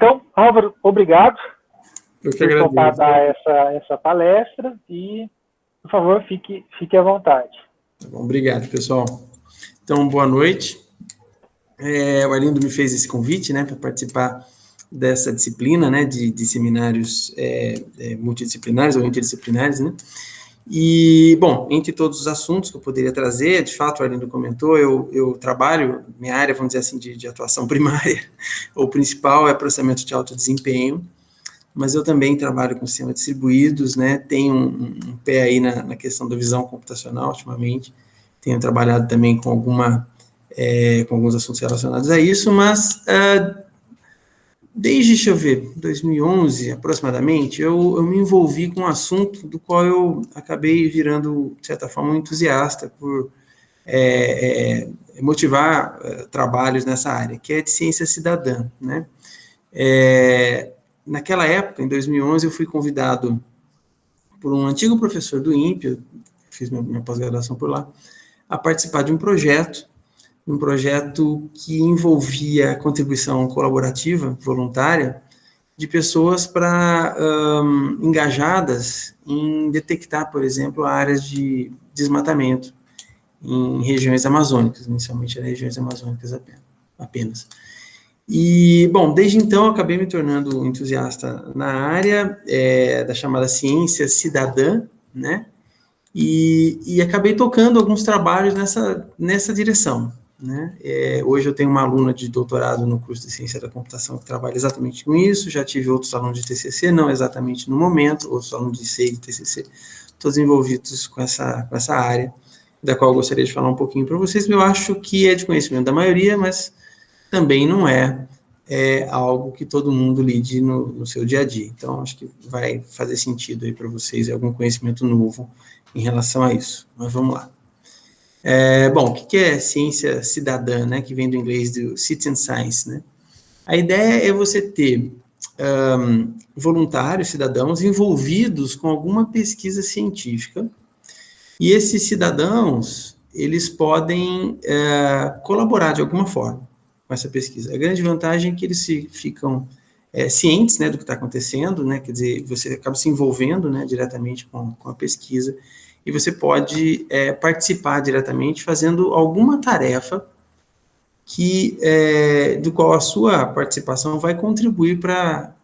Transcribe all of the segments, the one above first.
então, Álvaro, obrigado Eu que por agradeço. topar dar essa palestra e, por favor, fique à vontade. Tá bom, obrigado, pessoal. Então, boa noite. O Arlindo me fez esse convite, né, para participar dessa disciplina, né, de seminários multidisciplinares ou interdisciplinares, né. E, bom, entre todos os assuntos que eu poderia trazer, de fato, o Arlindo comentou, eu trabalho, minha área, vamos dizer assim, de atuação primária, ou principal, é processamento de alto desempenho, mas eu também trabalho com sistemas distribuídos, né, tenho um pé aí na questão da visão computacional, ultimamente, tenho trabalhado também com alguns assuntos relacionados a isso, mas desde, deixa eu ver, 2011, aproximadamente, eu me envolvi com um assunto do qual eu acabei virando, de certa forma, um entusiasta por motivar trabalhos nessa área, que é de ciência cidadã, né? Naquela época, em 2011, eu fui convidado por um antigo professor do INPE, eu fiz minha pós-graduação por lá, a participar de um projeto que envolvia a contribuição colaborativa, voluntária, de pessoas engajadas em detectar, por exemplo, áreas de desmatamento em regiões amazônicas, inicialmente eram regiões amazônicas apenas. E, bom, desde então eu acabei me tornando entusiasta na área da chamada ciência cidadã, né? E acabei tocando alguns trabalhos nessa direção, né? Hoje eu tenho uma aluna de doutorado no curso de ciência da computação que trabalha exatamente com isso, já tive outros alunos de TCC, não exatamente no momento, outros alunos de CEI e TCC, todos envolvidos com essa área, da qual eu gostaria de falar um pouquinho para vocês. Eu acho que é de conhecimento da maioria, mas também não é algo que todo mundo lide no seu dia a dia. Então, acho que vai fazer sentido aí para vocês algum conhecimento novo em relação a isso. Mas vamos lá. Bom, o que é ciência cidadã, né, que vem do inglês do citizen science, né? A ideia é você ter voluntários, cidadãos, envolvidos com alguma pesquisa científica, e esses cidadãos, eles podem colaborar de alguma forma com essa pesquisa. A grande vantagem é que eles ficam cientes, né, do que está acontecendo, né, quer dizer, você acaba se envolvendo, né, diretamente com a pesquisa, e você pode participar diretamente fazendo alguma tarefa do qual a sua participação vai contribuir para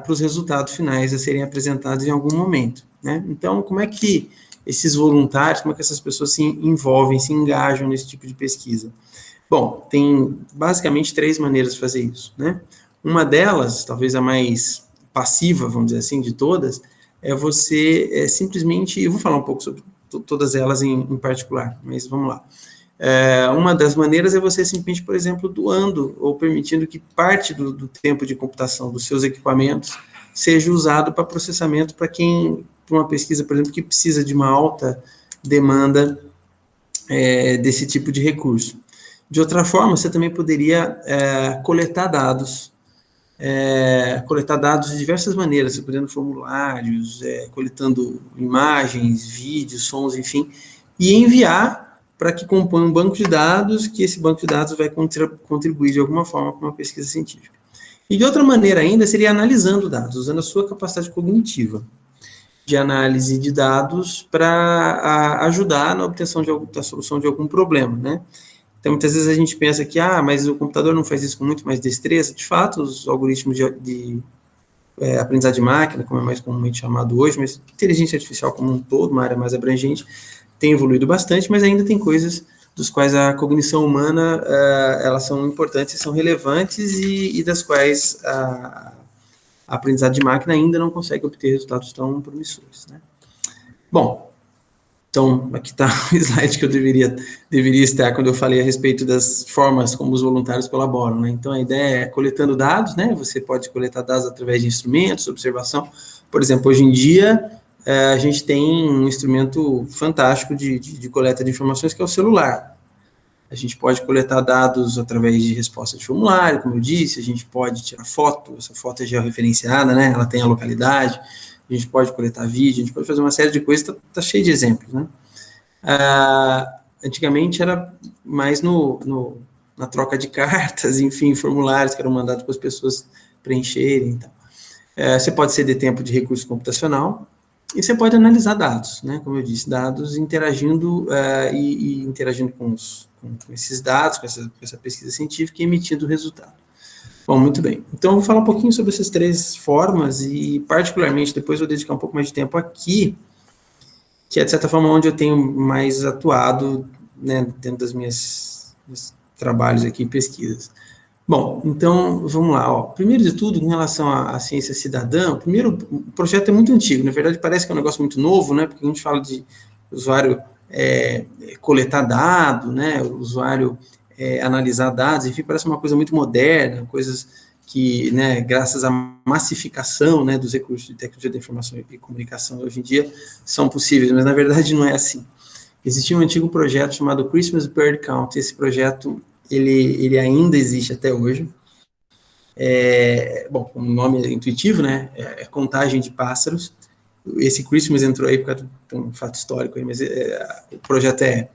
os resultados finais a serem apresentados em algum momento, né? Então, como é que esses voluntários, como é que essas pessoas se envolvem, se engajam nesse tipo de pesquisa? Bom, tem basicamente 3 maneiras de fazer isso, né? Uma delas, talvez a mais passiva, vamos dizer assim, de todas, é você simplesmente, eu vou falar um pouco sobre todas elas em particular, mas vamos lá. Uma das maneiras é você simplesmente, por exemplo, doando ou permitindo que parte do tempo de computação dos seus equipamentos seja usado para processamento para uma pesquisa, por exemplo, que precisa de uma alta demanda desse tipo de recurso. De outra forma, você também poderia coletar dados de diversas maneiras, respondendo formulários, coletando imagens, vídeos, sons, enfim, e enviar para que componha um banco de dados, que esse banco de dados vai contribuir de alguma forma com uma pesquisa científica. E de outra maneira ainda, seria analisando dados, usando a sua capacidade cognitiva de análise de dados para ajudar na obtenção da solução de algum problema, né? Então, muitas vezes a gente pensa que, mas o computador não faz isso com muito mais destreza. De fato, os algoritmos de aprendizado de máquina, como é mais comumente chamado hoje, mas inteligência artificial como um todo, uma área mais abrangente, tem evoluído bastante, mas ainda tem coisas dos quais a cognição humana, elas são importantes, são relevantes e das quais a aprendizado de máquina ainda não consegue obter resultados tão promissores, né? Bom, então, aqui está o slide que eu deveria estar quando eu falei a respeito das formas como os voluntários colaboram, né? Então, a ideia é coletando dados, né? Você pode coletar dados através de instrumentos, observação. Por exemplo, hoje em dia, a gente tem um instrumento fantástico de coleta de informações, que é o celular. A gente pode coletar dados através de resposta de formulário, como eu disse, a gente pode tirar foto, essa foto é georreferenciada, né? Ela tem a localidade. A gente pode coletar vídeo, a gente pode fazer uma série de coisas, está cheio de exemplos, né? Antigamente era mais na troca de cartas, enfim, formulários que eram mandados para as pessoas preencherem e tal. Você pode ceder tempo de recurso computacional e você pode analisar dados, né? Como eu disse, dados interagindo e interagindo com esses dados, com essa pesquisa científica e emitindo o resultado. Bom, muito bem. Então, eu vou falar um pouquinho sobre essas 3 formas e, particularmente, depois vou dedicar um pouco mais de tempo aqui, que é, de certa forma, onde eu tenho mais atuado, né, dentro dos meus trabalhos aqui, pesquisas. Bom, então, vamos lá. Ó. Primeiro de tudo, em relação à ciência cidadã, o projeto é muito antigo. Na verdade, parece que é um negócio muito novo, né, porque a gente fala de usuário coletar dado, né, o usuário analisar dados, enfim, parece uma coisa muito moderna, coisas que, né, graças à massificação, né, dos recursos de tecnologia da informação e comunicação hoje em dia, são possíveis, mas na verdade não é assim. Existia um antigo projeto chamado Christmas Bird Count. Esse projeto, ele ainda existe até hoje. Bom, o nome é intuitivo, né, é contagem de pássaros. Esse Christmas entrou aí por causa de um fato histórico, aí, mas o projeto é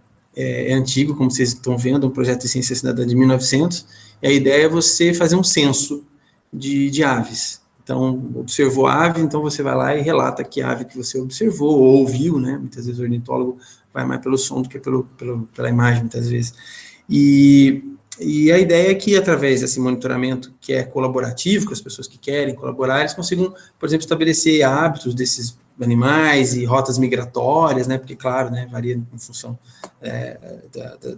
antigo, como vocês estão vendo, um projeto de ciência cidadã de 1900, e a ideia é você fazer um censo de aves. Então, observou a ave, então você vai lá e relata que ave que você observou, ou ouviu, né? Muitas vezes o ornitólogo vai mais pelo som do que pela imagem, muitas vezes. E a ideia é que, através desse monitoramento que é colaborativo, com as pessoas que querem colaborar, eles consigam, por exemplo, estabelecer hábitos desses animais e rotas migratórias, né, porque, claro, né, varia em função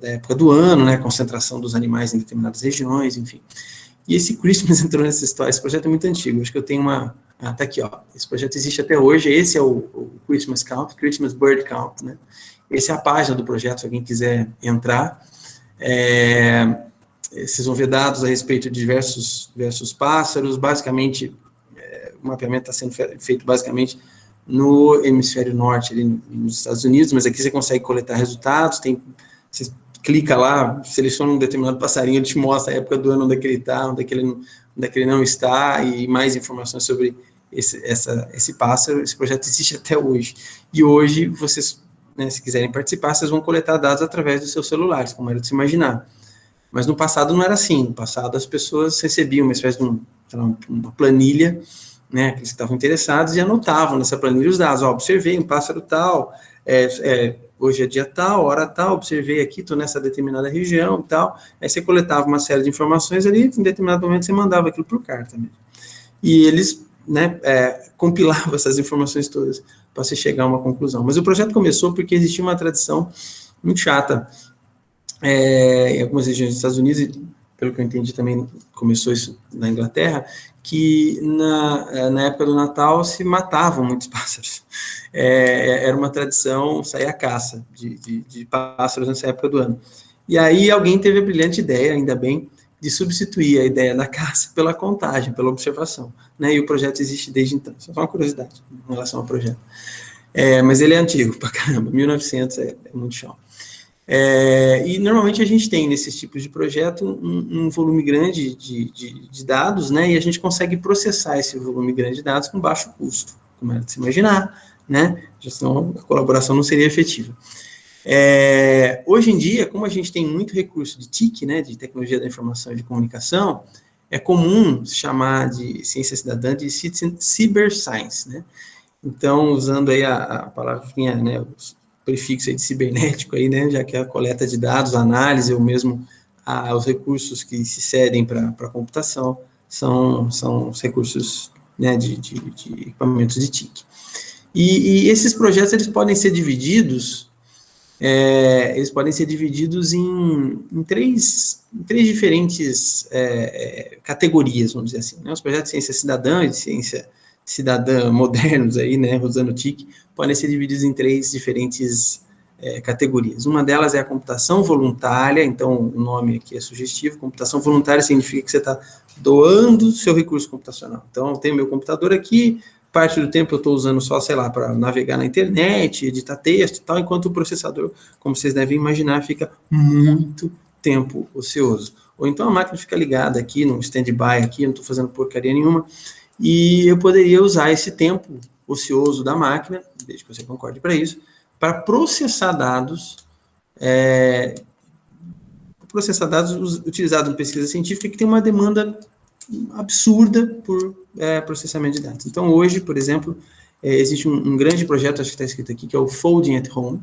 da época do ano, né, a concentração dos animais em determinadas regiões, enfim. E esse Christmas entrou nessa história. Esse projeto é muito antigo, acho que eu tenho tá aqui, ó, esse projeto existe até hoje. Esse é o Christmas Count, Christmas Bird Count, né, essa é a página do projeto, se alguém quiser entrar. Vocês vão ver dados a respeito de diversos pássaros. Basicamente, o mapeamento está sendo feito basicamente no hemisfério norte, ali nos Estados Unidos, mas aqui você consegue coletar resultados, você clica lá, seleciona um determinado passarinho, ele te mostra a época do ano onde é que ele está, onde é que ele não está, e mais informações sobre esse pássaro. Esse projeto existe até hoje. E hoje, vocês, né, se quiserem participar, vocês vão coletar dados através dos seus celulares, como era de se imaginar. Mas no passado não era assim. No passado as pessoas recebiam uma espécie de uma planilha, né, que eles estavam interessados e anotavam nessa planilha os dados. Ó, observei um pássaro tal, hoje é dia tal, hora tal, observei aqui, estou nessa determinada região e tal. Aí você coletava uma série de informações ali, em determinado momento você mandava aquilo por carta mesmo. E eles, né, compilavam essas informações todas para se chegar a uma conclusão. Mas o projeto começou porque existia uma tradição muito chata em algumas regiões dos Estados Unidos, e pelo que eu entendi também começou isso na Inglaterra, que na época do Natal se matavam muitos pássaros. Era uma tradição sair à caça de pássaros nessa época do ano. E aí alguém teve a brilhante ideia, ainda bem, de substituir a ideia da caça pela contagem, pela observação, né? E o projeto existe desde então. Só uma curiosidade em relação ao projeto. Mas ele é antigo pra caramba, 1900 é muito chão. E normalmente a gente tem nesses tipos de projeto um volume grande de dados, né, e a gente consegue processar esse volume grande de dados com baixo custo, como é de se imaginar, né, senão a colaboração não seria efetiva. Hoje em dia, como a gente tem muito recurso de TIC, né, de tecnologia da informação e de comunicação, é comum se chamar de ciência cidadã de cyber science, né. Então, usando aí a palavrinha, né, prefixo aí de cibernético, aí, né, já que a coleta de dados, a análise, ou mesmo os recursos que se cedem para a computação, são os recursos, né, de equipamentos de TIC. E esses projetos, eles podem ser divididos em três diferentes categorias, vamos dizer assim, né? Os projetos de ciência cidadã e de ciência cidadã modernos aí, né, usando o TIC, podem ser divididos em 3 diferentes categorias. Uma delas é a computação voluntária, então o nome aqui é sugestivo. Computação voluntária significa que você está doando o seu recurso computacional. Então, eu tenho meu computador aqui, parte do tempo eu estou usando só, sei lá, para navegar na internet, editar texto e tal, enquanto o processador, como vocês devem imaginar, fica muito tempo ocioso. Ou então a máquina fica ligada aqui, no stand-by aqui, eu não estou fazendo porcaria nenhuma, e eu poderia usar esse tempo ocioso da máquina, desde que você concorde para isso, para processar dados utilizados em pesquisa científica que tem uma demanda absurda por processamento de dados. Então, hoje, por exemplo, existe um grande projeto, acho que está escrito aqui, que é o Folding at Home.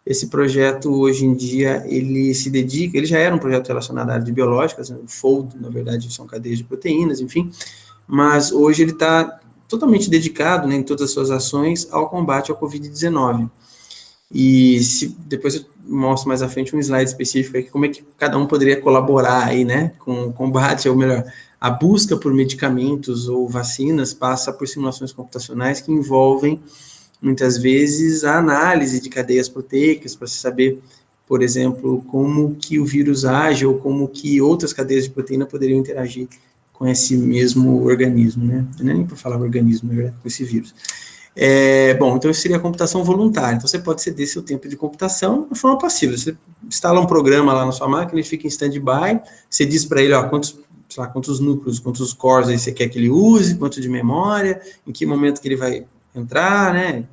Esse projeto, hoje em dia, ele se dedica, ele já era um projeto relacionado à área de biológicas, o Fold, na verdade, são cadeias de proteínas, enfim, mas hoje ele está totalmente dedicado, né, em todas as suas ações, ao combate ao Covid-19. E depois eu mostro mais à frente um slide específico aqui, como é que cada um poderia colaborar aí, né, com o combate, ou melhor, a busca por medicamentos ou vacinas passa por simulações computacionais que envolvem, muitas vezes, a análise de cadeias proteicas, para se saber, por exemplo, como que o vírus age, ou como que outras cadeias de proteína poderiam interagir com esse mesmo organismo, né? Não é nem para falar organismo, na verdade, com esse vírus. Bom, então isso seria a computação voluntária. Então você pode ceder seu tempo de computação de forma passiva. Você instala um programa lá na sua máquina, ele fica em stand-by, você diz para ele, ó, quantos núcleos, quantos cores aí você quer que ele use, quanto de memória, em que momento que ele vai entrar, né?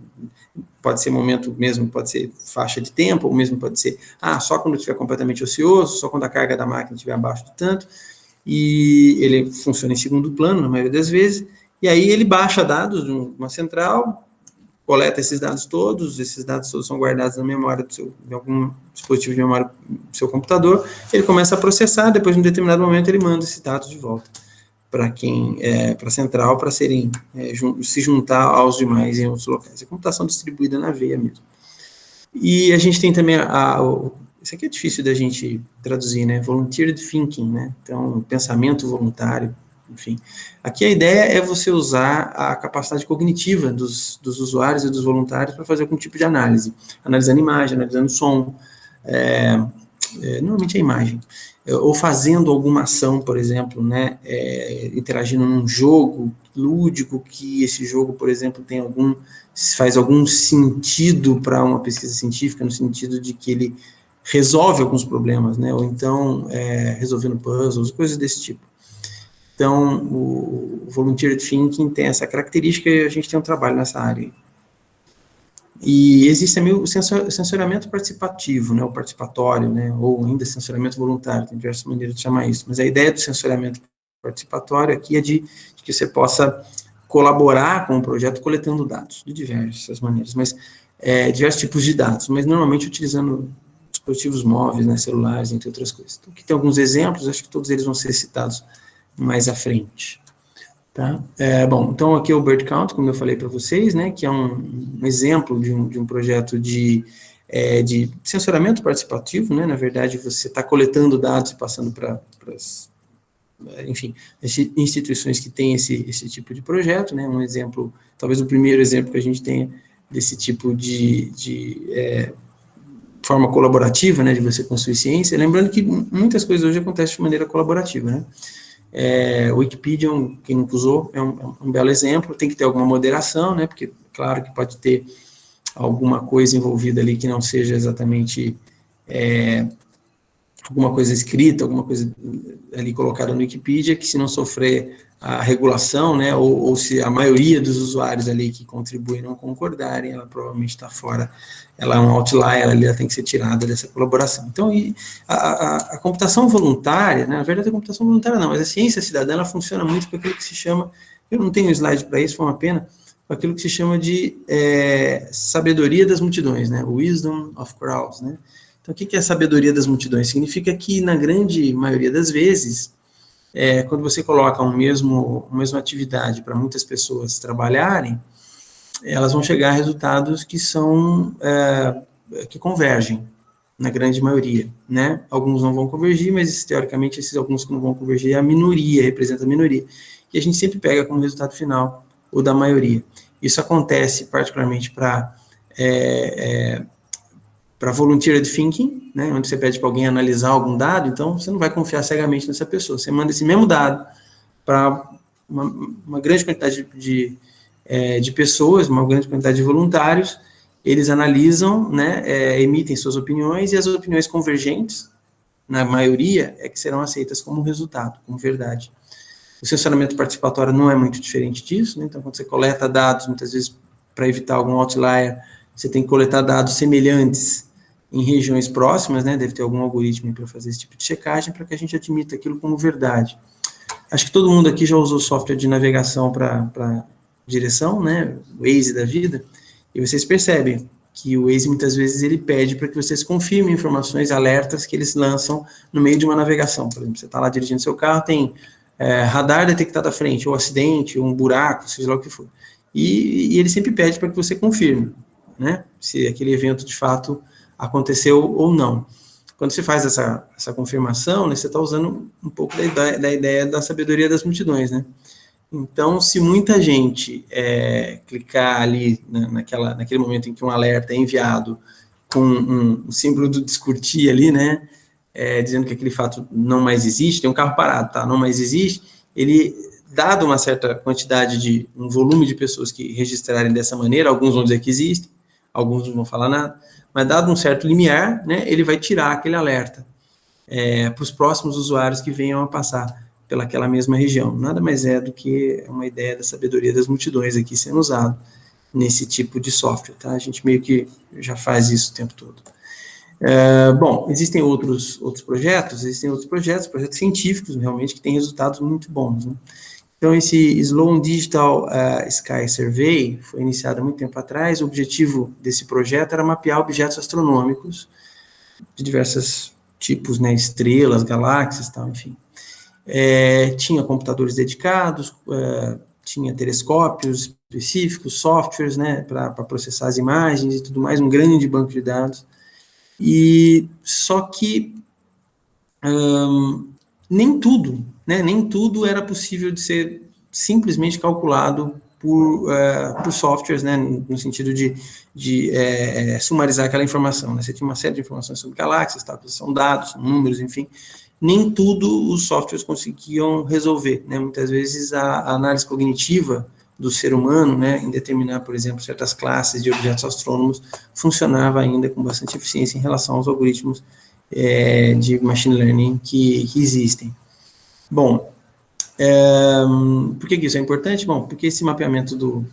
Pode ser momento mesmo, pode ser faixa de tempo, ou mesmo pode ser, só quando estiver completamente ocioso, só quando a carga da máquina estiver abaixo de tanto, e ele funciona em segundo plano, na maioria das vezes, e aí ele baixa dados de uma central, coleta esses dados todos são guardados na memória de algum dispositivo de memória do seu computador, ele começa a processar, depois de um determinado momento ele manda esses dados de volta para a central, para se juntar aos demais em outros locais. É computação distribuída na veia mesmo. E a gente tem também isso aqui é difícil da gente traduzir, né? Volunteered thinking, né? Então, pensamento voluntário, enfim. Aqui a ideia é você usar a capacidade cognitiva dos usuários e dos voluntários para fazer algum tipo de análise. Analisando imagem, analisando som, normalmente a imagem, ou fazendo alguma ação, por exemplo, né, interagindo num jogo lúdico, que esse jogo, por exemplo, faz algum sentido para uma pesquisa científica, no sentido de que ele resolve alguns problemas, né, ou então resolvendo puzzles, coisas desse tipo. Então, o Volunteered Thinking tem essa característica e a gente tem um trabalho nessa área. E existe também o sensoriamento participativo, né, o participatório, né, ou ainda sensoriamento voluntário, tem diversas maneiras de chamar isso, mas a ideia do sensoriamento participatório aqui é de que você possa colaborar com o projeto coletando dados, de diversas maneiras, mas diversos tipos de dados, mas normalmente utilizando dispositivos móveis, né, celulares, entre outras coisas. Então, aqui tem alguns exemplos, acho que todos eles vão ser citados mais à frente. Tá? Bom, então aqui é o Bird Count, como eu falei para vocês, né, que é um exemplo de um projeto de sensoramento participativo, né, na verdade você está coletando dados e passando para enfim, instituições que têm esse tipo de projeto, né, um exemplo, talvez o primeiro exemplo que a gente tenha desse tipo de forma colaborativa, né, de você construir ciência, lembrando que muitas coisas hoje acontecem de maneira colaborativa, né. O Wikipedia, quem nunca usou, é um belo exemplo, tem que ter alguma moderação, né, porque, claro, que pode ter alguma coisa envolvida ali que não seja exatamente alguma coisa escrita, alguma coisa ali colocada no Wikipedia, que se não sofrer a regulação, né, ou se a maioria dos usuários ali que contribuem não concordarem, ela provavelmente está fora, ela é um outlier, ela tem que ser tirada dessa colaboração. Então, a computação voluntária, né, na verdade a computação voluntária não, mas a ciência cidadã, ela funciona muito com aquilo que se chama, eu não tenho slide para isso, foi uma pena, com aquilo que se chama de sabedoria das multidões, né, wisdom of crowds, né. Então, o que é a sabedoria das multidões? Significa que, na grande maioria das vezes, quando você coloca uma mesma atividade para muitas pessoas trabalharem, elas vão chegar a resultados que que convergem, na grande maioria, né? Alguns não vão convergir, mas, teoricamente, esses alguns que não vão convergir é a minoria, representa a minoria. E a gente sempre pega como resultado final o da maioria. Isso acontece, particularmente, para volunteered thinking, né, onde você pede para alguém analisar algum dado, então você não vai confiar cegamente nessa pessoa, você manda esse mesmo dado para uma grande quantidade de pessoas, uma grande quantidade de voluntários, eles analisam, né, emitem suas opiniões, e as opiniões convergentes, na maioria, que serão aceitas como resultado, como verdade. O sensoramento participatório não é muito diferente disso, né, então quando você coleta dados, muitas vezes, para evitar algum outlier, você tem que coletar dados semelhantes em regiões próximas, né, deve ter algum algoritmo para fazer esse tipo de checagem, para que a gente admita aquilo como verdade. Acho que todo mundo aqui já usou software de navegação para direção, né? O Waze da vida. E vocês percebem que o Waze, muitas vezes, ele pede para que vocês confirmem informações, alertas que eles lançam no meio de uma navegação. Por exemplo, você está lá dirigindo seu carro, tem radar detectado à frente, ou acidente, ou um buraco, seja lá o que for. E ele sempre pede para que você confirme, né? Se aquele evento, de fato, aconteceu ou não. Quando você faz essa confirmação, né, você está usando um pouco da ideia da sabedoria das multidões, né? Então, se muita gente clicar ali naquele momento em que um alerta é enviado com um símbolo do descurtir ali, né, dizendo que aquele fato não mais existe, tem um carro parado, tá, não mais existe, ele, dado uma certa quantidade um volume de pessoas que registrarem dessa maneira, alguns vão dizer que existe, alguns não vão falar nada, mas dado um certo limiar, né, ele vai tirar aquele alerta para os próximos usuários que venham a passar pelaquela mesma região. Nada mais é do que uma ideia da sabedoria das multidões aqui sendo usado nesse tipo de software, tá? A gente meio que já faz isso o tempo todo. Bom, existem outros projetos, projetos científicos, realmente, que têm resultados muito bons, né? Então, esse Sloan Digital Sky Survey foi iniciado há muito tempo atrás. O objetivo desse projeto era mapear objetos astronômicos de diversos tipos, né, estrelas, galáxias, tal, enfim. Tinha computadores dedicados, tinha telescópios específicos, softwares, né, para processar as imagens e tudo mais, um grande banco de dados. E só que nem tudo era possível de ser simplesmente calculado por softwares, né, no sentido de sumarizar aquela informação, né? Você tinha uma série de informações sobre galáxias, tá? São dados, são números, enfim. Nem tudo os softwares conseguiam resolver, né? Muitas vezes a análise cognitiva do ser humano, né, em determinar, por exemplo, certas classes de objetos astrônomos, funcionava ainda com bastante eficiência em relação aos algoritmos de machine learning que existem. Bom, por que isso é importante? Bom, porque esse mapeamento do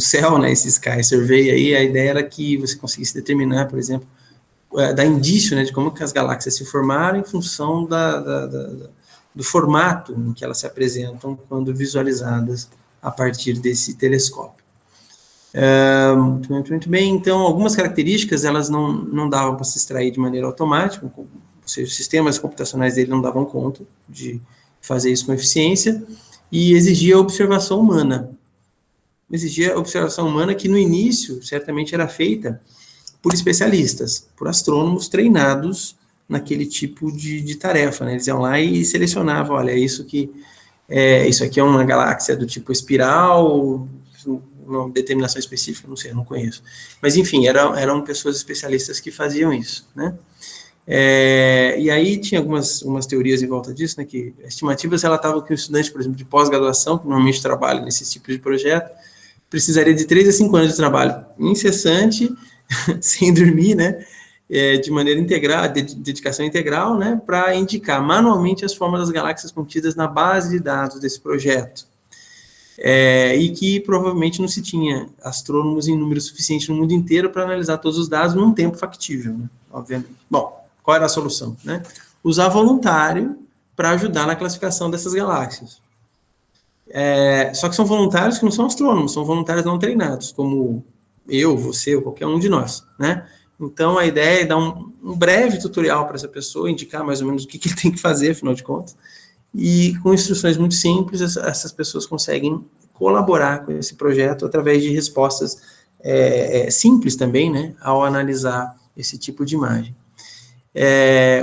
céu, né, esse Sky Survey aí, a ideia era que você conseguisse determinar, por exemplo, dar indício, né, de como que as galáxias se formaram em função do formato em que elas se apresentam quando visualizadas a partir desse telescópio. Muito bem, então, algumas características, elas não davam para se extrair de maneira automática, ou seja, os sistemas computacionais dele não davam conta de fazer isso com eficiência, e exigia observação humana. Que no início, certamente era feita por especialistas, por astrônomos treinados naquele tipo de tarefa, né? Eles iam lá e selecionavam, olha, isso aqui é uma galáxia do tipo espiral, uma determinação específica, não sei, não conheço. Mas, enfim, eram pessoas especialistas que faziam isso, né? E aí tinha algumas teorias em volta disso, né, que estimativas relatavam que o estudante, por exemplo, de pós-graduação, que normalmente trabalha nesse tipo de projeto, precisaria de 3 a 5 anos de trabalho incessante, sem dormir, né, de maneira integral, dedicação integral, né, para indicar manualmente as formas das galáxias contidas na base de dados desse projeto. E que provavelmente não se tinha astrônomos em número suficiente no mundo inteiro para analisar todos os dados num tempo factível, né, obviamente. Bom, qual era a solução, né? Usar voluntário para ajudar na classificação dessas galáxias. Só que são voluntários que não são astrônomos, são voluntários não treinados, como eu, você ou qualquer um de nós, né? Então, a ideia é dar um breve tutorial para essa pessoa, indicar mais ou menos o que ele tem que fazer, afinal de contas, e com instruções muito simples, essas pessoas conseguem colaborar com esse projeto através de respostas simples também, né, ao analisar esse tipo de imagem.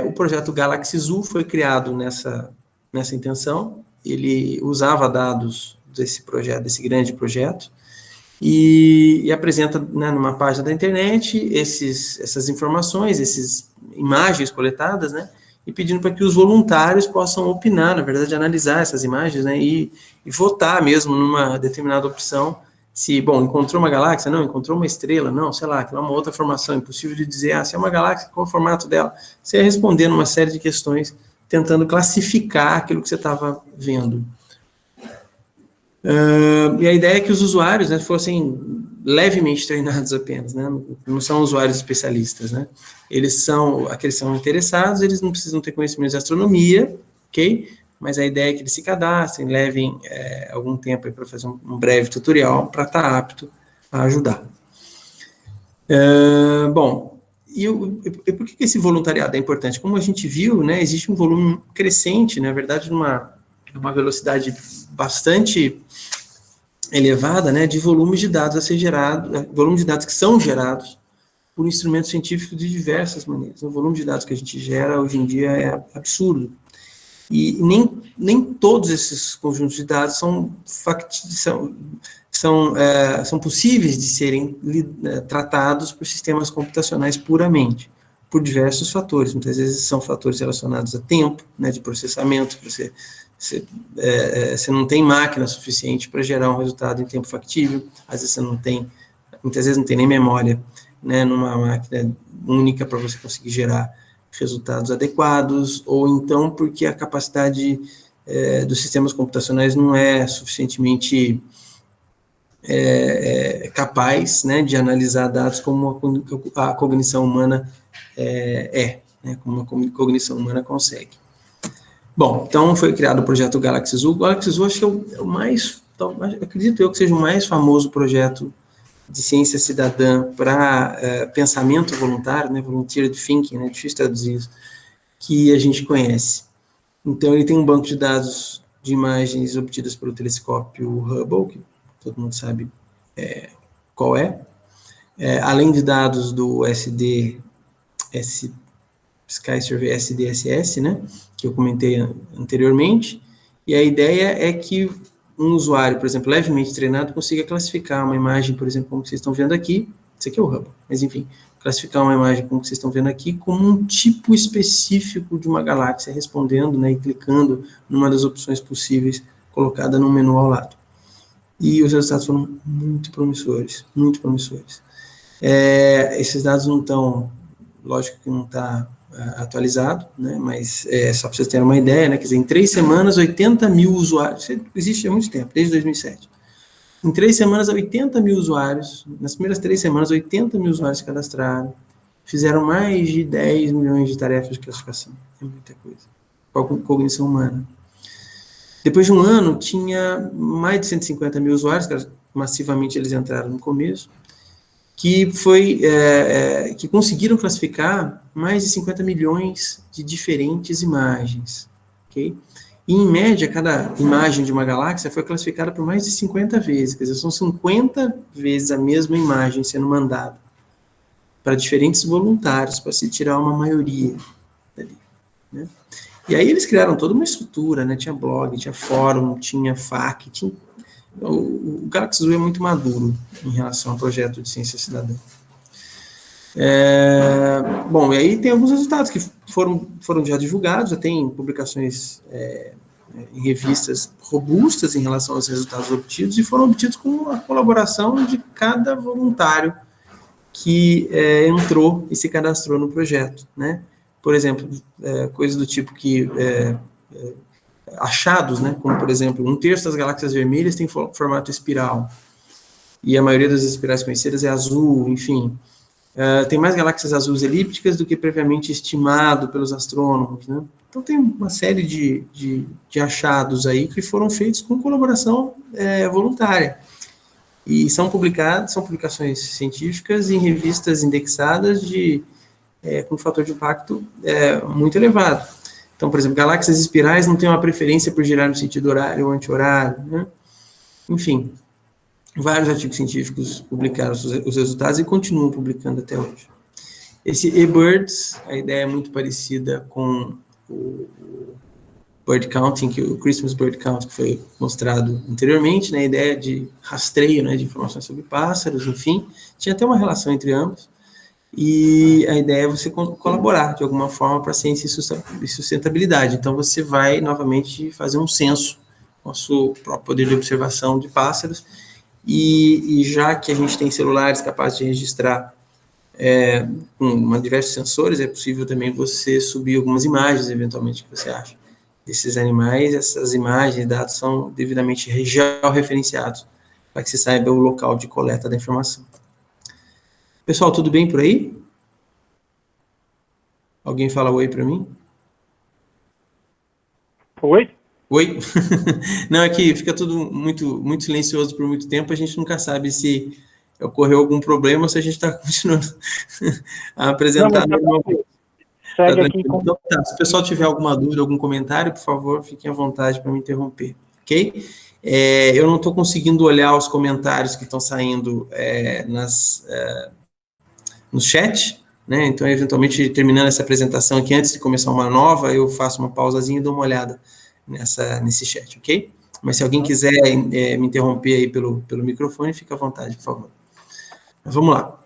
O projeto Galaxy Zoo foi criado nessa intenção. Ele usava dados desse grande projeto, e apresenta, né, numa página da internet essas informações, essas imagens coletadas, né, e pedindo para que os voluntários possam opinar, na verdade, analisar essas imagens, né, e votar mesmo numa determinada opção, se, bom, encontrou uma galáxia, não, encontrou uma estrela, não, sei lá, aquela é uma outra formação, impossível de dizer, se é uma galáxia, qual é o formato dela? Você ia respondendo uma série de questões, tentando classificar aquilo que você estava vendo. E a ideia é que os usuários, né, fossem levemente treinados apenas, né, não são usuários especialistas, né, aqueles são interessados, eles não precisam ter conhecimentos de astronomia, ok? mas a ideia é que eles se cadastrem, levem algum tempo para fazer um breve tutorial para estar apto a ajudar. Bom, e por que esse voluntariado é importante? Como a gente viu, né, existe um volume crescente, na verdade, numa velocidade bastante elevada, né, de volumes de dados a ser gerado, volume de dados que são gerados por instrumentos científicos de diversas maneiras. O volume de dados que a gente gera hoje em dia é absurdo. E nem todos esses conjuntos de dados são possíveis de serem tratados por sistemas computacionais puramente, por diversos fatores. Muitas vezes são fatores relacionados a tempo, né, de processamento. Você não tem máquina suficiente para gerar um resultado em tempo factível. Às vezes muitas vezes não tem nem memória, né, numa máquina única para você conseguir gerar resultados adequados, ou então porque a capacidade dos sistemas computacionais não é suficientemente capaz, né, de analisar dados como a cognição humana né, como a cognição humana consegue. Bom, então foi criado o projeto Galaxy Zoo. O Galaxy Zoo acho que é o mais, acredito eu que seja o mais famoso projeto de ciência cidadã para pensamento voluntário, né, volunteer thinking, né, difícil traduzir isso, que a gente conhece. Então, ele tem um banco de dados de imagens obtidas pelo telescópio Hubble, que todo mundo sabe qual é, além de dados do Sky Survey SDSS, né, que eu comentei anteriormente, e a ideia é que um usuário, por exemplo, levemente treinado, consiga classificar uma imagem, por exemplo, como vocês estão vendo aqui, isso aqui é o Hubble, mas enfim, classificar uma imagem como vocês estão vendo aqui como um tipo específico de uma galáxia, respondendo, né, e clicando numa das opções possíveis colocada no menu ao lado. E os resultados foram muito promissores, muito promissores. Esses dados não estão, lógico que não está atualizado, né, mas só para vocês terem uma ideia, né, quer dizer, em 3 semanas, 80 mil usuários, isso existe há muito tempo, desde 2007. Em 3 semanas, 80 mil usuários, nas primeiras 3 semanas, 80 mil usuários se cadastraram, fizeram mais de 10 milhões de tarefas de classificação, é muita coisa, com cognição humana. Depois de um ano, tinha mais de 150 mil usuários, massivamente eles entraram no começo, que conseguiram classificar mais de 50 milhões de diferentes imagens, ok? E, em média, cada imagem de uma galáxia foi classificada por mais de 50 vezes, quer dizer, são 50 vezes a mesma imagem sendo mandada para diferentes voluntários, para se tirar uma maioria dali, né? E aí eles criaram toda uma estrutura, né? Tinha blog, tinha fórum, tinha FAQ, o Galaxy Zoo é muito maduro em relação ao projeto de ciência cidadã. Bom, e aí tem alguns resultados que foram já divulgados, já tem publicações em revistas robustas em relação aos resultados obtidos, e foram obtidos com a colaboração de cada voluntário que entrou e se cadastrou no projeto, né? Por exemplo, coisas do tipo que achados, né, como, por exemplo, 1/3 das galáxias vermelhas tem formato espiral, e a maioria das espirais conhecidas é azul, enfim. Tem mais galáxias azuis elípticas do que previamente estimado pelos astrônomos, né? Então, tem uma série de achados aí que foram feitos com colaboração voluntária. E são publicações científicas em revistas indexadas com um fator de impacto muito elevado. Então, por exemplo, galáxias espirais não têm uma preferência por girar no sentido horário ou anti-horário, né? Enfim, vários artigos científicos publicaram os resultados e continuam publicando até hoje. Esse eBirds, a ideia é muito parecida com o Bird Counting, o Christmas Bird Count, que foi mostrado anteriormente, né? A ideia de rastreio, né, de informações sobre pássaros, enfim, tinha até uma relação entre ambos. E a ideia é você colaborar de alguma forma para a ciência e sustentabilidade. Então, você vai novamente fazer um censo com o seu próprio poder de observação de pássaros, e já que a gente tem celulares capazes de registrar com diversos sensores, é possível também você subir algumas imagens, eventualmente, que você acha desses animais. Essas imagens e dados são devidamente georreferenciados, para que você saiba o local de coleta da informação. Pessoal, tudo bem por aí? Alguém fala oi para mim? Oi? Oi? Não, é que fica tudo muito, muito silencioso por muito tempo, a gente nunca sabe se ocorreu algum problema ou se a gente está continuando a Não, mas apresentar tá normalmente. tranquilo. Tá Segue aqui tranquilo? com. Então, tá. Se o pessoal tiver alguma dúvida, algum comentário, por favor, fiquem à vontade para me interromper, ok? Eu não estou conseguindo olhar os comentários que estão saindo no chat, né? Então, eventualmente, terminando essa apresentação aqui, antes de começar uma nova, eu faço uma pausazinha e dou uma olhada nesse chat, ok? Mas se alguém quiser me interromper aí pelo microfone, fica à vontade, por favor. Mas vamos lá.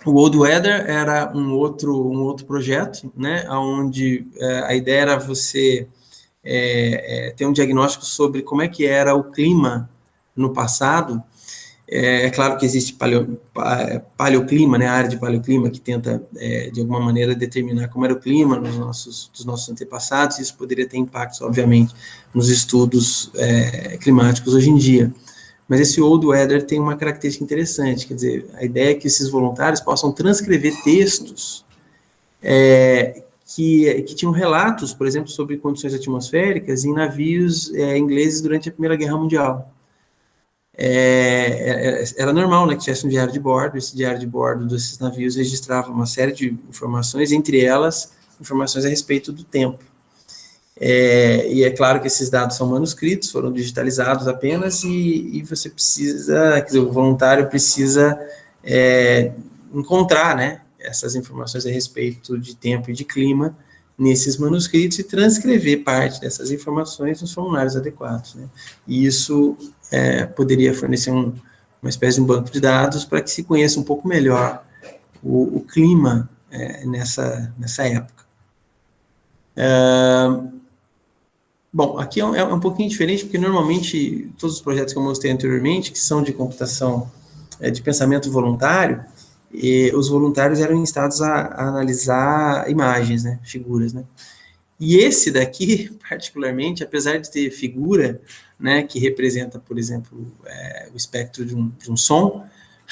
O Old Weather era um outro projeto, né? Onde a ideia era você ter um diagnóstico sobre como é que era o clima no passado. É claro que existe paleoclima, né, a área de paleoclima que tenta, de alguma maneira, determinar como era o clima dos nossos antepassados, e isso poderia ter impactos, obviamente, nos estudos climáticos hoje em dia. Mas esse Old Weather tem uma característica interessante, quer dizer, a ideia é que esses voluntários possam transcrever textos que tinham relatos, por exemplo, sobre condições atmosféricas em navios ingleses durante a Primeira Guerra Mundial. Era normal, né, que tivesse um diário de bordo. Esse diário de bordo desses navios registrava uma série de informações, entre elas, informações a respeito do tempo. E é claro que esses dados são manuscritos, foram digitalizados apenas, e você precisa, quer dizer, o voluntário precisa encontrar, né, essas informações a respeito de tempo e de clima nesses manuscritos e transcrever parte dessas informações nos formulários adequados, né? E isso poderia fornecer uma espécie de um banco de dados para que se conheça um pouco melhor o clima nessa época. Bom, aqui é um pouquinho diferente, porque normalmente todos os projetos que eu mostrei anteriormente, que são de computação, de pensamento voluntário, os voluntários eram instados a analisar imagens, né, figuras, né? E esse daqui, particularmente, apesar de ter figura, né, que representa, por exemplo, o espectro de um som,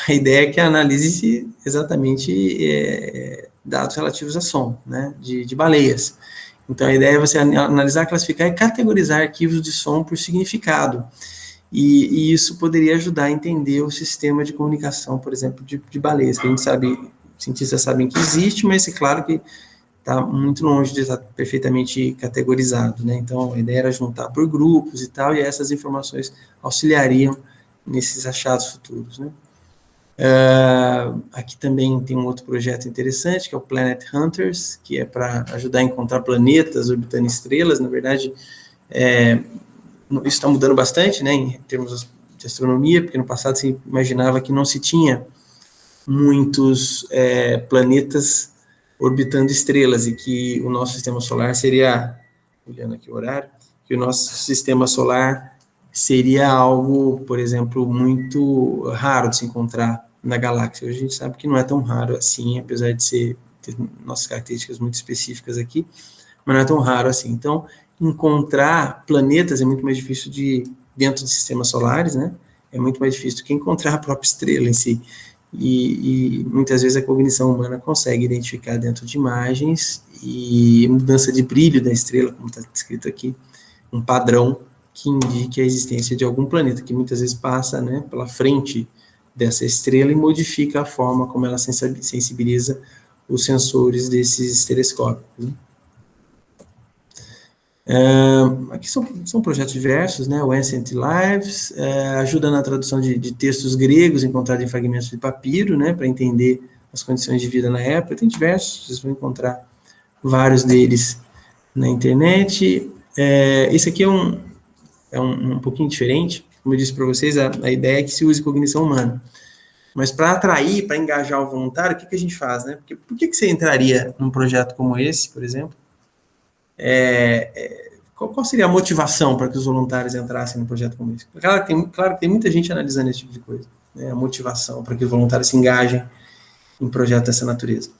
a ideia é que analise exatamente dados relativos a som, né, de baleias. Então, a ideia é você analisar, classificar e categorizar arquivos de som por significado. E isso poderia ajudar a entender o sistema de comunicação, por exemplo, de baleias, que a gente sabe, cientistas sabem que existe, mas é claro que está muito longe de estar perfeitamente categorizado, né? Então, a ideia era juntar por grupos e tal, e essas informações auxiliariam nesses achados futuros, né? Aqui também tem um outro projeto interessante, que é o Planet Hunters, que é para ajudar a encontrar planetas orbitando estrelas. Na verdade, isso está mudando bastante, né, em termos de astronomia, porque no passado se imaginava que não se tinha muitos planetas orbitando estrelas, e que o nosso sistema solar seria, olhando aqui o horário, que o nosso sistema solar seria algo, por exemplo, muito raro de se encontrar na galáxia. Hoje a gente sabe que não é tão raro assim, apesar de ter nossas características muito específicas aqui, mas não é tão raro assim. Então, encontrar planetas é muito mais difícil dentro de sistemas solares, né? É muito mais difícil do que encontrar a própria estrela em si. E muitas vezes a cognição humana consegue identificar dentro de imagens e mudança de brilho da estrela, como está escrito aqui, um padrão que indique a existência de algum planeta, que muitas vezes passa, né, pela frente dessa estrela e modifica a forma como ela sensibiliza os sensores desses telescópios, né? Aqui são projetos diversos, né? O Ancient Lives ajuda na tradução de textos gregos encontrados em fragmentos de papiro, né? Para entender as condições de vida na época. Tem diversos, vocês vão encontrar vários deles na internet. Esse aqui é um pouquinho diferente. Como eu disse para vocês, a ideia é que se use cognição humana. Mas para atrair, para engajar o voluntário, o que a gente faz, né? Por que você entraria num projeto como esse, por exemplo? Qual seria a motivação para que os voluntários entrassem num projeto como esse? Claro que tem muita gente analisando esse tipo de coisa, né? A motivação para que os voluntários se engajem em projetos dessa natureza.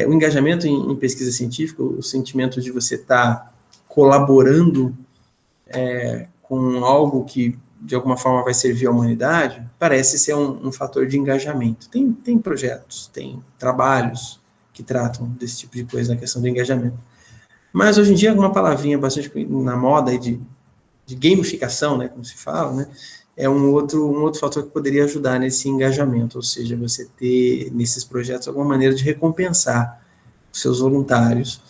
O engajamento em pesquisa científica, o sentimento de você estar colaborando com algo que, de alguma forma, vai servir à humanidade, parece ser um fator de engajamento. Tem projetos, tem trabalhos que tratam desse tipo de coisa na questão do engajamento. Mas hoje em dia, uma palavrinha bastante na moda aí de gamificação, né, como se fala, né, é um outro fator que poderia ajudar nesse engajamento, ou seja, você ter nesses projetos alguma maneira de recompensar os seus voluntários,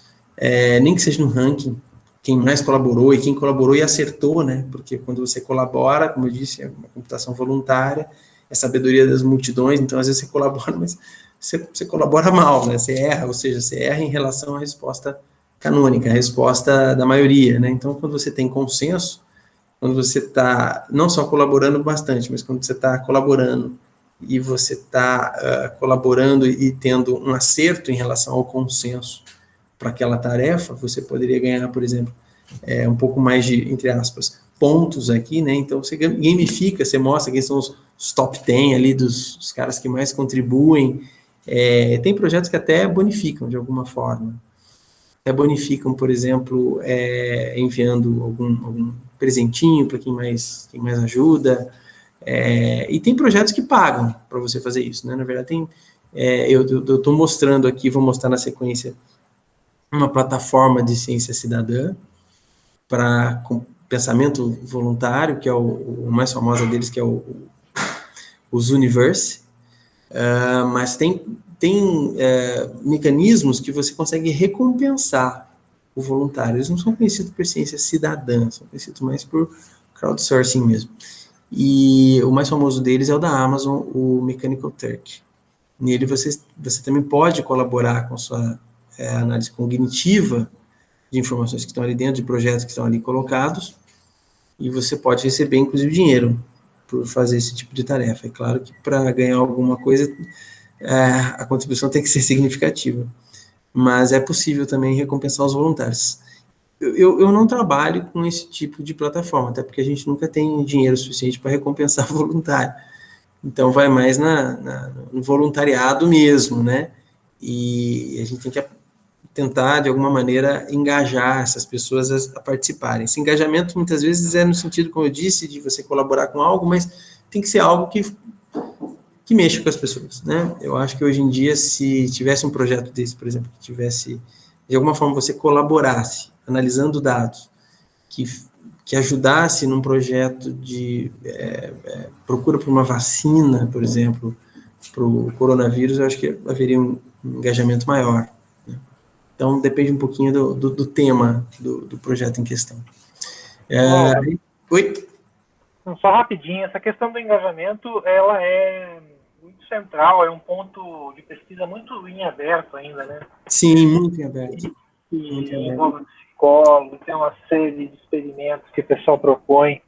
nem que seja no ranking, quem mais colaborou e quem colaborou e acertou, né, porque quando você colabora, como eu disse, é uma computação voluntária, é sabedoria das multidões, então às vezes você colabora, mas você colabora mal, né, você erra, ou seja, você erra em relação à resposta canônica, a resposta da maioria, né, então quando você tem consenso, quando você está não só colaborando bastante, mas quando você está colaborando e você está colaborando e tendo um acerto em relação ao consenso para aquela tarefa, você poderia ganhar, por exemplo, um pouco mais de, entre aspas, pontos aqui, né? Então você gamifica, você mostra quem são os top 10 ali dos caras que mais contribuem. Tem projetos que até bonificam de alguma forma. Até bonificam, por exemplo, enviando algum presentinho para quem mais ajuda. E tem projetos que pagam para você fazer isso, né? Na verdade, eu estou mostrando aqui, vou mostrar na sequência, uma plataforma de ciência cidadã para pensamento voluntário, que é o mais famoso deles, que é o Zooniverse. Mas tem mecanismos que você consegue recompensar o voluntário. Eles não são conhecidos por ciência cidadã, são conhecidos mais por crowdsourcing mesmo. E o mais famoso deles é o da Amazon, o Mechanical Turk. Nele você também pode colaborar com a sua análise cognitiva de informações que estão ali dentro, de projetos que estão ali colocados, e você pode receber, inclusive, dinheiro por fazer esse tipo de tarefa. É claro que para ganhar alguma coisa, a contribuição tem que ser significativa, mas é possível também recompensar os voluntários. Eu não trabalho com esse tipo de plataforma, até porque a gente nunca tem dinheiro suficiente para recompensar voluntário. Então, vai mais no voluntariado mesmo, né? E a gente tem que tentar, de alguma maneira, engajar essas pessoas a participarem. Esse engajamento, muitas vezes, é no sentido, como eu disse, de você colaborar com algo, mas tem que ser algo que mexa com as pessoas, né? Eu acho que hoje em dia, se tivesse um projeto desse, por exemplo, que tivesse, de alguma forma, você colaborasse, analisando dados, que ajudasse num projeto de procura por uma vacina, por exemplo, para o coronavírus, eu acho que haveria um engajamento maior. Né? Então, depende um pouquinho do tema do projeto em questão. Oi? Só rapidinho, essa questão do engajamento, ela é muito central, é um ponto de pesquisa muito em aberto ainda, né? Sim, muito em aberto. E envolve psicólogo, tem uma série de experimentos que o pessoal propõe.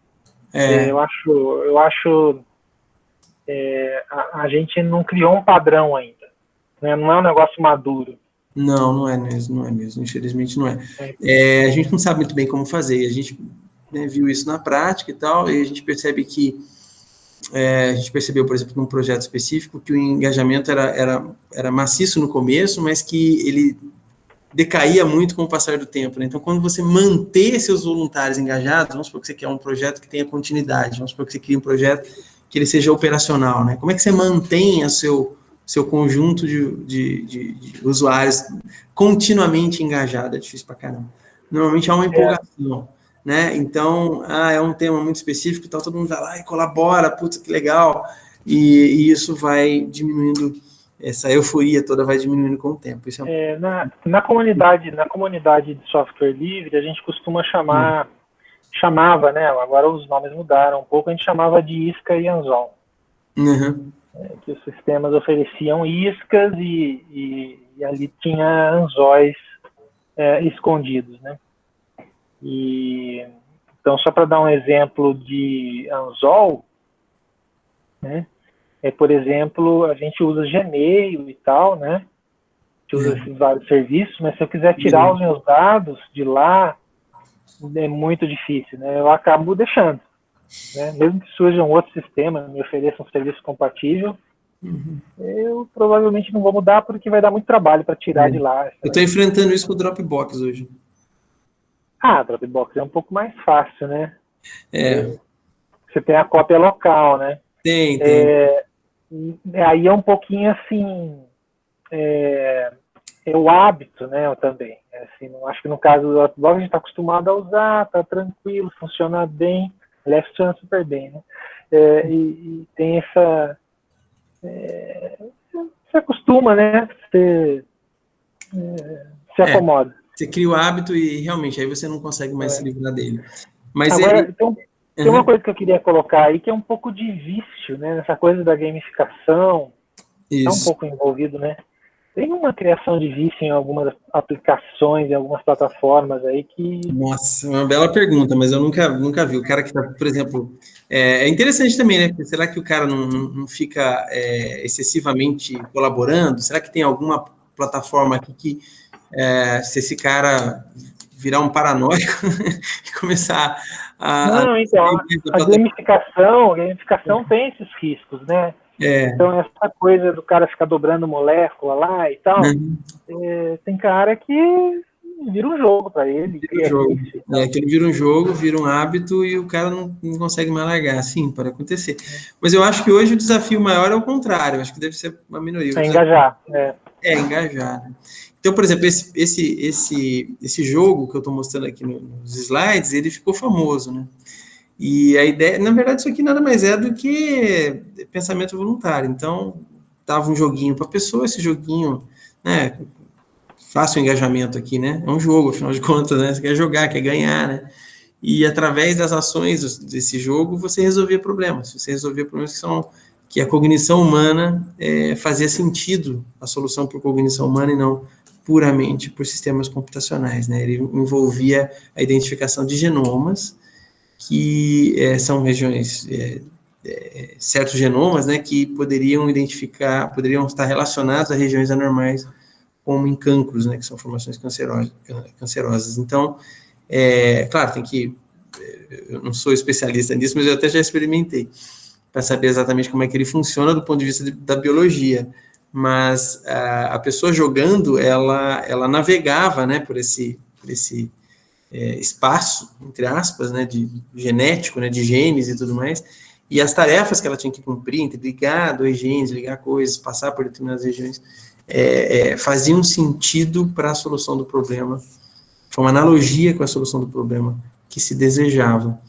Eu acho a gente não criou um padrão ainda, né? Não é um negócio maduro. Não é mesmo, infelizmente não é. A gente não sabe muito bem como fazer, a gente viu isso na prática e tal, e a gente percebe que a gente percebeu, por exemplo, num projeto específico, que o engajamento era maciço no começo, mas que ele decaía muito com o passar do tempo. Né? Então, quando você manter seus voluntários engajados, vamos supor que você quer um projeto que tenha continuidade, vamos supor que você cria um projeto que ele seja operacional, né? Como é que você mantém o seu conjunto de usuários continuamente engajado? É difícil pra caramba. Normalmente há uma empolgação. Né? Então, é um tema muito específico, então todo mundo vai lá e colabora, putz, que legal, e isso vai diminuindo, essa euforia toda vai diminuindo com o tempo. Isso na comunidade de software livre, a gente costuma chamava, né? Agora os nomes mudaram um pouco, a gente chamava de isca e anzol. Uhum. Que os sistemas ofereciam iscas e ali tinha anzóis escondidos, né? Então, só para dar um exemplo de anzol, né? Por exemplo, a gente usa Gmail e tal, né? A gente usa esses vários serviços, mas se eu quiser tirar os meus dados de lá, é muito difícil, né? Eu acabo deixando, né? Mesmo que surja um outro sistema, me ofereça um serviço compatível, eu provavelmente não vou mudar porque vai dar muito trabalho para tirar de lá. Eu estou enfrentando isso com o Dropbox hoje. Dropbox é um pouco mais fácil, né? É. Você tem a cópia local, né? Tem. Aí é um pouquinho assim, o hábito, né, também. Assim, acho que no caso do Outlook a gente está acostumado a usar, tá tranquilo, funciona bem, aliás, funciona super bem, né? E tem essa... você acostuma, né? Você se acomoda. Você cria o hábito e realmente aí você não consegue mais se livrar dele. Mas agora, então, tem uma coisa que eu queria colocar aí que é um pouco de vício, né? Nessa coisa da gamificação, está um pouco envolvido, né? Tem uma criação de vício em algumas aplicações, em algumas plataformas aí que... Nossa, uma bela pergunta, mas eu nunca vi. O cara que está, por exemplo... É interessante também, né? Porque será que o cara não fica excessivamente colaborando? Será que tem alguma plataforma aqui que, se esse cara virar um paranoico e começar Não, então, a gamificação tem esses riscos, né? Então, essa coisa do cara ficar dobrando molécula lá e tal, tem cara que vira um jogo para ele. Que ele vira um jogo, vira um hábito e o cara não consegue mais largar. Sim, pode acontecer. Mas eu acho que hoje o desafio maior é o contrário. Acho que deve ser uma minoria. Engajar. Engajar. Então, por exemplo, esse jogo que eu estou mostrando aqui nos slides, ele ficou famoso, né? E a ideia, na verdade, isso aqui nada mais é do que pensamento voluntário. Então, dava um joguinho para a pessoa, esse joguinho, né? Faça o engajamento aqui, né? É um jogo, afinal de contas, né? Você quer jogar, quer ganhar, né? E através das ações desse jogo, você resolvia problemas. Você resolvia problemas que a cognição humana fazia sentido, a solução por cognição humana e não puramente por sistemas computacionais, né? Ele envolvia a identificação de genomas, que são regiões, certos genomas, né, que poderiam estar relacionados a regiões anormais, como em cancros, né, que são formações cancerosas. Então, claro, eu não sou especialista nisso, mas eu até já experimentei, para saber exatamente como é que ele funciona do ponto de vista da biologia, mas a pessoa jogando, ela navegava, né, por esse espaço, entre aspas, né, de genético, né, de genes e tudo mais, e as tarefas que ela tinha que cumprir, entre ligar dois genes, ligar coisas, passar por determinadas regiões, faziam sentido para a solução do problema, foi uma analogia com a solução do problema que se desejava.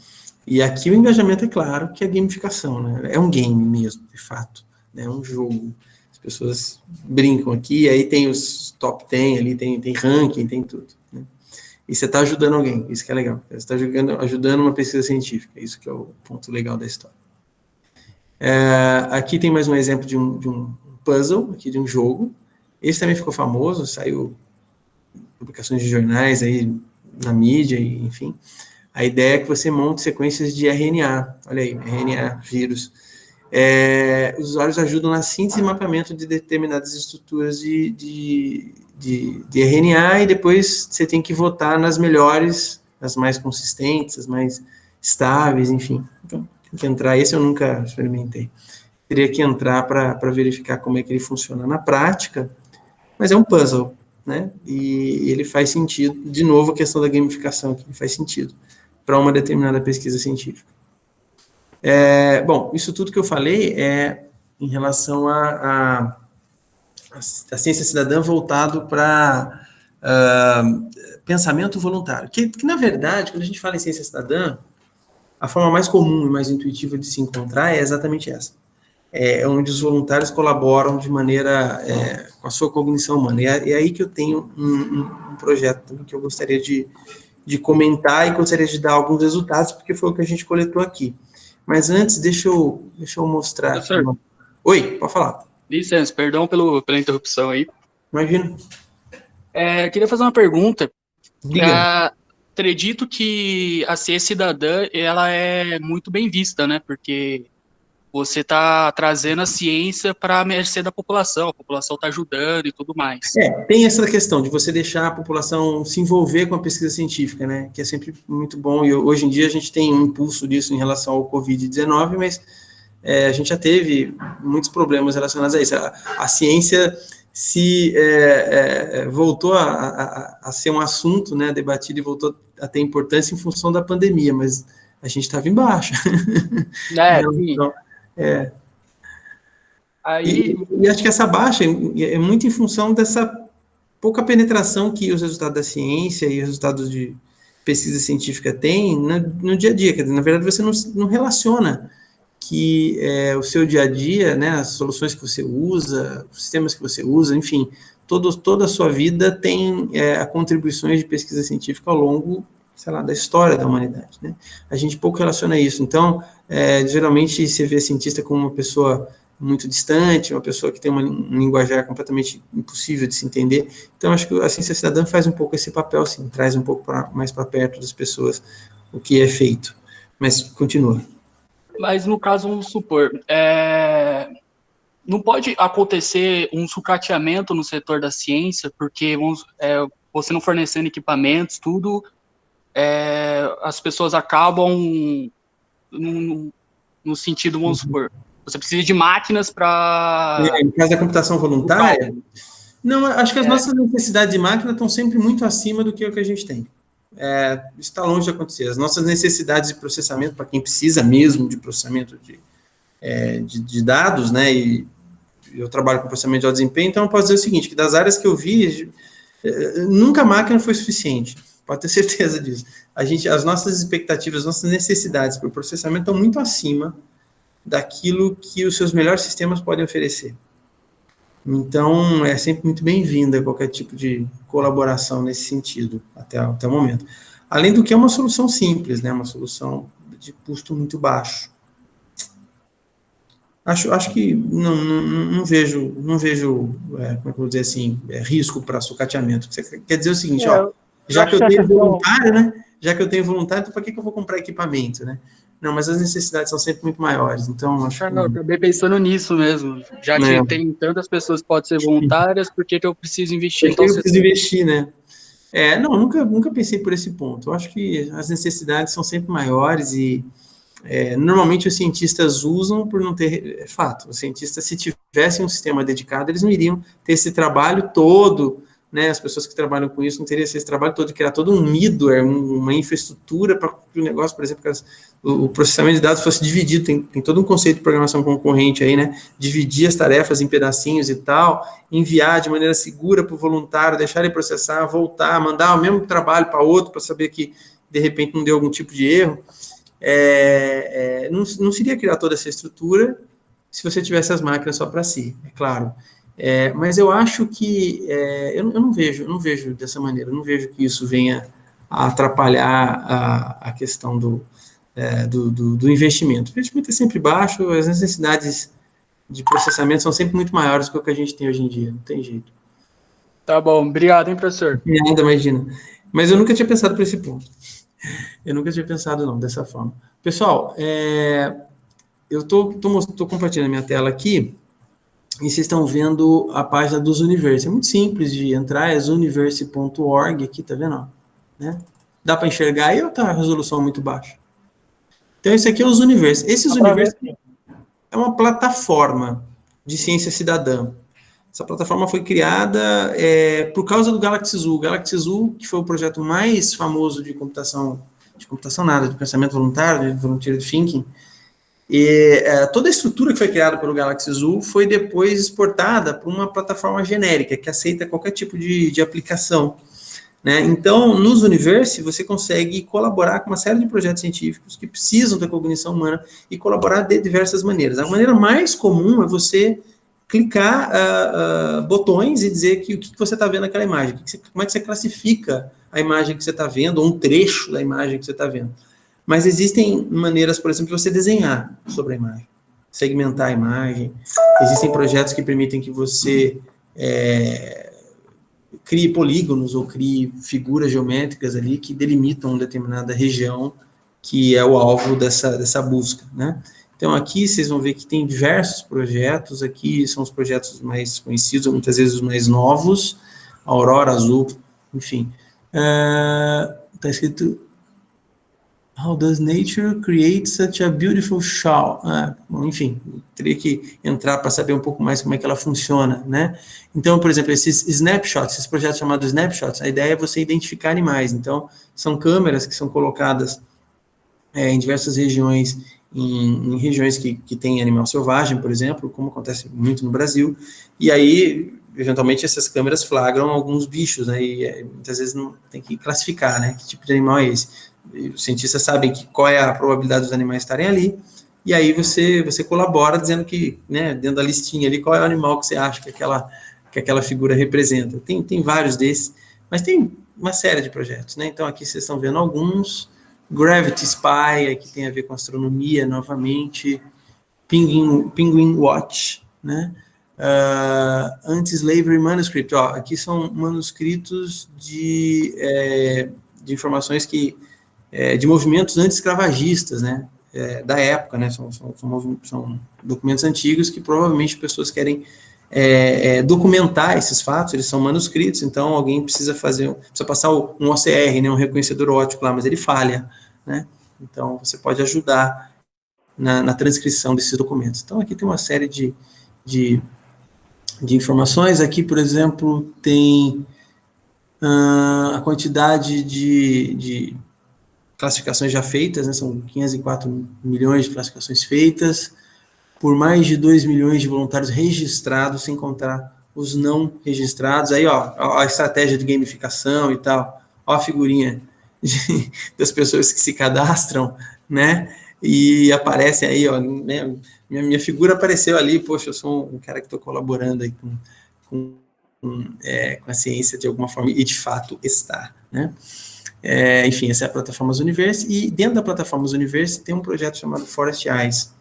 E aqui o engajamento é claro que é gamificação, né, é um game mesmo, de fato, né, é um jogo. As pessoas brincam aqui, aí tem os top 10 ali, tem ranking, tem tudo, né? E você está ajudando alguém, isso que é legal. Você está ajudando uma pesquisa científica, isso que é o ponto legal da história. Aqui tem mais um exemplo de um puzzle, aqui de um jogo. Esse também ficou famoso, saiu publicações de jornais aí na mídia, enfim. A ideia é que você monte sequências de RNA, olha aí, RNA, vírus. Os usuários ajudam na síntese e mapeamento de determinadas estruturas de RNA, e depois você tem que votar nas melhores, as mais consistentes, as mais estáveis, enfim. Então, tem que entrar, esse eu nunca experimentei. Teria que entrar para verificar como é que ele funciona na prática, mas é um puzzle, né? E ele faz sentido, de novo, a questão da gamificação, que faz sentido para uma determinada pesquisa científica. Bom, isso tudo que eu falei é em relação a ciência cidadã voltado para pensamento voluntário, que, na verdade, quando a gente fala em ciência cidadã, a forma mais comum e mais intuitiva de se encontrar é exatamente essa. Onde os voluntários colaboram de maneira com a sua cognição humana. E é aí que eu tenho um projeto também que eu gostaria de comentar e gostaria de dar alguns resultados, porque foi o que a gente coletou aqui. Mas antes, deixa eu mostrar aqui. Oi, pode falar. Licença, perdão pela interrupção aí. Imagina. Queria fazer uma pergunta. Diga. Acredito que a ciência cidadã, ela é muito bem vista, né? Porque você está trazendo a ciência para a mercê da população, a população está ajudando e tudo mais. Tem essa questão de você deixar a população se envolver com a pesquisa científica, né, que é sempre muito bom, e hoje em dia a gente tem um impulso disso em relação ao Covid-19, mas a gente já teve muitos problemas relacionados a isso. A ciência voltou a ser um assunto, né, debatido, e voltou a ter importância em função da pandemia, mas a gente estava em baixa. Então, Aí... E acho que essa baixa é muito em função dessa pouca penetração que os resultados da ciência e os resultados de pesquisa científica têm no dia a dia. Quer dizer, na verdade, você não relaciona que o seu dia a dia, né, as soluções que você usa, os sistemas que você usa, enfim, toda a sua vida tem contribuições de pesquisa científica ao longo, sei lá, da história da humanidade, né? A gente pouco relaciona isso. Então, geralmente, você vê cientista como uma pessoa muito distante, uma pessoa que tem um linguajar completamente impossível de se entender. Então, acho que a ciência cidadã faz um pouco esse papel, sim, traz um pouco mais para perto das pessoas o que é feito. Mas, continua. Mas, no caso, vamos supor, não pode acontecer um sucateamento no setor da ciência, porque você não fornecendo equipamentos, tudo, as pessoas acabam no sentido, vamos supor, você precisa de máquinas para... Em caso da computação voluntária, não, acho que as nossas necessidades de máquina estão sempre muito acima do que o que a gente tem. Isso está longe de acontecer. As nossas necessidades de processamento, para quem precisa mesmo de processamento de dados, né, e eu trabalho com processamento de alto desempenho, então eu posso dizer o seguinte, que das áreas que eu vi, nunca a máquina foi suficiente, pode ter certeza disso. As nossas expectativas, as nossas necessidades para o processamento estão muito acima daquilo que os seus melhores sistemas podem oferecer. Então, é sempre muito bem-vinda qualquer tipo de colaboração nesse sentido, até o momento. Além do que é uma solução simples, né? Uma solução de custo muito baixo. Acho que não vejo, como é que eu vou dizer assim, risco para sucateamento. Você quer dizer o seguinte, já que eu tenho voluntário, né? Já que eu tenho voluntário, então para que eu vou comprar equipamento, né? Não, mas as necessidades são sempre muito maiores, então acho que... Não, eu acabei pensando nisso mesmo. Já que tem tantas pessoas que podem ser voluntárias, por que eu preciso investir? Por que eu preciso investir, né? Não, nunca pensei por esse ponto. Eu acho que as necessidades são sempre maiores e normalmente os cientistas usam por não ter... fato, os cientistas, se tivessem um sistema dedicado, eles não iriam ter esse trabalho todo, né? As pessoas que trabalham com isso não teriam esse trabalho todo de criar todo um middleware, uma infraestrutura para que o negócio, por exemplo, o processamento de dados fosse dividido, tem todo um conceito de programação concorrente aí, né? Dividir as tarefas em pedacinhos e tal, enviar de maneira segura para o voluntário, deixar ele processar, voltar, mandar o mesmo trabalho para outro, para saber que, de repente, não deu algum tipo de erro. Não seria criar toda essa estrutura se você tivesse as máquinas só para si, é claro. Mas eu acho que eu não vejo dessa maneira, eu não vejo que isso venha a atrapalhar a questão do investimento. O investimento é sempre baixo, as necessidades de processamento são sempre muito maiores do que o que a gente tem hoje em dia, não tem jeito. Tá bom, obrigado, hein, professor? Ainda imagina. Mas eu nunca tinha pensado por esse ponto. Eu nunca tinha pensado, não, dessa forma. Pessoal, eu estou compartilhando a minha tela aqui, e vocês estão vendo a página dos Universe. É muito simples de entrar, é universe.org, aqui, tá vendo? Né? Dá para enxergar aí ou tá a resolução muito baixa? Então, esse aqui é os Universe. Esses Universe é uma plataforma de ciência cidadã. Essa plataforma foi criada por causa do Galaxy Zoo. O Galaxy Zoo, que foi o projeto mais famoso de computação nada, de pensamento voluntário, de volunteer thinking, e toda a estrutura que foi criada pelo Galaxy Zoo foi depois exportada para uma plataforma genérica, que aceita qualquer tipo de aplicação. Né? Então, nos Universe, você consegue colaborar com uma série de projetos científicos que precisam da cognição humana e colaborar de diversas maneiras. A maneira mais comum é você clicar botões e dizer o que você está vendo naquela imagem. Como é que você classifica a imagem que você está vendo, ou um trecho da imagem que você está vendo. Mas existem maneiras, por exemplo, de você desenhar sobre a imagem, segmentar a imagem. Existem projetos que permitem que você crie polígonos ou crie figuras geométricas ali que delimitam uma determinada região que é o alvo dessa busca, né? Então, aqui vocês vão ver que tem diversos projetos, aqui são os projetos mais conhecidos, muitas vezes os mais novos, Aurora Azul, enfim. Está escrito, How does nature create such a beautiful shawl? Bom, enfim, teria que entrar para saber um pouco mais como é que ela funciona, né? Então, por exemplo, esses snapshots, esses projetos chamados snapshots, a ideia é você identificar animais. Então, são câmeras que são colocadas em diversas regiões, em regiões que tem animal selvagem, por exemplo, como acontece muito no Brasil, e aí eventualmente essas câmeras flagram alguns bichos, né, e muitas vezes não tem que classificar, né, que tipo de animal é esse. E os cientistas sabem qual é a probabilidade dos animais estarem ali, e aí você colabora dizendo que, né, dentro da listinha ali, qual é o animal que você acha que aquela figura representa. Tem vários desses, mas tem uma série de projetos, né, então aqui vocês estão vendo alguns. Gravity Spy, que tem a ver com astronomia, novamente. Penguin Watch, né? Anti-Slavery Manuscript. Ó, aqui são manuscritos de informações de movimentos anti-escravagistas, né? Da época, né? São documentos antigos que provavelmente pessoas querem documentar esses fatos. Eles são manuscritos, então alguém precisa passar um OCR, né? Um reconhecedor óptico lá, mas ele falha, né? Então você pode ajudar na transcrição desses documentos. Então, aqui tem uma série de informações. Aqui, por exemplo, tem a quantidade de classificações já feitas, né? São 504 milhões de classificações feitas, por mais de 2 milhões de voluntários registrados, sem contar os não registrados. Aí, ó, a estratégia de gamificação e tal, ó a figurinha das pessoas que se cadastram, né? E aparecem aí, ó, né, minha figura apareceu ali, poxa, eu sou um cara que estou colaborando aí com a ciência de alguma forma, e de fato está, né? Enfim, essa é a plataforma Zooniverse, e dentro da plataforma Zooniverse tem um projeto chamado Forest Eyes,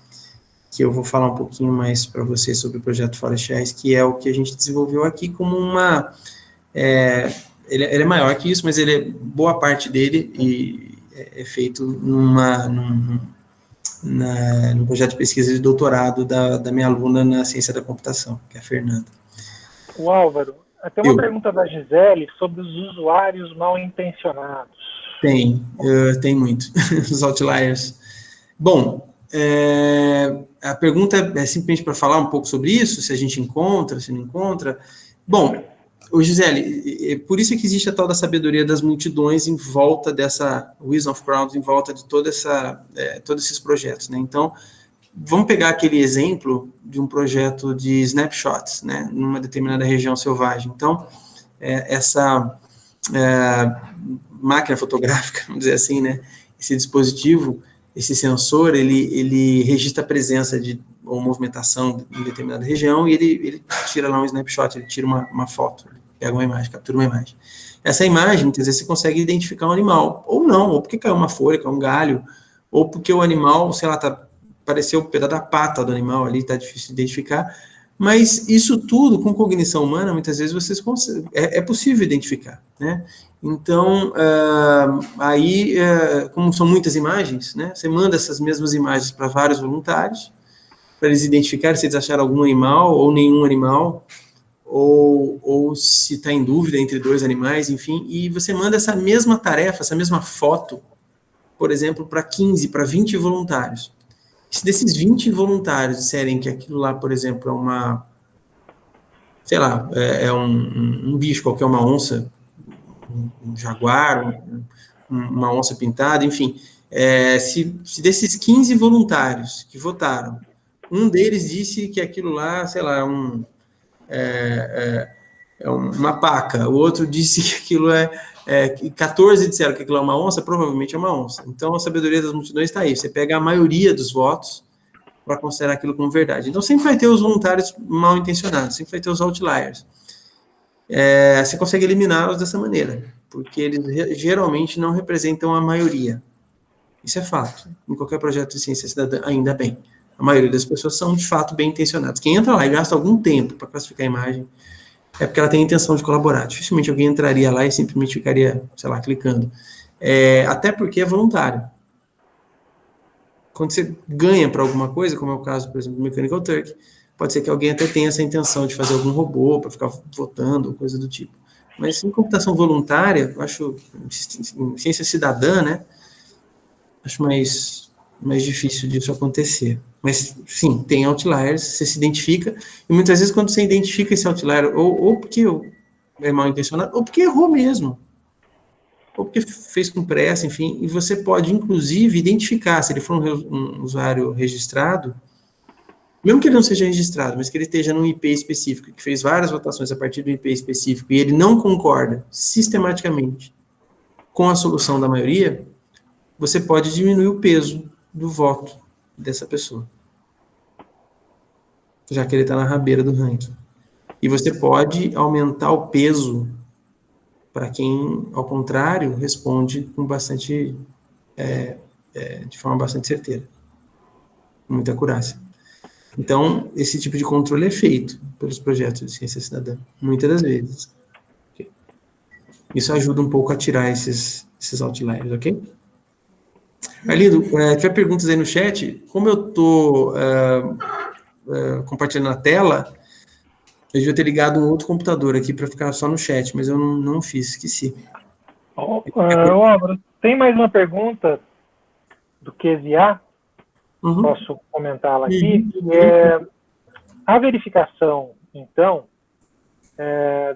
que eu vou falar um pouquinho mais para vocês sobre o projeto Forest Eyes, que é o que a gente desenvolveu aqui como uma... ele é maior que isso, mas boa parte dele é feito num projeto de pesquisa de doutorado da minha aluna na ciência da computação, que é a Fernanda. O Álvaro, tem uma pergunta da Gisele sobre os usuários mal intencionados. Tem muito, os outliers. Bom, a pergunta é simplesmente para falar um pouco sobre isso, se a gente encontra, se não encontra. Bom, Gisele, por isso é que existe a tal da sabedoria das multidões em volta dessa wisdom of crowds, em volta de todos esses projetos, né? Então, vamos pegar aquele exemplo de um projeto de snapshots, né, numa determinada região selvagem. Então, essa máquina fotográfica, vamos dizer assim, né, esse dispositivo, esse sensor, ele registra a presença ou movimentação em determinada região e ele tira lá um snapshot, ele tira uma foto, pega uma imagem, captura uma imagem. Essa imagem, muitas vezes, você consegue identificar um animal, ou não, ou porque caiu uma folha, caiu um galho, ou porque o animal, sei lá, apareceu um pedaço da pata do animal ali, está difícil de identificar, mas isso tudo, com cognição humana, muitas vezes vocês é possível identificar, né? Então, como são muitas imagens, né, você manda essas mesmas imagens para vários voluntários, para eles identificarem se eles acharam algum animal ou nenhum animal, ou se está em dúvida entre 2 animais, enfim, e você manda essa mesma tarefa, essa mesma foto, por exemplo, para 15, para 20 voluntários. Se desses 20 voluntários disserem que aquilo lá, por exemplo, é um bicho qualquer, uma onça, um jaguar, uma onça pintada, enfim, se desses 15 voluntários que votaram, um deles disse que aquilo lá, sei lá, uma paca, o outro disse que aquilo 14 disseram que aquilo é uma onça, provavelmente é uma onça. Então, a sabedoria das multidões está aí. Você pega a maioria dos votos para considerar aquilo como verdade. Então, sempre vai ter os voluntários mal intencionados, sempre vai ter os outliers. Você consegue eliminá-los dessa maneira, porque eles geralmente não representam a maioria. Isso é fato. Em qualquer projeto de ciência cidadã, ainda bem. A maioria das pessoas são, de fato, bem intencionadas. Quem entra lá e gasta algum tempo para classificar a imagem é porque ela tem a intenção de colaborar. Dificilmente alguém entraria lá e simplesmente ficaria, sei lá, clicando. Até porque é voluntário. Quando você ganha para alguma coisa, como é o caso, por exemplo, do Mechanical Turk, pode ser que alguém até tenha essa intenção de fazer algum robô para ficar votando, coisa do tipo. Mas em computação voluntária, eu acho, em ciência cidadã, né, acho mais difícil disso acontecer. Mas, sim, tem outliers, você se identifica, e muitas vezes quando você identifica esse outlier, ou porque é mal intencionado, ou porque errou mesmo, ou porque fez com pressa, enfim, e você pode, inclusive, identificar, se ele for um usuário registrado, mesmo que ele não seja registrado, mas que ele esteja num IP específico, que fez várias votações a partir do IP específico, e ele não concorda sistematicamente com a solução da maioria, você pode diminuir o peso do voto dessa pessoa, já que ele está na rabeira do ranking. E você pode aumentar o peso para quem, ao contrário, responde com bastante, de forma bastante certeira, com muita acurácia. Então, esse tipo de controle é feito pelos projetos de ciência cidadã, muitas das vezes. Okay? Isso ajuda um pouco a tirar esses outliers, ok? Arlindo, tiver perguntas aí no chat, como eu estou compartilhando a tela, eu devia ter ligado um outro computador aqui para ficar só no chat, mas eu não fiz, esqueci. Álvaro, tem mais uma pergunta do QZA? Uhum. Posso comentá-la aqui? Que é a verificação, então,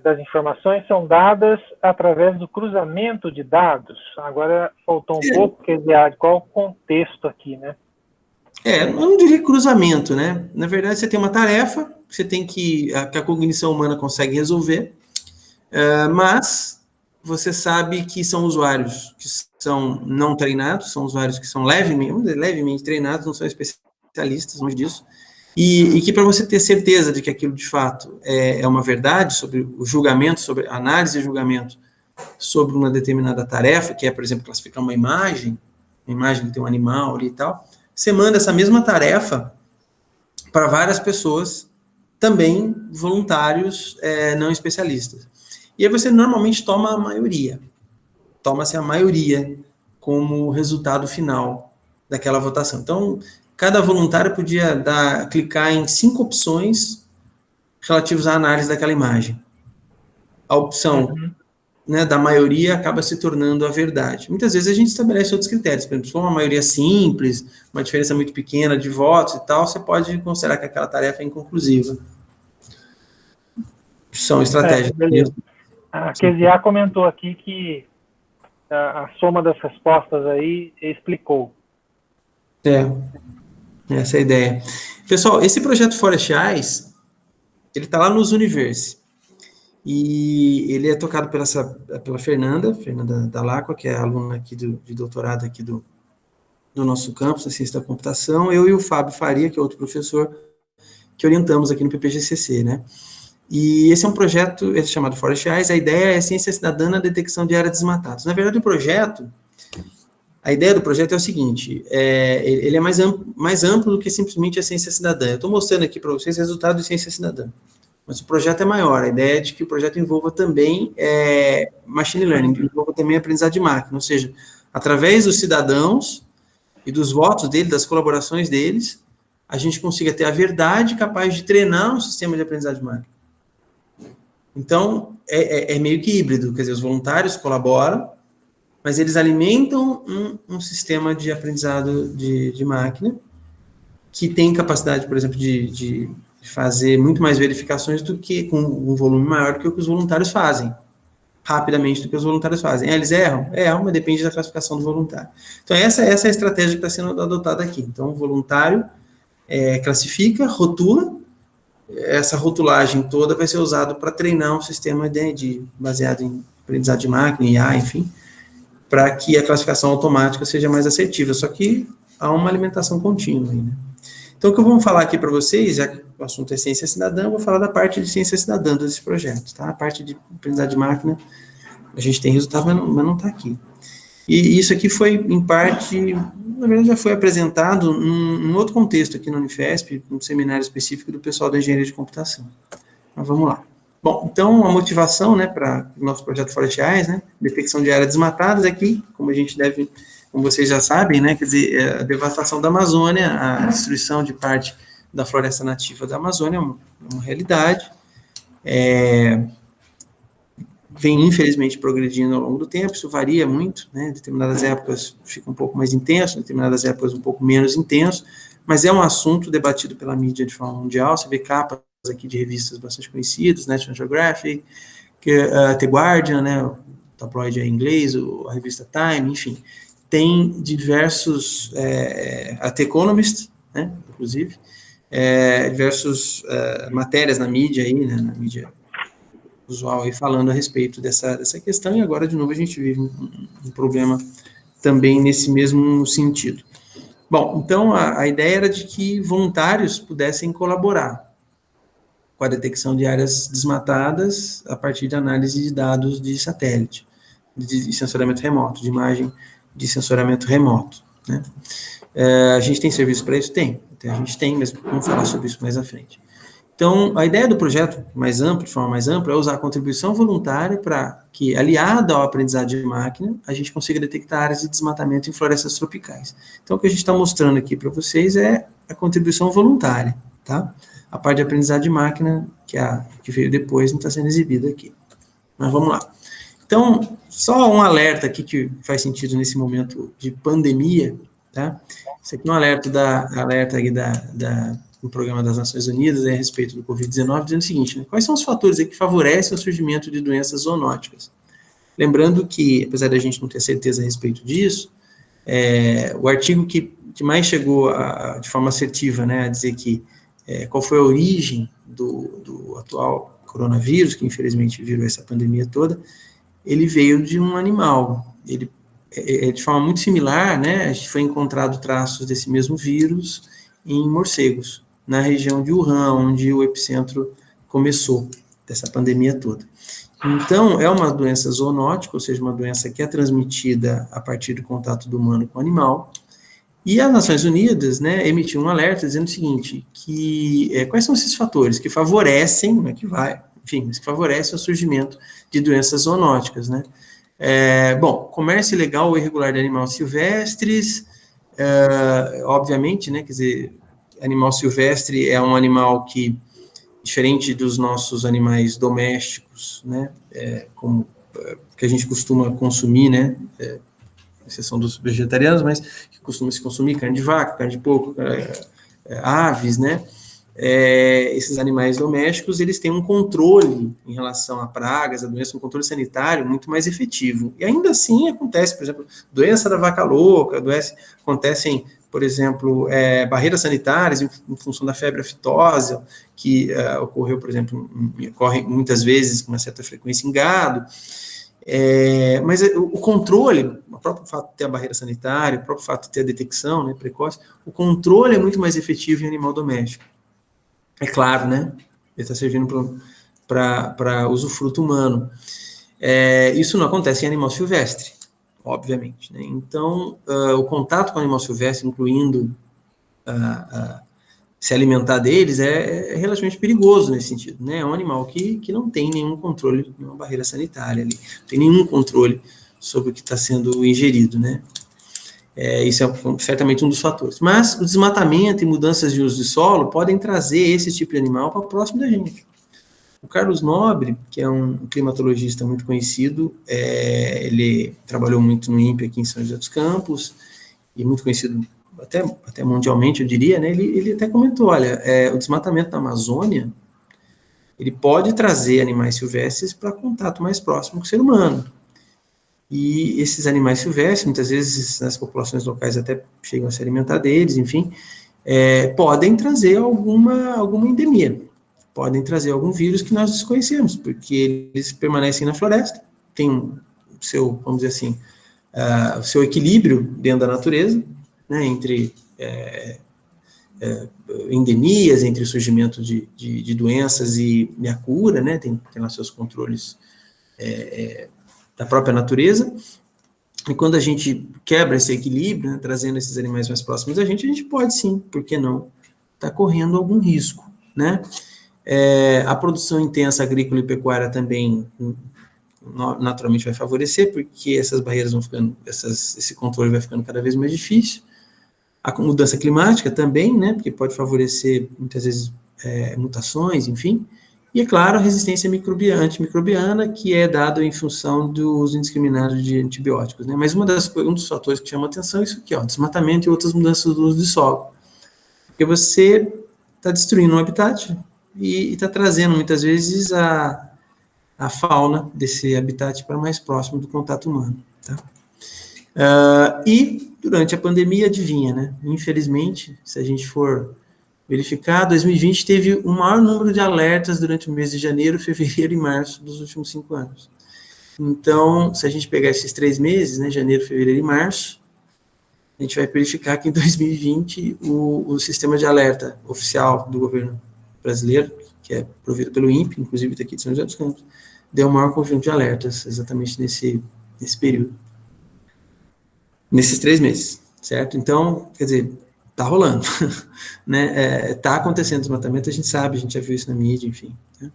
das informações são dadas através do cruzamento de dados. Agora faltou um pouco, QZA, de qual o contexto aqui, né? Eu não diria cruzamento, né? Na verdade, você tem uma tarefa que você tem que a cognição humana consegue resolver, mas você sabe que são usuários que são não treinados, são usuários que são levemente treinados, não são especialistas, longe disso, e que para você ter certeza de que aquilo de fato é uma verdade sobre o julgamento, sobre a análise e julgamento sobre uma determinada tarefa, que é, por exemplo, classificar uma imagem que tem um animal ali e tal, você manda essa mesma tarefa para várias pessoas, também voluntários não especialistas. E aí você normalmente toma a maioria. Toma-se a maioria como resultado final daquela votação. Então, cada voluntário podia clicar em 5 opções relativas à análise daquela imagem. A opção da maioria acaba se tornando a verdade. Muitas vezes a gente estabelece outros critérios. Por exemplo, se for uma maioria simples, uma diferença muito pequena de votos e tal, você pode considerar que aquela tarefa é inconclusiva. São estratégias. A QZA comentou aqui que a soma das respostas aí explicou. Essa é a ideia. Pessoal, esse projeto Forest Eyes, ele está lá nos Universe. E ele é tocado pela Fernanda Dalacqua, que é aluna aqui de doutorado aqui do nosso campus, na ciência da computação, eu e o Fábio Faria, que é outro professor, que orientamos aqui no PPGCC, né? E esse é um projeto, ele é chamado Forest Eyes, a ideia é ciência cidadã na detecção de áreas desmatadas. Na verdade, a ideia do projeto é o seguinte, ele é mais amplo do que simplesmente a ciência cidadã. Eu estou mostrando aqui para vocês o resultado de ciência cidadã. Mas o projeto é maior, a ideia é de que o projeto envolva também machine learning, envolva também aprendizado de máquina, ou seja, através dos cidadãos e dos votos deles, das colaborações deles, a gente consiga ter a verdade capaz de treinar um sistema de aprendizado de máquina. Então, é meio que híbrido, quer dizer, os voluntários colaboram, mas eles alimentam um sistema de aprendizado de máquina que tem capacidade, por exemplo, de fazer muito mais verificações do que com um volume maior do que o que os voluntários fazem, rapidamente do que os voluntários fazem. Eles erram, mas depende da classificação do voluntário. Então, essa é a estratégia que está sendo adotada aqui. Então, o voluntário classifica, rotula, essa rotulagem toda vai ser usada para treinar um sistema baseado em aprendizado de máquina, IA, enfim, para que a classificação automática seja mais assertiva, só que há uma alimentação contínua aí, né? Então, o que eu vou falar aqui para vocês, já que o assunto é ciência cidadã, eu vou falar da parte de ciência cidadã desse projeto, tá? A parte de aprendizado de máquina, a gente tem resultado, mas não está aqui. E isso aqui foi, em parte, na verdade já foi apresentado num outro contexto aqui no Unifesp, num seminário específico do pessoal da engenharia de computação. Mas vamos lá. Bom, então, a motivação, né, para o nosso projeto Forest Eyes, né, detecção de áreas desmatadas aqui, como vocês já sabem, né, quer dizer, a devastação da Amazônia, a destruição de parte da floresta nativa da Amazônia é uma realidade, vem, infelizmente, progredindo ao longo do tempo, isso varia muito, né, em determinadas épocas fica um pouco mais intenso, em determinadas épocas um pouco menos intenso, mas é um assunto debatido pela mídia de forma mundial, você vê capas aqui de revistas bastante conhecidas, National Geographic, The Guardian, né, o tabloide em inglês, a revista Time, enfim, tem diversos, a The Economist, né, inclusive, diversas matérias na mídia aí, né, na mídia usual aí, falando a respeito dessa questão, e agora, de novo, a gente vive um problema também nesse mesmo sentido. Bom, então, a ideia era de que voluntários pudessem colaborar com a detecção de áreas desmatadas a partir de análise de dados de satélite, de sensoriamento remoto, de imagem de sensoriamento remoto, né? A gente tem serviço para isso? Tem. A gente tem, mas vamos falar sobre isso mais à frente. Então, a ideia do projeto mais amplo, de forma mais ampla, é usar a contribuição voluntária para que, aliada ao aprendizado de máquina, a gente consiga detectar áreas de desmatamento em florestas tropicais. Então, o que a gente está mostrando aqui para vocês é a contribuição voluntária, tá? A parte de aprendizado de máquina, que veio depois, não está sendo exibida aqui. Mas vamos lá. Então, só um alerta aqui que faz sentido nesse momento de pandemia, tá? Esse aqui é um alerta aqui do Programa das Nações Unidas a respeito do Covid-19, dizendo o seguinte, né? Quais são os fatores que favorecem o surgimento de doenças zoonóticas? Lembrando que, apesar da gente não ter certeza a respeito disso, o artigo que mais chegou de forma assertiva, né, a dizer que qual foi a origem do atual coronavírus, que infelizmente virou essa pandemia toda, ele veio de um animal. Ele, de forma muito similar, né, a gente foi encontrado traços desse mesmo vírus em morcegos, na região de Wuhan, onde o epicentro começou dessa pandemia toda. Então, é uma doença zoonótica, ou seja, uma doença que é transmitida a partir do contato do humano com o animal, e as Nações Unidas, né, emitiu um alerta dizendo o seguinte, que quais são esses fatores que favorecem, que favorecem o surgimento de doenças zoonóticas, né? Bom, comércio ilegal ou irregular de animais silvestres, obviamente, né, quer dizer, animal silvestre é um animal que, diferente dos nossos animais domésticos, né, que a gente costuma consumir, né, exceção dos vegetarianos, mas que costuma se consumir carne de vaca, carne de porco, aves, né, esses animais domésticos, eles têm um controle em relação a pragas, a doença, um controle sanitário muito mais efetivo. E ainda assim acontece, por exemplo, doença da vaca louca, acontecem, por exemplo, barreiras sanitárias em função da febre aftosa, que ocorreu, por exemplo, ocorre muitas vezes com uma certa frequência em gado. Mas o controle, o próprio fato de ter a barreira sanitária, o próprio fato de ter a detecção, né, precoce, o controle é muito mais efetivo em animal doméstico. É claro, né? Ele está servindo para usufruto humano. Isso não acontece em animal silvestre, obviamente, né? Então, o contato com o animal silvestre, incluindo se alimentar deles, é relativamente perigoso nesse sentido, né? É um animal que não tem nenhum controle, nenhuma barreira sanitária ali, não tem nenhum controle sobre o que está sendo ingerido, né? Isso é certamente um dos fatores. Mas o desmatamento e mudanças de uso de solo podem trazer esse tipo de animal para próximo da gente. O Carlos Nobre, que é um climatologista muito conhecido, ele trabalhou muito no INPE aqui em São José dos Campos, e muito conhecido até mundialmente, eu diria, né? Ele até comentou, olha, o desmatamento da Amazônia, ele pode trazer animais silvestres para contato mais próximo com o ser humano. E esses animais silvestres, muitas vezes nas populações locais até chegam a se alimentar deles, enfim, podem trazer alguma endemia, podem trazer algum vírus que nós desconhecemos, porque eles permanecem na floresta, tem o seu, vamos dizer assim, o seu equilíbrio dentro da natureza, né, entre endemias, entre o surgimento de doenças e a cura, né, tem lá seus controles da própria natureza, e quando a gente quebra esse equilíbrio, né, trazendo esses animais mais próximos da gente pode sim, por que não, estar correndo algum risco, né? A produção intensa agrícola e pecuária também naturalmente vai favorecer, porque essas barreiras vão ficando, esse controle vai ficando cada vez mais difícil. A mudança climática também, né, porque pode favorecer muitas vezes mutações, enfim. E, é claro, a resistência antimicrobiana, que é dado em função do uso indiscriminado de antibióticos, né? Mas um dos fatores que chama atenção é isso aqui, desmatamento e outras mudanças do uso de solo. Porque você está destruindo um habitat e está trazendo, muitas vezes, a fauna desse habitat para mais próximo do contato humano, tá? E, durante a pandemia, adivinha, né? Infelizmente, se a gente for verificar, 2020 teve o maior número de alertas durante o mês de janeiro, fevereiro e março dos últimos 5 anos. Então, se a gente pegar esses 3 meses, né, janeiro, fevereiro e março, a gente vai verificar que em 2020 o sistema de alerta oficial do governo brasileiro, que é provido pelo INPE, inclusive está aqui de São José dos Campos, deu o maior conjunto de alertas exatamente nesse período. Nesses 3 meses, certo? Então, quer dizer, tá rolando, né? Tá acontecendo desmatamento, a gente sabe, a gente já viu isso na mídia, enfim. Né?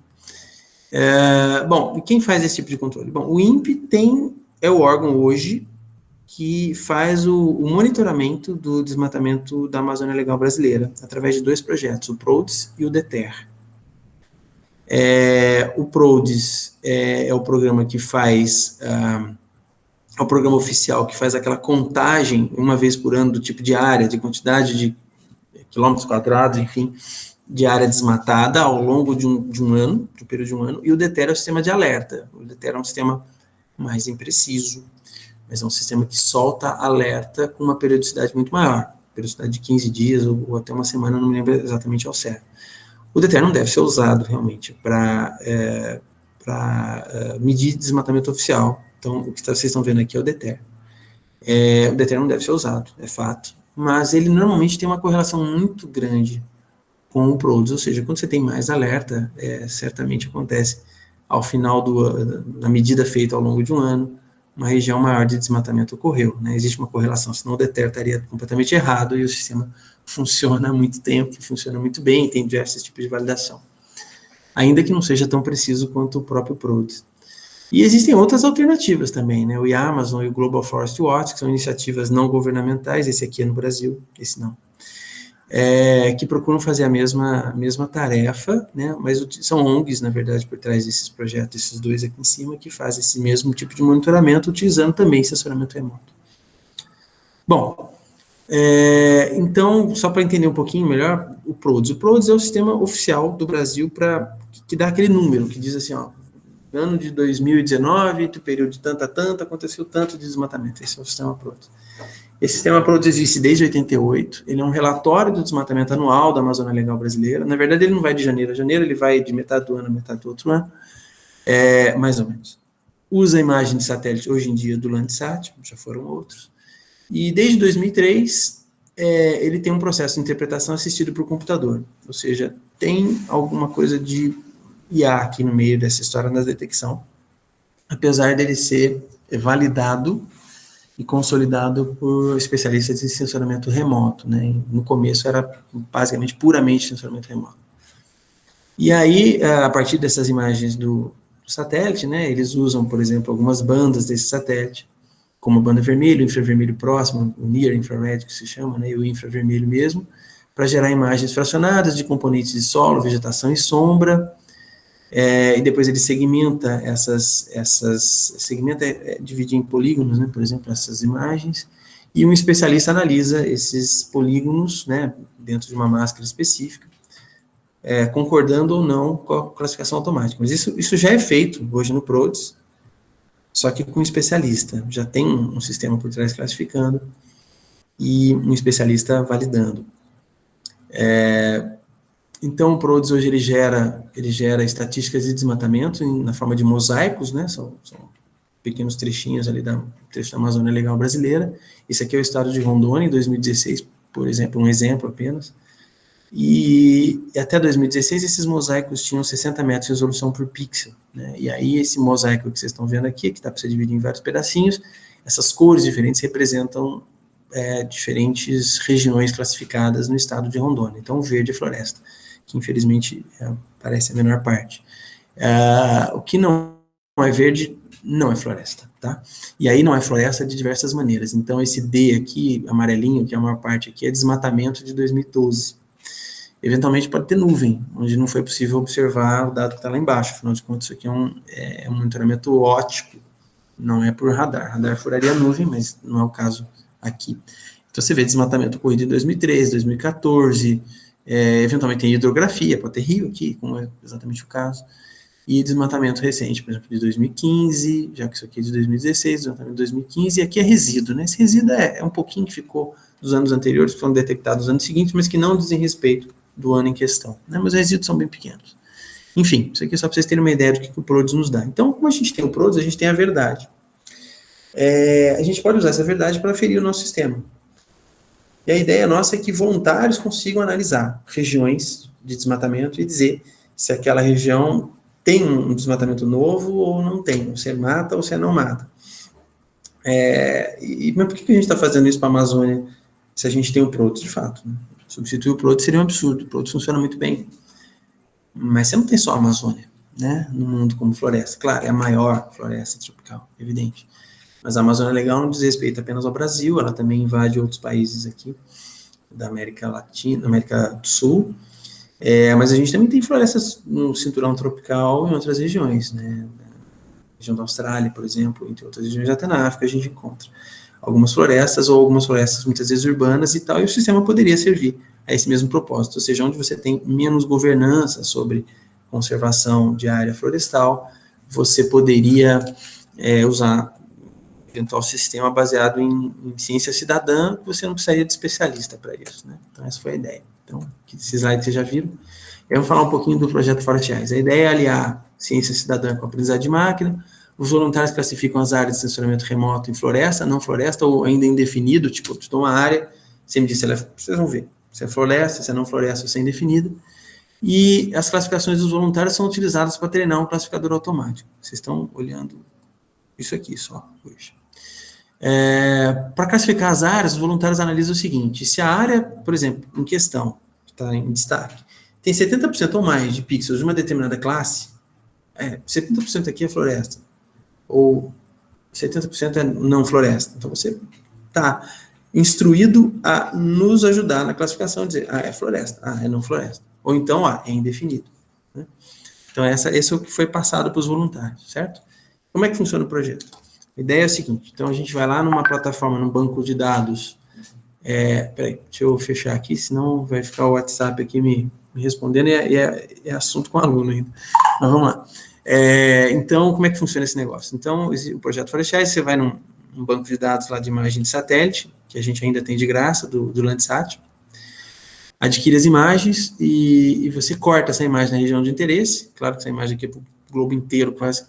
Bom, e quem faz esse tipo de controle? Bom, o INPE é o órgão hoje que faz o monitoramento do desmatamento da Amazônia Legal brasileira, através de 2 projetos, o PRODES e o DETER. O PRODES é o programa que faz... é o programa oficial que faz aquela contagem, uma vez por ano, do tipo de área, de quantidade de quilômetros quadrados, enfim, de área desmatada ao longo de um ano, de um período de um ano, e o DETER é o sistema de alerta. O DETER é um sistema mais impreciso, mas é um sistema que solta alerta com uma periodicidade muito maior, periodicidade de 15 dias ou até uma semana, não me lembro exatamente ao certo. O DETER não deve ser usado, realmente, para medir desmatamento oficial. Então, o que vocês estão vendo aqui é o DETER. O DETER não deve ser usado, é fato, mas ele normalmente tem uma correlação muito grande com o PRODES, ou seja, quando você tem mais alerta, certamente acontece ao final da medida feita ao longo de um ano, uma região maior de desmatamento ocorreu, né? Existe uma correlação, senão o DETER estaria completamente errado e o sistema funciona há muito tempo, funciona muito bem, tem diversos tipos de validação, ainda que não seja tão preciso quanto o próprio PRODES. E existem outras alternativas também, né? O Amazon e o Global Forest Watch, que são iniciativas não governamentais, esse aqui é no Brasil, esse não, que procuram fazer a mesma tarefa, né? Mas são ONGs, na verdade, por trás desses projetos, esses 2 aqui em cima, que fazem esse mesmo tipo de monitoramento, utilizando também assessoramento remoto. Bom, então, só para entender um pouquinho melhor, o PRODES é o sistema oficial do Brasil que dá aquele número, que diz assim, ó, no ano de 2019, do período de tanto a tanto, aconteceu tanto de desmatamento. Esse é o sistema PRODES. Esse sistema PRODES existe desde 88, ele é um relatório do desmatamento anual da Amazônia Legal brasileira. Na verdade, ele não vai de janeiro a janeiro, ele vai de metade do ano a metade do outro ano, mais ou menos. Usa a imagem de satélite, hoje em dia, do Landsat, já foram outros. E desde 2003, ele tem um processo de interpretação assistido por computador, ou seja, tem alguma coisa de IA aqui no meio dessa história da detecção, apesar dele ser validado e consolidado por especialistas em sensoramento remoto, né? No começo era basicamente puramente sensoramento remoto. E aí, a partir dessas imagens do satélite, né, eles usam, por exemplo, algumas bandas desse satélite, como a banda vermelha, o infravermelho próximo, o near infrared que se chama, né, e o infravermelho mesmo, para gerar imagens fracionadas de componentes de solo, vegetação e sombra. E depois ele segmenta dividir em polígonos, né, por exemplo, essas imagens, e um especialista analisa esses polígonos, né, dentro de uma máscara específica, concordando ou não com a classificação automática. Mas isso já é feito hoje no PRODES, só que com um especialista. Já tem um sistema por trás classificando e um especialista validando. Então, o PRODES hoje ele gera estatísticas de desmatamento na forma de mosaicos, né? São pequenos trechinhos ali da Amazônia Legal brasileira. Esse aqui é o estado de Rondônia, em 2016, por exemplo, um exemplo apenas. E até 2016, esses mosaicos tinham 60 metros de resolução por pixel, né? E aí, esse mosaico que vocês estão vendo aqui, que dá para ser dividido em vários pedacinhos, essas cores diferentes representam diferentes regiões classificadas no estado de Rondônia. Então, o verde é floresta, que infelizmente parece a menor parte. O que não é verde não é floresta, tá? E aí não é floresta de diversas maneiras. Então, esse D aqui, amarelinho, que é a maior parte aqui, é desmatamento de 2012. Eventualmente pode ter nuvem, onde não foi possível observar o dado que está lá embaixo. Afinal de contas, isso aqui é um monitoramento óptico, não é por radar. Radar furaria a nuvem, mas não é o caso aqui. Então, você vê desmatamento ocorrido em 2013, 2014, eventualmente tem hidrografia, pode ter rio aqui, como é exatamente o caso, e desmatamento recente, por exemplo, de 2015, já que isso aqui é de 2016, desmatamento de 2015, e aqui é resíduo, né? Esse resíduo é um pouquinho que ficou dos anos anteriores, que foram detectados nos anos seguintes, mas que não dizem respeito do ano em questão, né? Mas os resíduos são bem pequenos. Enfim, isso aqui é só para vocês terem uma ideia do que o PRODES nos dá. Então, como a gente tem o PRODES, a gente tem a verdade. A gente pode usar essa verdade para aferir o nosso sistema. E a ideia nossa é que voluntários consigam analisar regiões de desmatamento e dizer se aquela região tem um desmatamento novo ou não tem, ou se mata ou se não mata. Mas por que a gente está fazendo isso para a Amazônia se a gente tem o PRODES, de fato? Né? Substituir o PRODES seria um absurdo, o PRODES funciona muito bem. Mas você não tem só a Amazônia, né, no mundo como floresta. Claro, é a maior floresta tropical, evidente. Mas a Amazônia Legal não diz respeito apenas ao Brasil, ela também invade outros países aqui, da América Latina, América do Sul. Mas a gente também tem florestas no cinturão tropical em outras regiões, né? Na região da Austrália, por exemplo, entre outras regiões, até na África a gente encontra algumas florestas, ou algumas florestas muitas vezes urbanas e tal, e o sistema poderia servir a esse mesmo propósito, ou seja, onde você tem menos governança sobre conservação de área florestal, você poderia usar eventual sistema baseado em ciência cidadã, você não precisaria de especialista para isso, né? Então essa foi a ideia. Então, esse slide vocês já viram. Eu vou falar um pouquinho do projeto Forest. A ideia é aliar ciência cidadã com aprendizagem de máquina. Os voluntários classificam as áreas de sensoramento remoto em floresta, não floresta, ou ainda indefinido, tipo, eu dou uma área, você me disse, vocês vão ver, se é floresta, se é não floresta, se é indefinida. E as classificações dos voluntários são utilizadas para treinar um classificador automático. Vocês estão olhando isso aqui só, hoje. Para classificar as áreas, os voluntários analisam o seguinte: se a área, por exemplo, em questão, está em destaque, tem 70% ou mais de pixels de uma determinada classe, 70% aqui é floresta, ou 70% é não floresta. Então, você está instruído a nos ajudar na classificação, dizer, é floresta, é não floresta, ou então, é indefinido. Né? Então, esse é o que foi passado para os voluntários, certo? Como é que funciona o projeto? A ideia é a seguinte: então a gente vai lá numa plataforma, num banco de dados. Peraí, deixa eu fechar aqui, senão vai ficar o WhatsApp aqui me respondendo e é assunto com o aluno ainda. Mas vamos lá. Então, como é que funciona esse negócio? Então, o projeto Forest, você vai num banco de dados lá de imagem de satélite, que a gente ainda tem de graça, do Landsat, adquire as imagens e você corta essa imagem na região de interesse. Claro que essa imagem aqui é para o globo inteiro quase.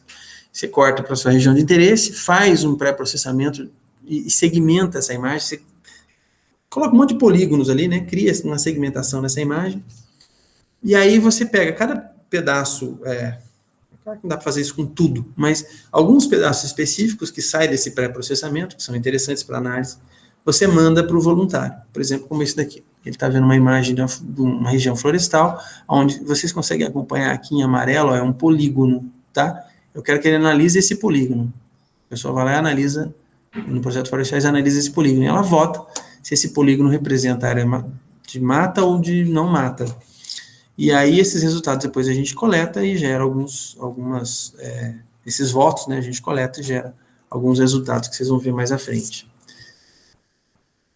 Você corta para a sua região de interesse, faz um pré-processamento e segmenta essa imagem, você coloca um monte de polígonos ali, né? Cria uma segmentação nessa imagem, e aí você pega cada pedaço, claro que não dá para fazer isso com tudo, mas alguns pedaços específicos que saem desse pré-processamento, que são interessantes para análise, você manda para o voluntário, por exemplo, como esse daqui. Ele está vendo uma imagem de uma região florestal, onde vocês conseguem acompanhar aqui em amarelo, é um polígono, tá? Eu quero que ele analise esse polígono. A pessoa vai lá e analisa, no projeto Forest, analisa esse polígono, e ela vota se esse polígono representa a área de mata ou de não mata. E aí, esses resultados depois a gente coleta e gera esses votos, né, a gente coleta e gera alguns resultados que vocês vão ver mais à frente.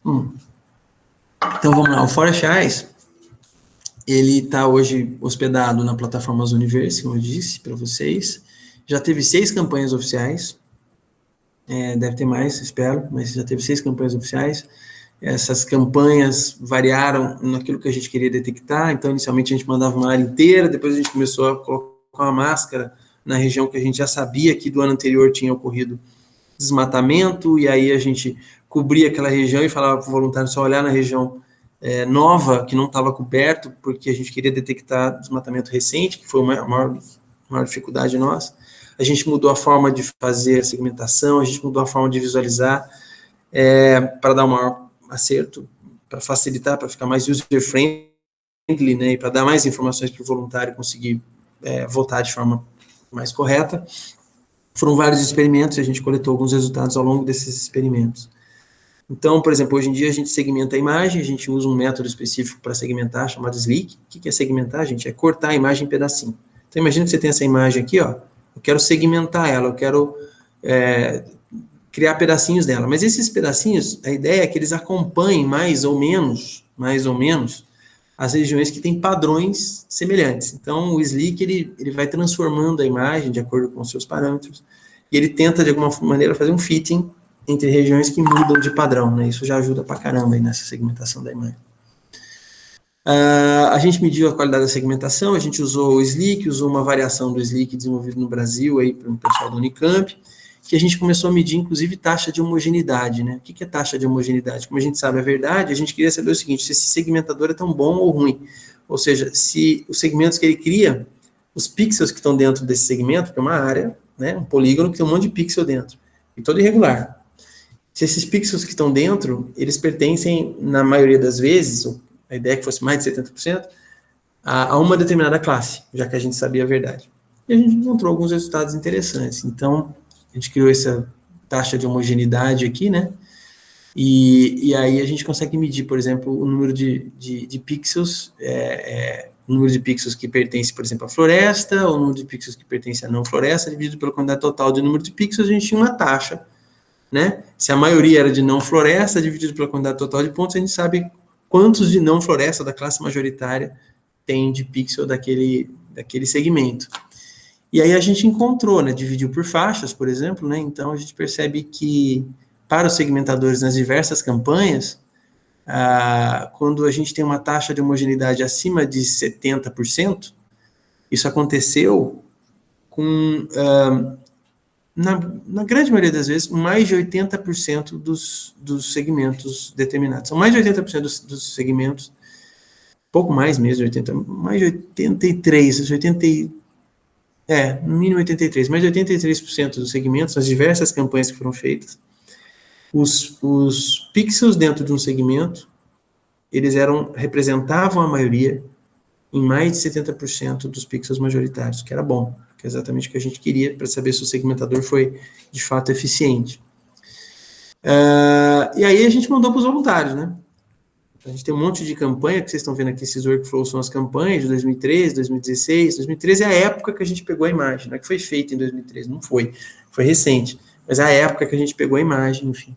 Então, vamos lá. O Forest Eyes, ele está hoje hospedado na plataforma Zooniverse, como eu disse para vocês. Já teve 6 campanhas oficiais, deve ter mais, espero, mas já teve 6 campanhas oficiais. Essas campanhas variaram naquilo que a gente queria detectar, então inicialmente a gente mandava uma área inteira, depois a gente começou a colocar uma máscara na região que a gente já sabia que do ano anterior tinha ocorrido desmatamento, e aí a gente cobria aquela região e falava para o voluntário só olhar na região nova, que não estava coberto, porque a gente queria detectar desmatamento recente, que foi a maior dificuldade nossa. A gente mudou a forma de fazer a segmentação, a gente mudou a forma de visualizar, para dar um maior acerto, para facilitar, para ficar mais user-friendly, né, e para dar mais informações para o voluntário conseguir votar de forma mais correta. Foram vários experimentos e a gente coletou alguns resultados ao longo desses experimentos. Então, por exemplo, hoje em dia a gente segmenta a imagem, a gente usa um método específico para segmentar, chamado Slick. O que é segmentar, gente? É cortar a imagem em pedacinho. Então, imagina que você tem essa imagem aqui, ó, eu quero segmentar ela, eu quero criar pedacinhos dela. Mas esses pedacinhos, a ideia é que eles acompanhem mais ou menos, as regiões que têm padrões semelhantes. Então, o Slick, ele vai transformando a imagem de acordo com os seus parâmetros, e ele tenta, de alguma maneira, fazer um fitting entre regiões que mudam de padrão, né? Isso já ajuda pra caramba aí nessa segmentação da imagem. A gente mediu a qualidade da segmentação, a gente usou o Slick, usou uma variação do Slick desenvolvido no Brasil aí para o pessoal do Unicamp, que a gente começou a medir, inclusive, taxa de homogeneidade, né? O que é taxa de homogeneidade? Como a gente sabe a verdade, a gente queria saber o seguinte, se esse segmentador é tão bom ou ruim. Ou seja, se os segmentos que ele cria, os pixels que estão dentro desse segmento, que é uma área, né, um polígono que tem um monte de pixel dentro, e todo irregular. Se esses pixels que estão dentro, eles pertencem, na maioria das vezes, a ideia é que fosse mais de 70%, a uma determinada classe, já que a gente sabia a verdade. E a gente encontrou alguns resultados interessantes. Então, a gente criou essa taxa de homogeneidade aqui, né? E aí a gente consegue medir, por exemplo, o número de pixels, o número de pixels que pertence, por exemplo, à floresta, ou o número de pixels que pertence à não floresta, dividido pela quantidade total de número de pixels, a gente tinha uma taxa, né? Se a maioria era de não floresta, dividido pela quantidade total de pontos, a gente sabe quantos de não floresta da classe majoritária tem de pixel daquele segmento. E aí a gente encontrou, né? Dividiu por faixas, por exemplo, né? Então a gente percebe que para os segmentadores nas diversas campanhas, quando a gente tem uma taxa de homogeneidade acima de 70%, isso aconteceu com, na grande maioria das vezes, mais de 80% dos segmentos determinados. São mais de 80% dos segmentos, pouco mais mesmo, mais de 83%, no mínimo 83%, mais de 83% dos segmentos, as diversas campanhas que foram feitas, os pixels dentro de um segmento, eles representavam a maioria em mais de 70% dos pixels majoritários, que era bom, que é exatamente o que a gente queria para saber se o segmentador foi, de fato, eficiente. E aí a gente mandou para os voluntários, né? A gente tem um monte de campanha, que vocês estão vendo aqui, esses workflows são as campanhas de 2013, 2016, 2013 é a época que a gente pegou a imagem, não é que foi feita em 2013, não foi recente, mas é a época que a gente pegou a imagem, enfim.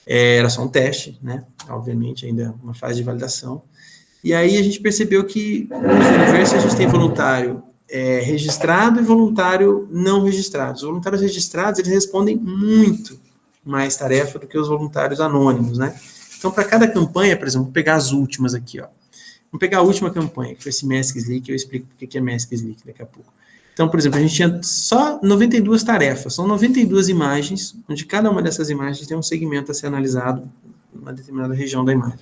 Era só um teste, né? Obviamente, ainda uma fase de validação. E aí a gente percebeu que no universo a gente tem voluntário registrado e voluntário não registrado. Os voluntários registrados, eles respondem muito mais tarefa do que os voluntários anônimos, né? Então, para cada campanha, por exemplo, vou pegar as últimas aqui, ó. Vamos pegar a última campanha, que foi esse Mask Slick, eu explico o que é Mask Slick daqui a pouco. Então, por exemplo, a gente tinha só 92 tarefas, são 92 imagens, onde cada uma dessas imagens tem um segmento a ser analisado numa determinada região da imagem.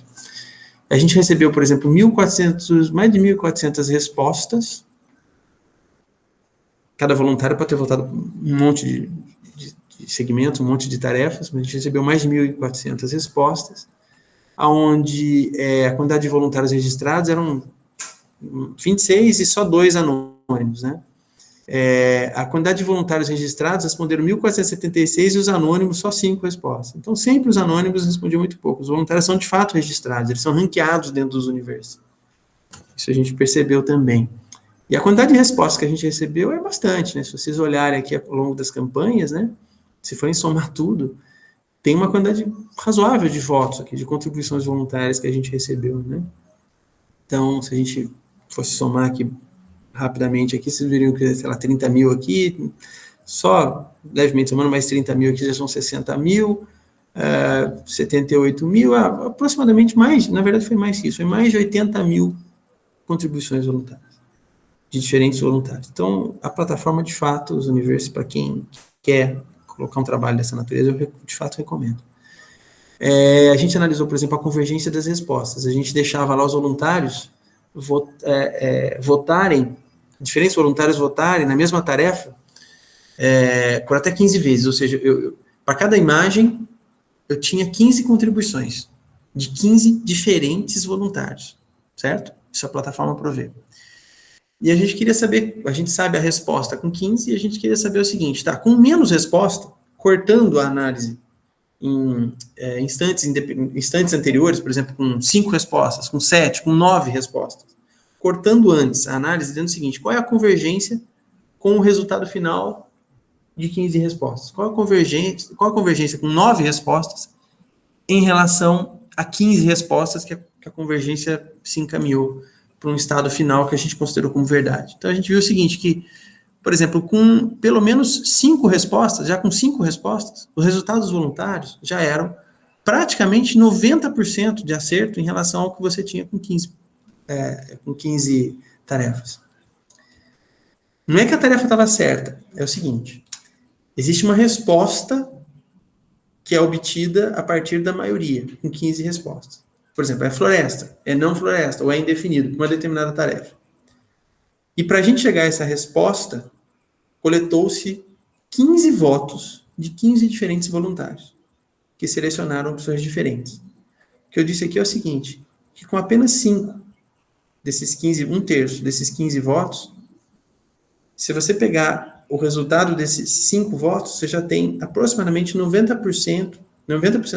A gente recebeu, por exemplo, mais de 1.400 respostas. Cada voluntário pode ter votado um monte de segmentos, um monte de tarefas, mas a gente recebeu mais de 1.400 respostas, onde a quantidade de voluntários registrados eram 26 e só 2 anônimos, né? A quantidade de voluntários registrados responderam 1.476 e os anônimos só 5 respostas. Então, sempre os anônimos respondiam muito pouco. Os voluntários são, de fato, registrados, eles são ranqueados dentro dos universos. Isso a gente percebeu também. E a quantidade de respostas que a gente recebeu é bastante, né? Se vocês olharem aqui ao longo das campanhas, né? Se forem somar tudo, tem uma quantidade razoável de votos aqui, de contribuições voluntárias que a gente recebeu, né? Então, se a gente fosse somar aqui rapidamente aqui, vocês veriam que, sei lá, 30 mil aqui, só levemente somando mais 30 mil aqui, já são 60 mil, 78 mil, aproximadamente mais, na verdade foi mais que isso, foi mais de 80 mil contribuições voluntárias, de diferentes voluntários. Então, a plataforma, de fato, os universos, para quem quer colocar um trabalho dessa natureza, eu, de fato, recomendo. A gente analisou, por exemplo, a convergência das respostas. A gente deixava lá os voluntários votarem, diferentes voluntários votarem na mesma tarefa por até 15 vezes, ou seja, para cada imagem eu tinha 15 contribuições de 15 diferentes voluntários, certo? Isso a plataforma provê. E a gente queria saber, a gente sabe a resposta com 15 e a gente queria saber o seguinte, tá, com menos resposta, cortando a análise em instantes anteriores, por exemplo, com 5 respostas, com 7, com 9 respostas, cortando antes a análise, dizendo o seguinte, qual é a convergência com o resultado final de 15 respostas? Qual a convergência com 9 respostas em relação a 15 respostas que a convergência se encaminhou para um estado final que a gente considerou como verdade? Então, a gente viu o seguinte, que, por exemplo, com pelo menos 5 respostas, já com 5 respostas, os resultados voluntários já eram praticamente 90% de acerto em relação ao que você tinha com 15. com 15 tarefas. Não é que a tarefa estava certa, é o seguinte, existe uma resposta que é obtida a partir da maioria, com 15 respostas. Por exemplo, é floresta, é não floresta, ou é indefinido, para uma determinada tarefa. E para a gente chegar a essa resposta, coletou-se 15 votos de 15 diferentes voluntários, que selecionaram opções diferentes. O que eu disse aqui é o seguinte, que com apenas 5 desses 15, 1/3 desses 15 votos, se você pegar o resultado desses 5 votos, você já tem aproximadamente 90%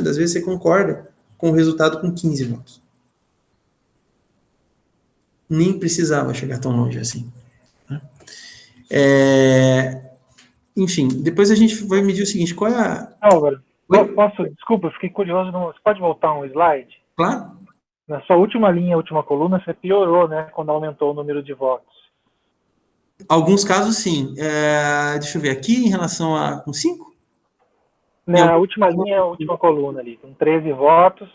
das vezes você concorda com o resultado com 15 votos. Nem precisava chegar tão longe assim. Né? Enfim, depois a gente vai medir o seguinte, qual é a... Álvaro, desculpa, fiquei curioso, você pode voltar um slide? Claro. Na sua última linha, última coluna, você piorou, né, quando aumentou o número de votos. Alguns casos, sim. Deixa eu ver aqui, em relação a... com 5? Na última linha, última coluna ali, com 13 votos,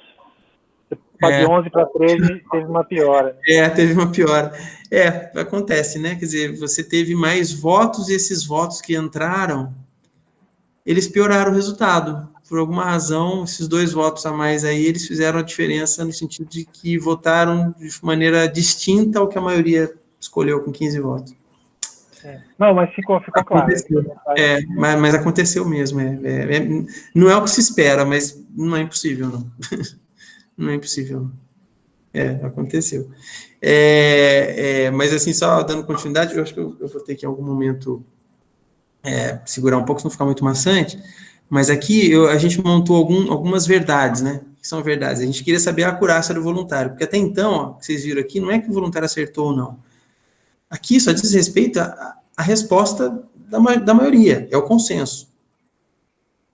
de 11 para 13, teve uma piora. Né? Teve uma piora. Acontece, né? Quer dizer, você teve mais votos e esses votos que entraram, eles pioraram o resultado. Por alguma razão, esses 2 votos a mais aí, eles fizeram a diferença no sentido de que votaram de maneira distinta ao que a maioria escolheu com 15 votos. Não, mas ficou claro. Mas aconteceu mesmo. Não é o que se espera, mas não é impossível, não. Não é impossível. Aconteceu. Mas assim, só dando continuidade, eu acho que eu vou ter que em algum momento segurar um pouco, se não ficar muito maçante, mas aqui a gente montou algumas verdades, né? Que são verdades. A gente queria saber a acurácia do voluntário, porque até então, ó, que vocês viram aqui, não é que o voluntário acertou ou não. Aqui só diz respeito à resposta da maioria, é o consenso.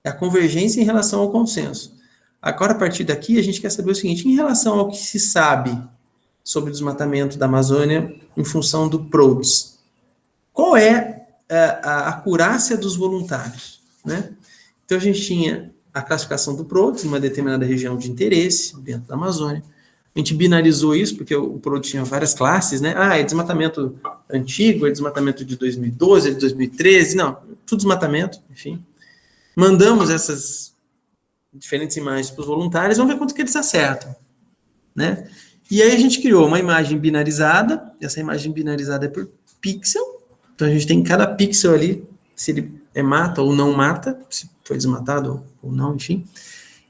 É a convergência em relação ao consenso. Agora, a partir daqui, a gente quer saber o seguinte, em relação ao que se sabe sobre o desmatamento da Amazônia em função do PRODES, qual é a acurácia dos voluntários, né? Então, a gente tinha a classificação do PRODES, uma determinada região de interesse dentro da Amazônia. A gente binarizou isso, porque o PRODES tinha várias classes, né? É desmatamento antigo, é desmatamento de 2012, é de 2013, não, tudo desmatamento, enfim. Mandamos essas diferentes imagens para os voluntários, vamos ver quanto que eles acertam, né? E aí a gente criou uma imagem binarizada, essa imagem binarizada é por pixel, então a gente tem cada pixel ali, se ele mata ou não mata, se foi desmatado ou não, enfim.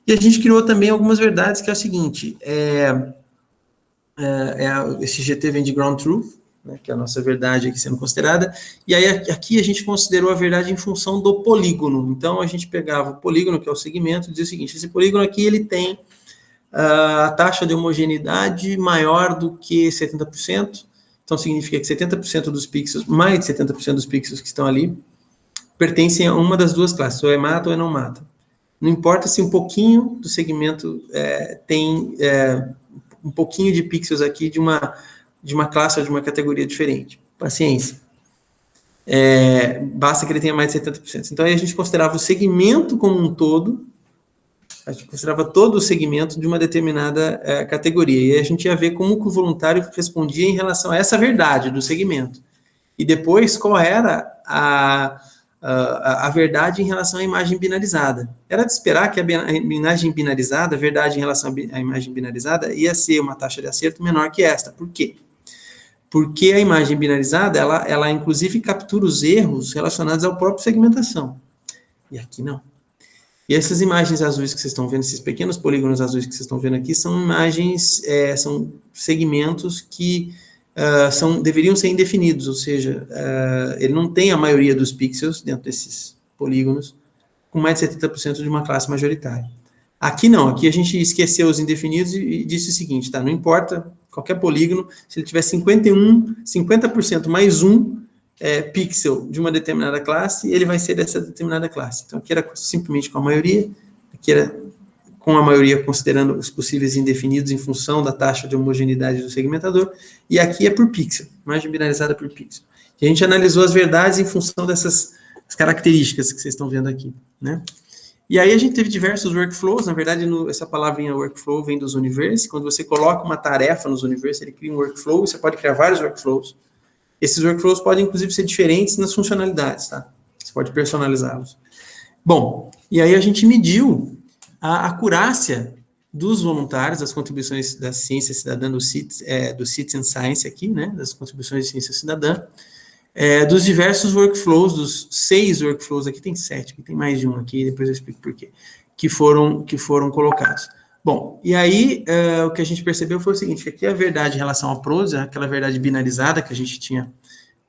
E a gente criou também algumas verdades, que é o seguinte, esse GT vem de Ground Truth, né, que é a nossa verdade aqui sendo considerada, e aí aqui a gente considerou a verdade em função do polígono. Então, a gente pegava o polígono, que é o segmento, e dizia o seguinte, esse polígono aqui, ele tem a taxa de homogeneidade maior do que 70%, então significa que 70% dos pixels, mais de 70% dos pixels que estão ali, pertencem a uma das duas classes, ou é mata ou é não mata. Não importa se um pouquinho do segmento tem um pouquinho de pixels aqui de uma classe ou de uma categoria diferente. Paciência. Basta que ele tenha mais de 70%. Então, aí a gente considerava o segmento como um todo, a gente considerava todo o segmento de uma determinada categoria. E aí a gente ia ver como que o voluntário respondia em relação a essa verdade do segmento. E depois, qual era a verdade em relação à imagem binarizada. Era de esperar que a imagem binarizada, a verdade em relação à imagem binarizada, ia ser uma taxa de acerto menor que esta. Por quê? Porque a imagem binarizada, ela inclusive captura os erros relacionados ao próprio segmentação. E aqui não. E essas imagens azuis que vocês estão vendo, esses pequenos polígonos azuis que vocês estão vendo aqui, são imagens, são segmentos que deveriam ser indefinidos, ou seja, ele não tem a maioria dos pixels dentro desses polígonos com mais de 70% de uma classe majoritária. Aqui não, aqui a gente esqueceu os indefinidos e disse o seguinte, tá, não importa qualquer polígono, se ele tiver 50% mais um pixel de uma determinada classe, ele vai ser dessa determinada classe. Então aqui era simplesmente com a maioria, aqui era com a maioria considerando os possíveis indefinidos em função da taxa de homogeneidade do segmentador, e aqui é por pixel, imagem binarizada por pixel. E a gente analisou as verdades em função dessas características que vocês estão vendo aqui, né? E aí a gente teve diversos workflows, na verdade essa palavrinha workflow vem dos Universe, quando você coloca uma tarefa nos Universe, ele cria um workflow, você pode criar vários workflows. Esses workflows podem inclusive ser diferentes nas funcionalidades, tá? Você pode personalizá-los. Bom, e aí a gente mediu a acurácia dos voluntários, das contribuições da ciência cidadã, do Citizen Science aqui, né, das contribuições de ciência cidadã, dos diversos workflows, dos 6 workflows, aqui tem 7, aqui tem mais de um aqui, depois eu explico por quê, que foram colocados. Bom, e aí o que a gente percebeu foi o seguinte, que aqui a verdade em relação à prosa, aquela verdade binarizada, que a gente tinha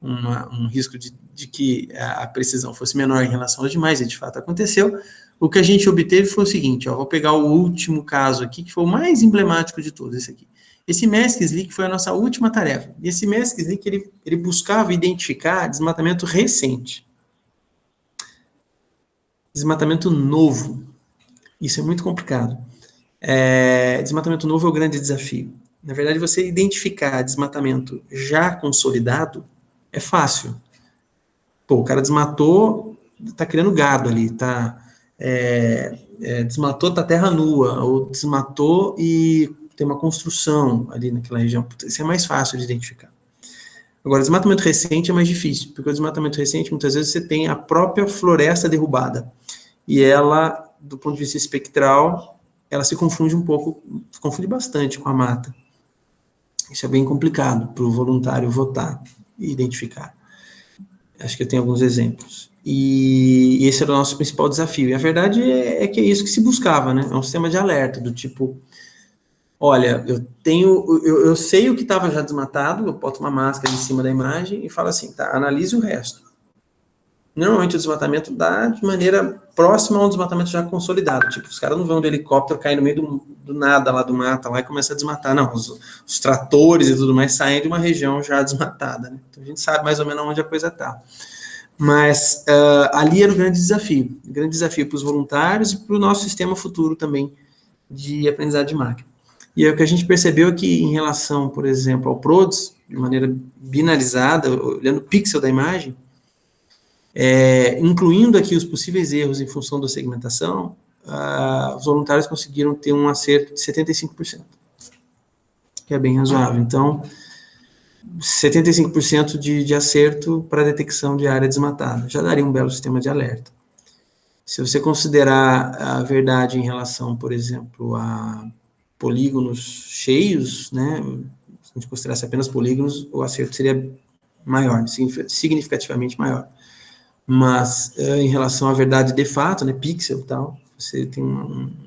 um risco de que a precisão fosse menor em relação aos demais, e de fato aconteceu. O que a gente obteve foi o seguinte, ó, vou pegar o último caso aqui, que foi o mais emblemático de todos, esse aqui. Esse MESC-SLIC foi a nossa última tarefa. E esse MESC-SLIC, ele buscava identificar desmatamento recente. Desmatamento novo. Isso é muito complicado. Desmatamento novo é o grande desafio. Na verdade, você identificar desmatamento já consolidado é fácil. Pô, o cara desmatou, tá criando gado ali, desmatou, tá terra nua, ou desmatou e tem uma construção ali naquela região. Isso é mais fácil de identificar. Agora, desmatamento recente é mais difícil, porque o desmatamento recente, muitas vezes, você tem a própria floresta derrubada. E ela, do ponto de vista espectral, ela se confunde um pouco, se confunde bastante com a mata. Isso é bem complicado para o voluntário votar e identificar. Acho que eu tenho alguns exemplos. E esse era o nosso principal desafio. E a verdade é que é isso que se buscava, né? É um sistema de alerta, do tipo, olha, eu sei o que estava já desmatado, eu boto uma máscara em cima da imagem e falo assim, tá, analise o resto. Normalmente o desmatamento dá de maneira próxima a um desmatamento já consolidado. Tipo, os caras não vão de helicóptero cair no meio do nada lá do mata lá e começa a desmatar. Não, os tratores e tudo mais saem de uma região já desmatada, né? Então a gente sabe mais ou menos onde a coisa está. Mas ali era o grande desafio. O grande desafio para os voluntários e para o nosso sistema futuro também de aprendizado de máquina. E aí, o que a gente percebeu é que em relação, por exemplo, ao PRODES, de maneira binarizada, olhando o pixel da imagem, incluindo aqui os possíveis erros em função da segmentação, os voluntários conseguiram ter um acerto de 75%, que é bem razoável. Então, 75% de acerto para a detecção de área desmatada. Já daria um belo sistema de alerta. Se você considerar a verdade em relação, por exemplo, a polígonos cheios, né, se a gente considerasse apenas polígonos, o acerto seria maior, significativamente maior. Mas, em relação à verdade de fato, né, pixel e tal, você tem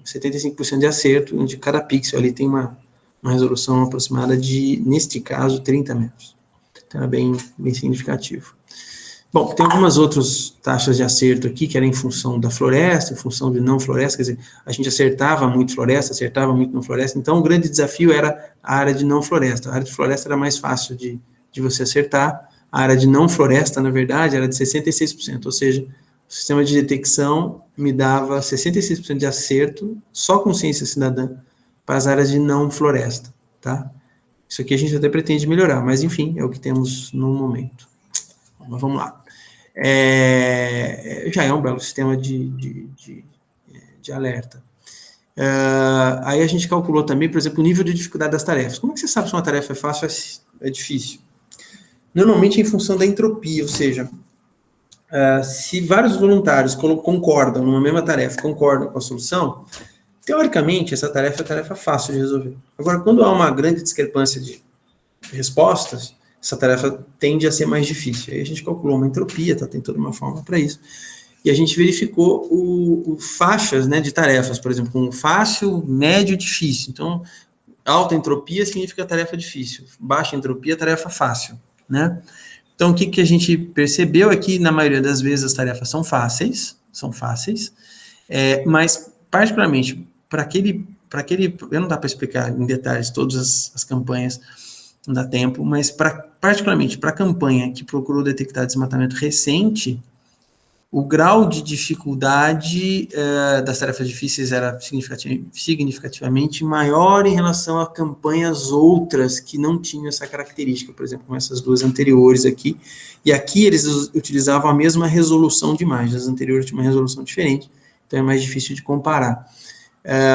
75% de acerto, onde cada pixel ali tem uma resolução aproximada de, neste caso, 30 metros. Então, é bem significativo. Bom, tem algumas outras taxas de acerto aqui, que era em função da floresta, em função de não floresta, quer dizer, a gente acertava muito floresta, acertava muito não floresta, então o grande desafio era a área de não floresta. A área de floresta era mais fácil de você acertar, a área de não floresta, na verdade, era de 66%, ou seja, o sistema de detecção me dava 66% de acerto, só com ciência cidadã, para as áreas de não floresta, tá? Isso aqui a gente até pretende melhorar, mas enfim, é o que temos no momento. Mas vamos lá. Já é um belo sistema de alerta. Aí a gente calculou também, por exemplo, o nível de dificuldade das tarefas. Como é que você sabe se uma tarefa é fácil ou é difícil? Normalmente em função da entropia, ou seja, se vários voluntários concordam numa mesma tarefa, concordam com a solução, teoricamente essa tarefa é tarefa fácil de resolver. Agora, quando há uma grande discrepância de respostas, essa tarefa tende a ser mais difícil. Aí a gente calculou uma entropia, tá? Tem toda uma forma para isso. E a gente verificou faixas, né, de tarefas, por exemplo, com fácil, médio e difícil. Então, alta entropia significa tarefa difícil, baixa entropia, tarefa fácil, né? Então, o que a gente percebeu é que, na maioria das vezes, as tarefas são fáceis, mas, particularmente, para aquele, eu não dá para explicar em detalhes todas as campanhas, não dá tempo, mas particularmente para a campanha que procurou detectar desmatamento recente, o grau de dificuldade das tarefas difíceis era significativamente maior em relação a campanhas outras que não tinham essa característica, por exemplo, como essas duas anteriores aqui, e aqui eles utilizavam a mesma resolução de imagem, as anteriores tinham uma resolução diferente, então é mais difícil de comparar.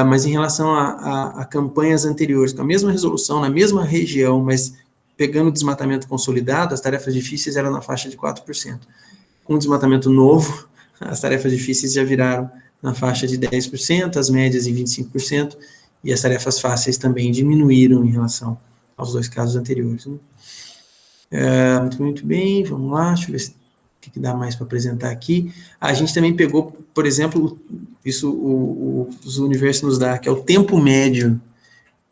Mas em relação a campanhas anteriores, com a mesma resolução, na mesma região, mas pegando o desmatamento consolidado, as tarefas difíceis eram na faixa de 4%. Com o desmatamento novo, as tarefas difíceis já viraram na faixa de 10%, as médias em 25%, e as tarefas fáceis também diminuíram em relação aos dois casos anteriores. Né? Muito bem, vamos lá, deixa eu ver o que dá mais para apresentar aqui. A gente também pegou, por exemplo, isso os universos nos dá, que é o tempo médio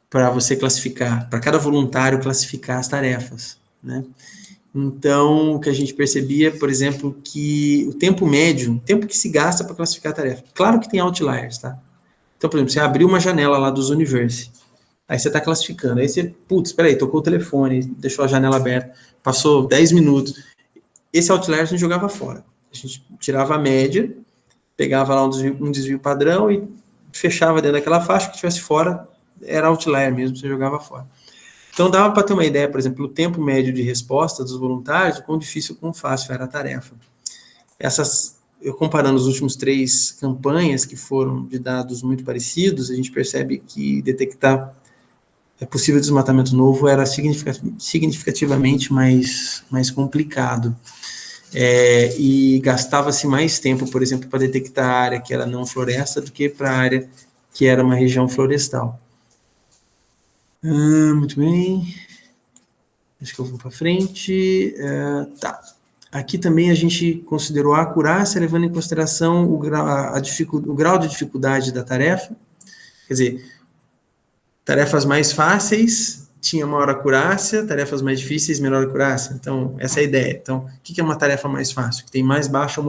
para você classificar, para cada voluntário classificar as tarefas, né? Então, o que a gente percebia, por exemplo, que o tempo médio, o tempo que se gasta para classificar a tarefa, claro que tem outliers, tá? Então, por exemplo, você abriu uma janela lá dos Universe, aí você está classificando, aí você, espera aí, tocou o telefone, deixou a janela aberta, passou 10 minutos, esse outlier a gente jogava fora, a gente tirava a média, pegava lá um desvio padrão e fechava dentro daquela faixa, que estivesse fora, era outlier mesmo, você jogava fora. Então, dava para ter uma ideia, por exemplo, o tempo médio de resposta dos voluntários, o quão difícil, quão fácil era a tarefa. Eu comparando os últimos 3 campanhas, que foram de dados muito parecidos, a gente percebe que detectar possível desmatamento novo era significativamente mais complicado. E gastava-se mais tempo, por exemplo, para detectar a área que era não floresta do que para a área que era uma região florestal. Muito bem. Acho que eu vou para frente. Tá. Aqui também a gente considerou a acurácia, levando em consideração o grau de dificuldade da tarefa. Quer dizer, tarefas mais fáceis tinham maior acurácia, tarefas mais difíceis, menor acurácia. Então, essa é a ideia. Então, o que é uma tarefa mais fácil? Que tem mais baixa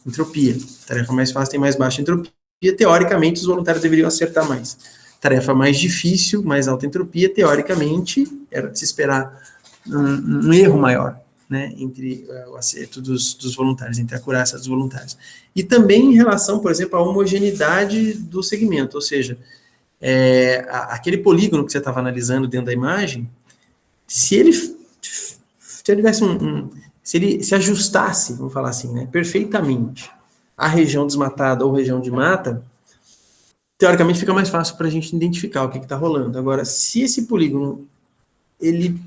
entropia. Tarefa mais fácil tem mais baixa entropia. Teoricamente, os voluntários deveriam acertar mais. Tarefa mais difícil, mais alta entropia, teoricamente, era de se esperar um erro maior, né, entre o acerto dos voluntários, entre a acurácia dos voluntários. E também em relação, por exemplo, à homogeneidade do segmento, ou seja, aquele polígono que você estava analisando dentro da imagem, se ele tivesse se ele se ajustasse, vamos falar assim, né, perfeitamente à região desmatada ou região de mata, teoricamente fica mais fácil para a gente identificar o que está rolando. Agora, se esse polígono, ele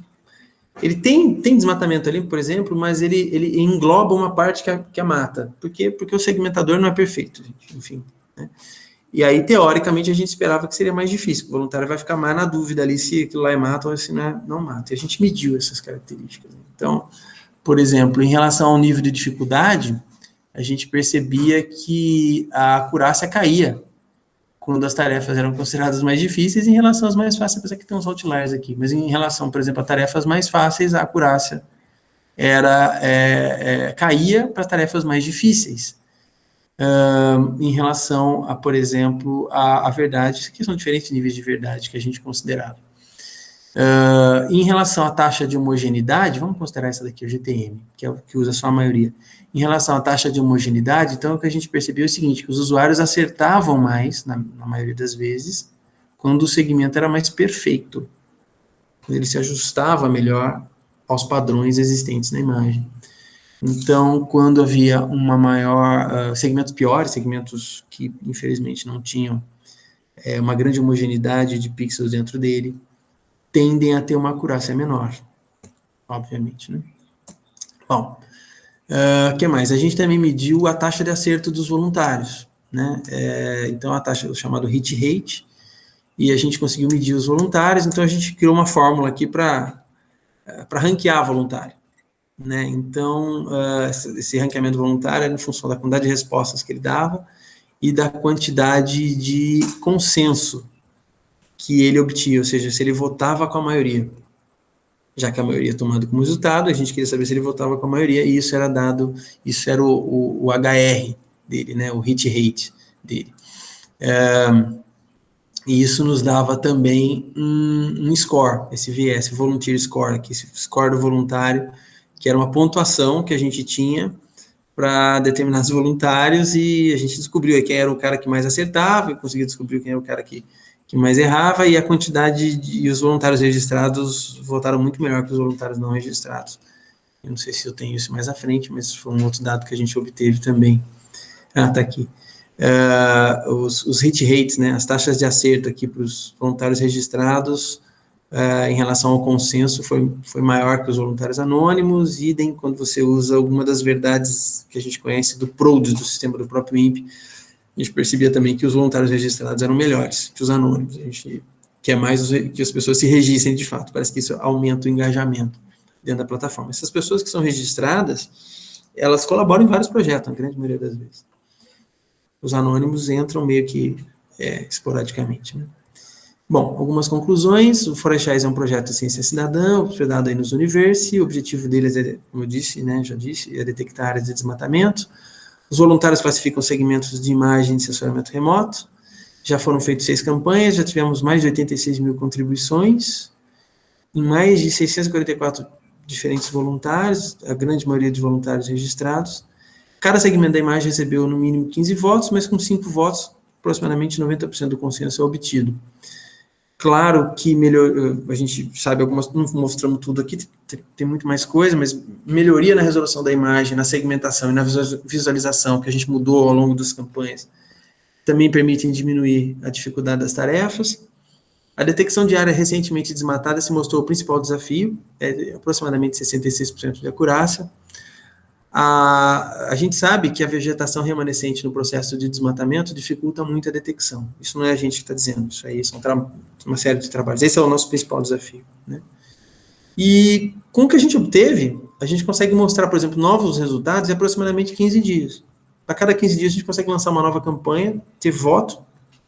tem desmatamento ali, por exemplo, mas ele engloba uma parte que a mata. Por quê? Porque o segmentador não é perfeito, gente, enfim. Né? E aí, teoricamente, a gente esperava que seria mais difícil. O voluntário vai ficar mais na dúvida ali se aquilo lá é mata ou se não mata. E a gente mediu essas características. Então, por exemplo, em relação ao nível de dificuldade, a gente percebia que a acurácia caía quando as tarefas eram consideradas mais difíceis em relação às mais fáceis, apesar que tem uns outliers aqui, mas em relação, por exemplo, a tarefas mais fáceis, a acurácia caía para tarefas mais difíceis. Em relação a, por exemplo, a verdade, isso aqui são diferentes níveis de verdade que a gente considerava. Em relação à taxa de homogeneidade, vamos considerar essa daqui, o GTM, que é o que usa só a maioria. Em relação à taxa de homogeneidade, então, o que a gente percebeu é o seguinte, que os usuários acertavam mais, na maioria das vezes, quando o segmento era mais perfeito, quando ele se ajustava melhor aos padrões existentes na imagem. Então, quando havia uma maior, segmentos piores, segmentos que, infelizmente, não tinham uma grande homogeneidade de pixels dentro dele, tendem a ter uma acurácia menor, obviamente, né? Bom, o que mais? A gente também mediu a taxa de acerto dos voluntários, né? Então, a taxa chamada hit rate, e a gente conseguiu medir os voluntários, então a gente criou uma fórmula aqui para ranquear voluntário, né? Então, esse ranqueamento voluntário era em função da quantidade de respostas que ele dava e da quantidade de consenso que ele obtinha, ou seja, se ele votava com a maioria. Já que a maioria é tomada como resultado, a gente queria saber se ele votava com a maioria, e isso era dado, isso era o HR dele, né, o hit rate dele. E isso nos dava também um score, esse VS, Volunteer Score, aqui, esse score do voluntário, que era uma pontuação que a gente tinha para determinados voluntários, e a gente descobriu quem era o cara que mais acertava, e conseguiu descobrir quem era o cara que mais errava, e a quantidade e os voluntários registrados votaram muito melhor que os voluntários não registrados. Eu não sei se eu tenho isso mais à frente, mas foi um outro dado que a gente obteve também. Tá aqui. os hit rates, né, as taxas de acerto aqui para os voluntários registrados em relação ao consenso foi maior que os voluntários anônimos, idem quando você usa alguma das verdades que a gente conhece do PRODES, do sistema do próprio INPE, a gente percebia também que os voluntários registrados eram melhores que os anônimos. A gente quer mais que as pessoas se registrem de fato, parece que isso aumenta o engajamento dentro da plataforma. Essas pessoas que são registradas, elas colaboram em vários projetos, na grande maioria das vezes. Os anônimos entram meio que esporadicamente, né? Bom, algumas conclusões. O Florestais é um projeto de ciência cidadã, hospedado aí nos Universe. O objetivo deles é, como eu disse, né, já disse, é detectar áreas de desmatamento. Os voluntários classificam segmentos de imagem de sensoriamento remoto. Já foram feitas 6 campanhas, já tivemos mais de 86 mil contribuições, em mais de 644 diferentes voluntários, a grande maioria de voluntários registrados. Cada segmento da imagem recebeu no mínimo 15 votos, mas com 5 votos, aproximadamente 90% do consenso é obtido. Claro que a gente sabe algumas, não mostramos tudo aqui, tem muito mais coisa, mas melhoria na resolução da imagem, na segmentação e na visualização, que a gente mudou ao longo das campanhas, também permitem diminuir a dificuldade das tarefas. A detecção de área recentemente desmatada se mostrou o principal desafio, aproximadamente 66% de acurácia. A gente sabe que a vegetação remanescente no processo de desmatamento dificulta muito a detecção. Isso não é a gente que está dizendo, isso aí são uma série de trabalhos. Esse é o nosso principal desafio, né? E com o que a gente obteve, a gente consegue mostrar, por exemplo, novos resultados em aproximadamente 15 dias. A cada 15 dias a gente consegue lançar uma nova campanha, ter voto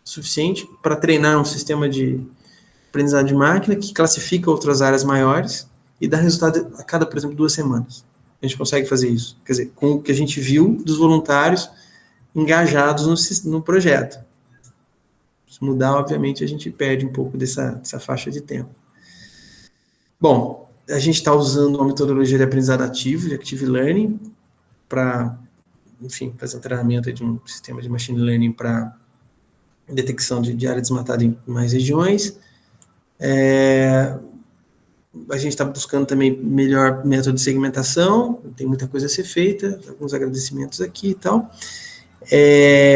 suficiente para treinar um sistema de aprendizado de máquina que classifica outras áreas maiores e dá resultado a cada, por exemplo, 2 semanas. A gente consegue fazer isso. Quer dizer, com o que a gente viu dos voluntários engajados no projeto. Se mudar, obviamente, a gente perde um pouco dessa faixa de tempo. Bom, a gente está usando uma metodologia de aprendizado ativo, de Active Learning, para, enfim, fazer um treinamento de um sistema de Machine Learning para detecção de área desmatada em mais regiões. A gente está buscando também melhor método de segmentação, tem muita coisa a ser feita, alguns agradecimentos aqui e tal.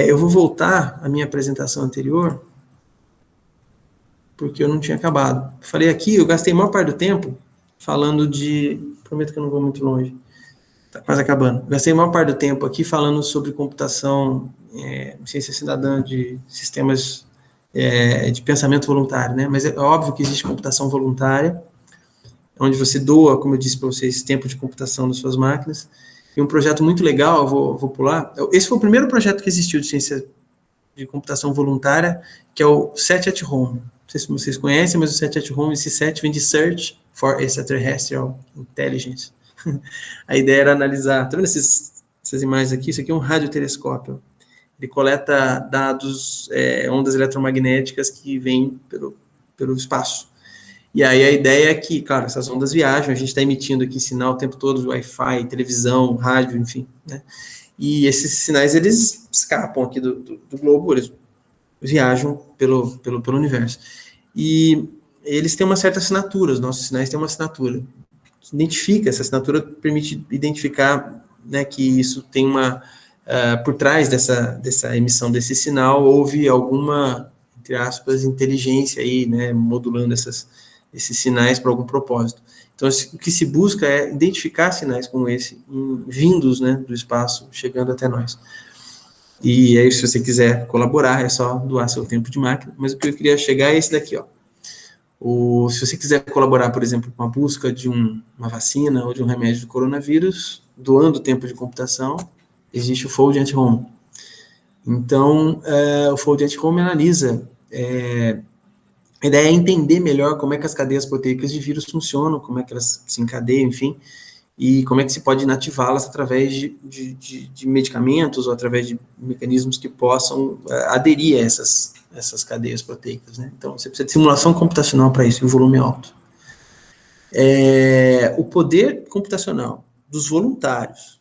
Eu vou voltar à minha apresentação anterior, porque eu não tinha acabado. Falei aqui, eu gastei a maior parte do tempo falando prometo que eu não vou muito longe, está quase acabando. Gastei a maior parte do tempo aqui falando sobre computação, ciência cidadã de sistemas de pensamento voluntário, né? Mas é óbvio que existe computação voluntária, onde você doa, como eu disse para vocês, tempo de computação das suas máquinas. E um projeto muito legal, eu vou pular. Esse foi o primeiro projeto que existiu de ciência de computação voluntária, que é o SET at Home. Não sei se vocês conhecem, mas o SET at Home, esse SET vem de Search for Extraterrestrial Intelligence. A ideia era analisar, tá vendo essas imagens aqui? Isso aqui é um radiotelescópio. Ele coleta dados, ondas eletromagnéticas que vêm pelo espaço. E aí a ideia é que, claro, essas ondas viajam, a gente está emitindo aqui sinal o tempo todo, Wi-Fi, televisão, rádio, enfim, né? E esses sinais, eles escapam aqui do globo, eles viajam pelo universo. E eles têm uma certa assinatura, os nossos sinais têm uma assinatura. Essa assinatura permite identificar, né, que isso tem por trás dessa emissão desse sinal, houve alguma, entre aspas, inteligência aí, né, modulando esses sinais para algum propósito. Então, o que se busca é identificar sinais como esse, vindos, né, do espaço, chegando até nós. E aí, se você quiser colaborar, é só doar seu tempo de máquina, mas o que eu queria chegar é esse daqui, ó. Se você quiser colaborar, por exemplo, com a busca de uma vacina ou de um remédio do coronavírus, doando tempo de computação, existe o Fold at Home. Então, o Fold at Home analisa... A ideia é entender melhor como é que as cadeias proteicas de vírus funcionam, como é que elas se encadeiam, enfim, e como é que se pode inativá-las através de medicamentos ou através de mecanismos que possam aderir a essas cadeias proteicas, né? Então, você precisa de simulação computacional para isso, e o volume é alto. O poder computacional dos voluntários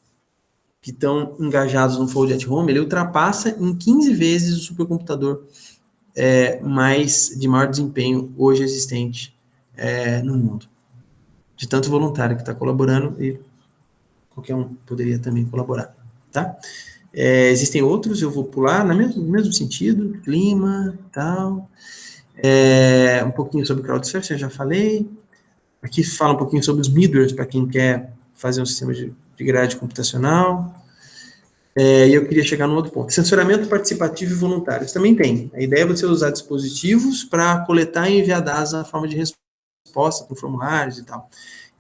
que estão engajados no Fold at Home, ele ultrapassa em 15 vezes o supercomputador de maior desempenho hoje existente no mundo. De tanto voluntário que está colaborando, e qualquer um poderia também colaborar, tá? Existem outros, eu vou pular no mesmo sentido, clima, tal. Um pouquinho sobre crowdsourcing, eu já falei. Aqui fala um pouquinho sobre os middlewares, para quem quer fazer um sistema de grade computacional. E eu queria chegar num outro ponto. Sensoramento participativo e voluntário. Isso também tem. A ideia é você usar dispositivos para coletar e enviar dados na forma de resposta, com formulários e tal.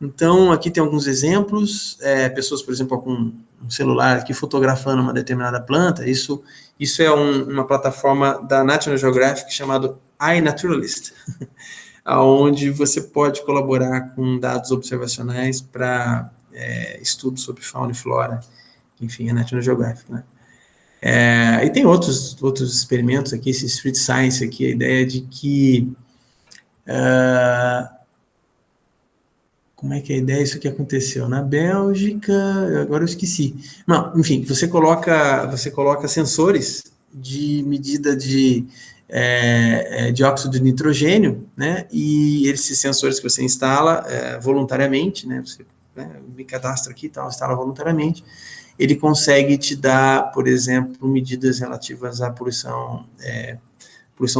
Então, aqui tem alguns exemplos. Pessoas, por exemplo, com um celular aqui fotografando uma determinada planta. Isso é uma plataforma da National Geographic chamada iNaturalist, onde você pode colaborar com dados observacionais para estudos sobre fauna e flora. Enfim, a National Geographic, né? E tem outros experimentos aqui, esse Street Science aqui, a ideia de que... como é que é a ideia? Isso que aconteceu na Bélgica, agora eu esqueci. Não, enfim, você coloca sensores de medida de dióxido de nitrogênio, né? E esses sensores que você instala voluntariamente, né? Você me cadastra aqui e tal, instala voluntariamente. Ele consegue te dar, por exemplo, medidas relativas à poluição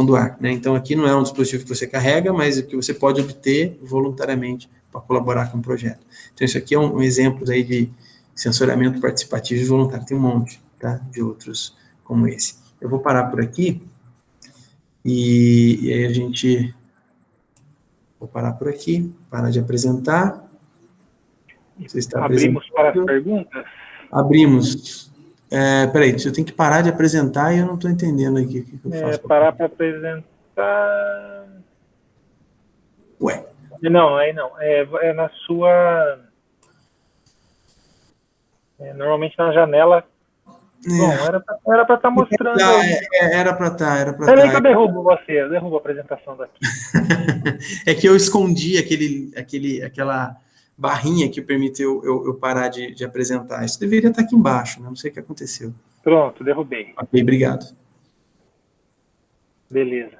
do ar, né? Então, aqui não é um dispositivo que você carrega, mas que você pode obter voluntariamente para colaborar com o projeto. Então, isso aqui é um exemplo aí de sensoriamento participativo e voluntário. Tem um monte, tá? De outros como esse. Eu vou parar por aqui e aí a gente... Vou parar por aqui, parar de apresentar. Você está Abrimos para as perguntas? Abrimos. Peraí, eu tenho que parar de apresentar e eu não estou entendendo aqui o que eu faço. Parar para apresentar... Ué. Não, aí não. É na sua... normalmente na janela... Bom, era para estar mostrando... Era para estar. Peraí que eu derrubo a apresentação daqui. É que eu escondi aquela barrinha que permitiu eu parar de apresentar. Isso deveria estar aqui embaixo, né? Não sei o que aconteceu. Pronto, derrubei. Ok, obrigado. Beleza.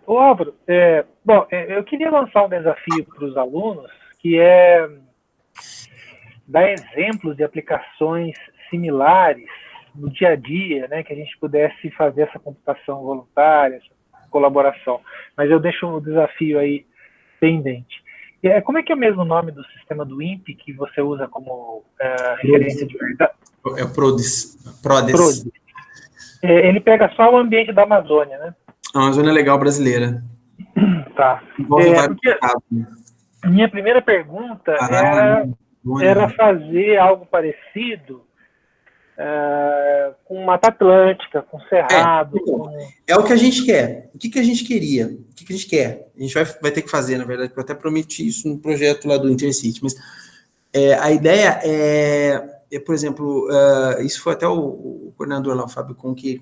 Álvaro, bom, eu queria lançar um desafio para os alunos, que é dar exemplos de aplicações similares no dia a dia, né, que a gente pudesse fazer essa computação voluntária, essa colaboração. Mas eu deixo o desafio aí pendente. Como é que é o mesmo nome do sistema do INPE que você usa como referência de verdade? É o PRODES. Ele pega só o ambiente da Amazônia, né? A Amazônia Legal brasileira. Tá. Minha primeira pergunta era fazer algo parecido com Mata Atlântica, com Cerrado. É o que a gente quer. O que a gente queria? O que a gente quer? A gente vai ter que fazer, na verdade, eu até prometi isso no projeto lá do Intercity, mas a ideia por exemplo, isso foi até o coordenador lá, o Fábio Kuhn, que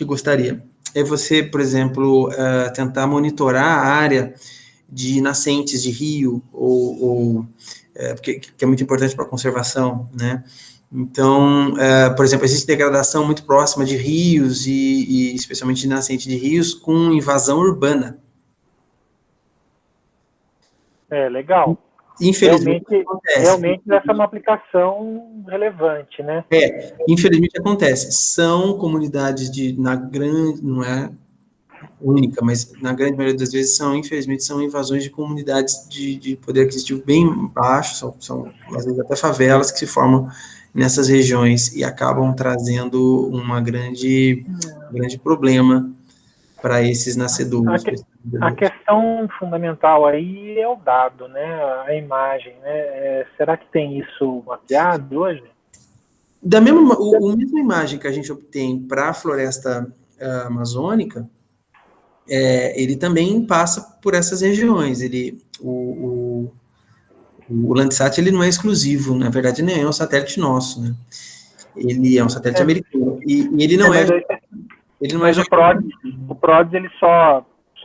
gostaria. É você, por exemplo, tentar monitorar a área de nascentes de rio, porque é muito importante para a conservação, né? Então, por exemplo, existe degradação muito próxima de rios e especialmente de nascente de rios com invasão urbana. Legal. Infelizmente, realmente essa é uma aplicação relevante, né? Infelizmente acontece. São comunidades não é única, mas na grande maioria das vezes infelizmente, são invasões de comunidades de poder aquisitivo bem baixo, são às vezes até favelas que se formam nessas regiões e acabam trazendo um grande problema para esses nascedores. A questão fundamental aí é o dado, né? A imagem, né? Será que tem isso mapeado hoje? A mesma imagem que a gente obtém para a floresta amazônica, ele também passa por essas regiões. O Landsat ele não é exclusivo, na verdade, nem é um satélite nosso, né? Ele é um satélite americano. E ele não mas o PRODES ele só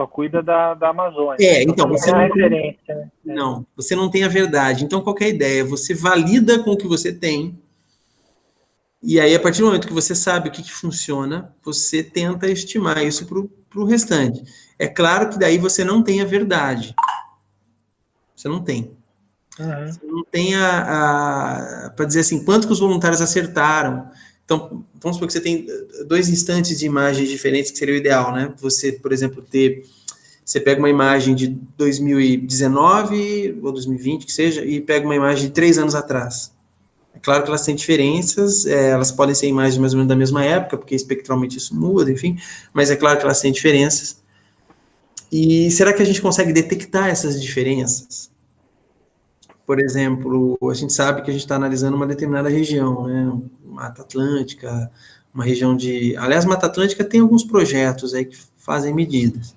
cuida da Amazônia. Então você não referência, né? Não, você não tem a verdade. Então, qual que é a ideia? Você valida com o que você tem, e aí, a partir do momento que você sabe o que funciona, você tenta estimar isso para o restante. É claro que daí você não tem a verdade. Você não tem. Você não tem para dizer assim, quanto que os voluntários acertaram. Então, vamos supor que você tem 2 instantes de imagens diferentes, que seria o ideal, né? Você, por exemplo, você pega uma imagem de 2019 ou 2020, que seja, e pega uma imagem de 3 anos atrás. É claro que elas têm diferenças, elas podem ser imagens mais ou menos da mesma época, porque espectralmente isso muda, enfim, mas é claro que elas têm diferenças. E será que a gente consegue detectar essas diferenças? Por exemplo, a gente sabe que a gente está analisando uma determinada região, né? Mata Atlântica, uma região de... Aliás, Mata Atlântica tem alguns projetos aí que fazem medidas.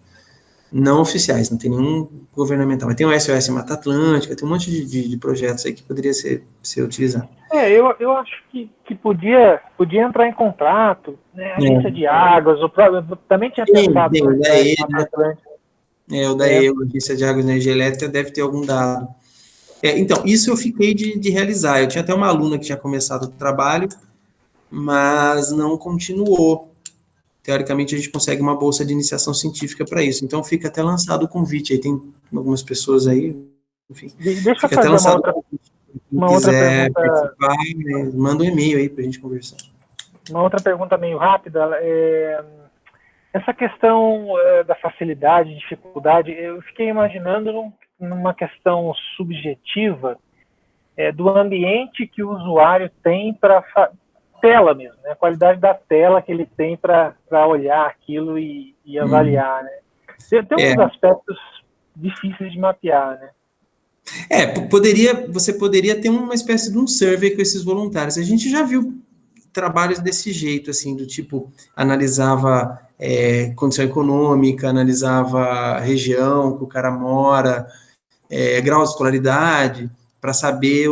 Não oficiais, não tem nenhum governamental, mas tem o SOS Mata Atlântica, tem um monte de projetos aí que poderia ser utilizado. Eu acho que podia entrar em contato, né, agência de águas, também tinha pensado o no DAE, Mata Atlântica. o DAE, a Agência de Águas e Energia Elétrica, deve ter algum dado. Então, isso eu fiquei de realizar. Eu tinha até uma aluna que tinha começado o trabalho, mas não continuou. Teoricamente, a gente consegue uma bolsa de iniciação científica para isso. Então, fica até lançado o convite. Aí tem algumas pessoas aí, enfim. Deixa eu fica fazer até lançado. uma outra quiser pergunta. participar, manda um e-mail aí para a gente conversar. Uma outra pergunta meio rápida. Essa questão da facilidade, dificuldade, eu fiquei imaginando numa questão subjetiva do ambiente que o usuário tem para tela mesmo, né? A qualidade da tela que ele tem para olhar aquilo e avaliar, né? Tem uns aspectos difíceis de mapear, né? Você poderia ter uma espécie de um survey com esses voluntários. A gente já viu trabalhos desse jeito, assim, do tipo, analisava condição econômica, analisava região que o cara mora, grau de escolaridade, para saber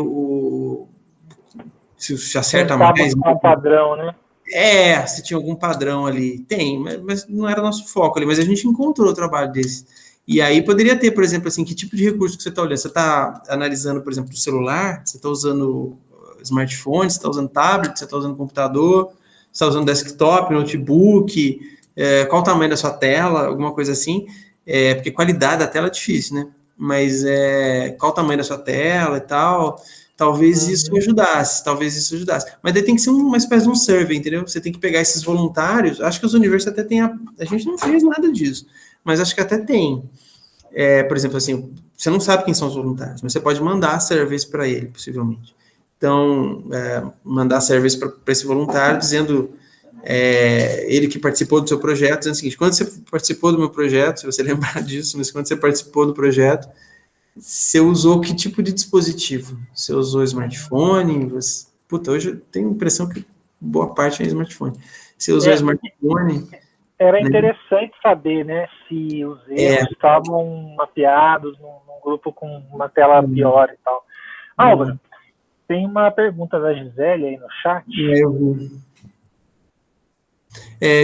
se acerta mais. Um padrão, né? Se tinha algum padrão ali. Tem, mas não era nosso foco ali, mas a gente encontrou o trabalho desse. E aí poderia ter, por exemplo, assim, que tipo de recurso que você está olhando? Você está analisando, por exemplo, o celular? Você está usando smartphone? Você está usando tablet? Você está usando computador? Você está usando desktop, notebook? Qual o tamanho da sua tela? Alguma coisa assim. Porque qualidade da tela é difícil, né? Mas qual o tamanho da sua tela e tal? Talvez isso ajudasse. Mas daí tem que ser uma espécie de um survey, entendeu? Você tem que pegar esses voluntários. Acho que os universidades até têm... A gente não fez nada disso, mas acho que até tem. Por exemplo, assim, você não sabe quem são os voluntários, mas você pode mandar surveys para ele, possivelmente. Então, mandar surveys para esse voluntário, dizendo ele que participou do seu projeto, dizendo o seguinte: quando você participou do meu projeto, se você lembrar disso, mas quando você participou do projeto, você usou que tipo de dispositivo? Você usou smartphone? Hoje eu tenho a impressão que boa parte é smartphone. Você usou smartphone... Era interessante saber, né, se os erros estavam mapeados num grupo com uma tela pior e tal. Álvaro, tem uma pergunta da Gisele aí no chat. Eu vi.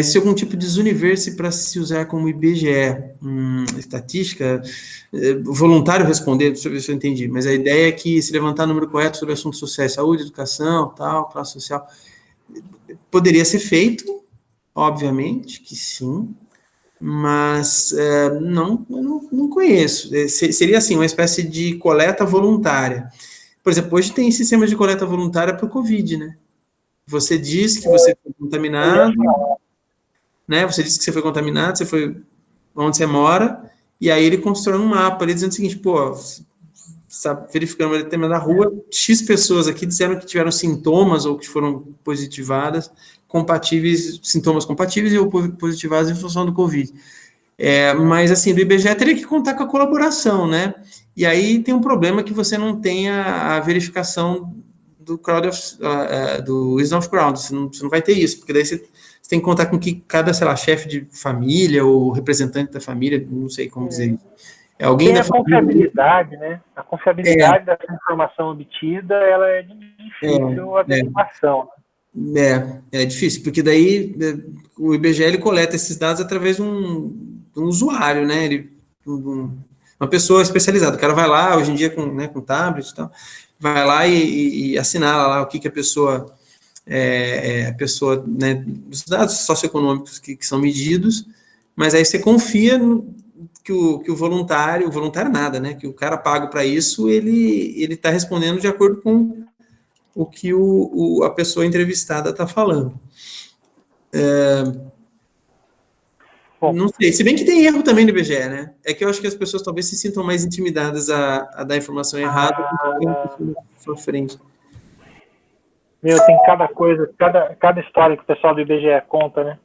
Se algum tipo de Zooniverse para se usar como IBGE, estatística, voluntário responder, deixa eu ver se eu entendi, mas a ideia é que se levantar o número correto sobre assuntos sociais, saúde, educação, tal, classe social, poderia ser feito, obviamente que sim, mas não conheço. Seria assim, uma espécie de coleta voluntária. Por exemplo, hoje tem sistemas de coleta voluntária para o Covid, né? Você diz que você foi contaminado, né? Você disse que você foi contaminado, você foi onde você mora, e aí ele constrói um mapa ali dizendo o seguinte: está verificando uma determinada rua, X pessoas aqui disseram que tiveram sintomas ou que foram positivadas, sintomas compatíveis ou positivados em função do Covid. Mas, assim, do IBGE teria que contar com a colaboração, né? E aí tem um problema que você não tem a verificação do Wisdom of Ground, você não vai ter isso, porque daí você tem que contar com que cada, sei lá, chefe de família ou representante da família, não sei como dizer isso. Alguém tem a confiabilidade, né? A confiabilidade dessa informação obtida, ela é difícil a averiguação. É difícil, porque daí o IBGE ele coleta esses dados através de um usuário, né? Uma pessoa especializada. O cara vai lá, hoje em dia com tablet e tal, vai lá e assinar lá o que a pessoa, né, os dados socioeconômicos que são medidos, mas aí você confia que o voluntário nada, né? Que o cara pago para isso, ele está respondendo de acordo com o que a pessoa entrevistada está falando. Bom. Não sei, se bem que tem erro também no IBGE, né? É que eu acho que as pessoas talvez se sintam mais intimidadas a dar informação errada na sua frente. Meu, tem cada coisa, cada história que o pessoal do IBGE conta, né?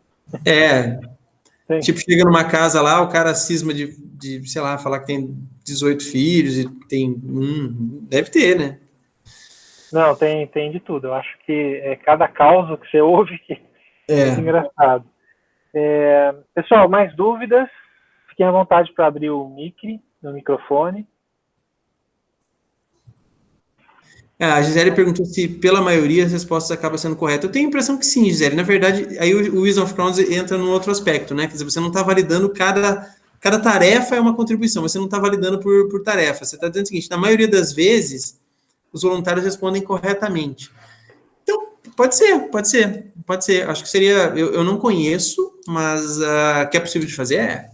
Sim. Tipo, chega numa casa lá, o cara cisma de, sei lá, falar que tem 18 filhos e tem deve ter, né? Não, tem de tudo. Eu acho que é cada causa que você ouve que é muito engraçado. Pessoal, mais dúvidas? Fiquem à vontade para abrir o microfone. A Gisele perguntou se, pela maioria, as respostas acabam sendo corretas. Eu tenho a impressão que sim, Gisele. Na verdade, aí o Wisdom of Crowns entra num outro aspecto, né? Quer dizer, você não está validando cada tarefa é uma contribuição, você não está validando por tarefa. Você está dizendo o seguinte, na maioria das vezes, os voluntários respondem corretamente. Então, pode ser. Acho que seria, eu não conheço, mas que é possível de fazer, é.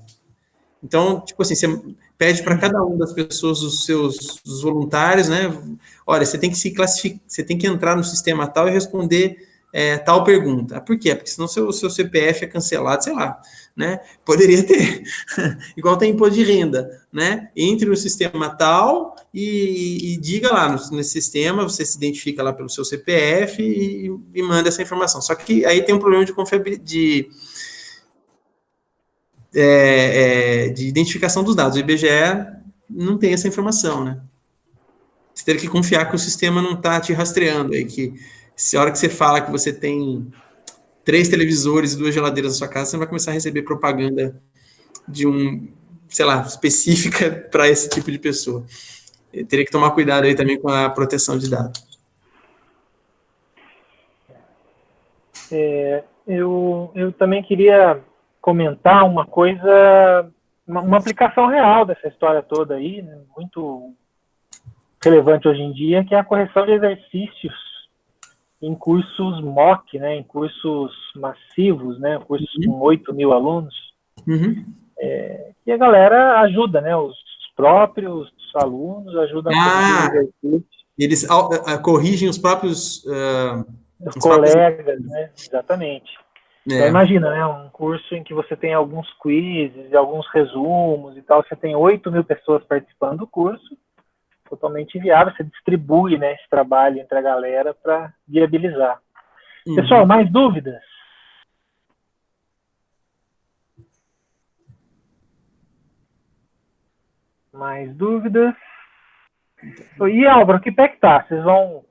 Então, tipo assim, você pede para cada uma das pessoas, dos voluntários, né? Olha, você tem que se classificar, você tem que entrar no sistema tal e responder tal pergunta. Por quê? Porque senão seu CPF é cancelado, sei lá, né? Poderia ter, igual tem imposto de renda, né? Entre no sistema tal e diga lá nesse sistema, você se identifica lá pelo seu CPF e manda essa informação. Só que aí tem um problema de confiabilidade, de identificação dos dados. O IBGE não tem essa informação, né? Você teria que confiar que o sistema não está te rastreando aí, que se a hora que você fala que você tem 3 televisores e 2 geladeiras na sua casa, você vai começar a receber propaganda de sei lá, específica para esse tipo de pessoa. Eu teria que tomar cuidado aí também com a proteção de dados. Eu também queria comentar uma coisa, uma aplicação real dessa história toda aí, né, muito relevante hoje em dia, que é a correção de exercícios em cursos MOOC, né, em cursos massivos, né, cursos com 8 mil alunos, e a galera ajuda, né, os próprios alunos ajudam a corrigir exercícios. Eles corrigem os próprios... os colegas, né, exatamente. Então, imagina, né, um curso em que você tem alguns quizzes, alguns resumos e tal, você tem 8 mil pessoas participando do curso, totalmente viável, você distribui, né, esse trabalho entre a galera para viabilizar. Pessoal, mais dúvidas? Mais dúvidas? E Álvaro, que pé que tá? Vocês vão...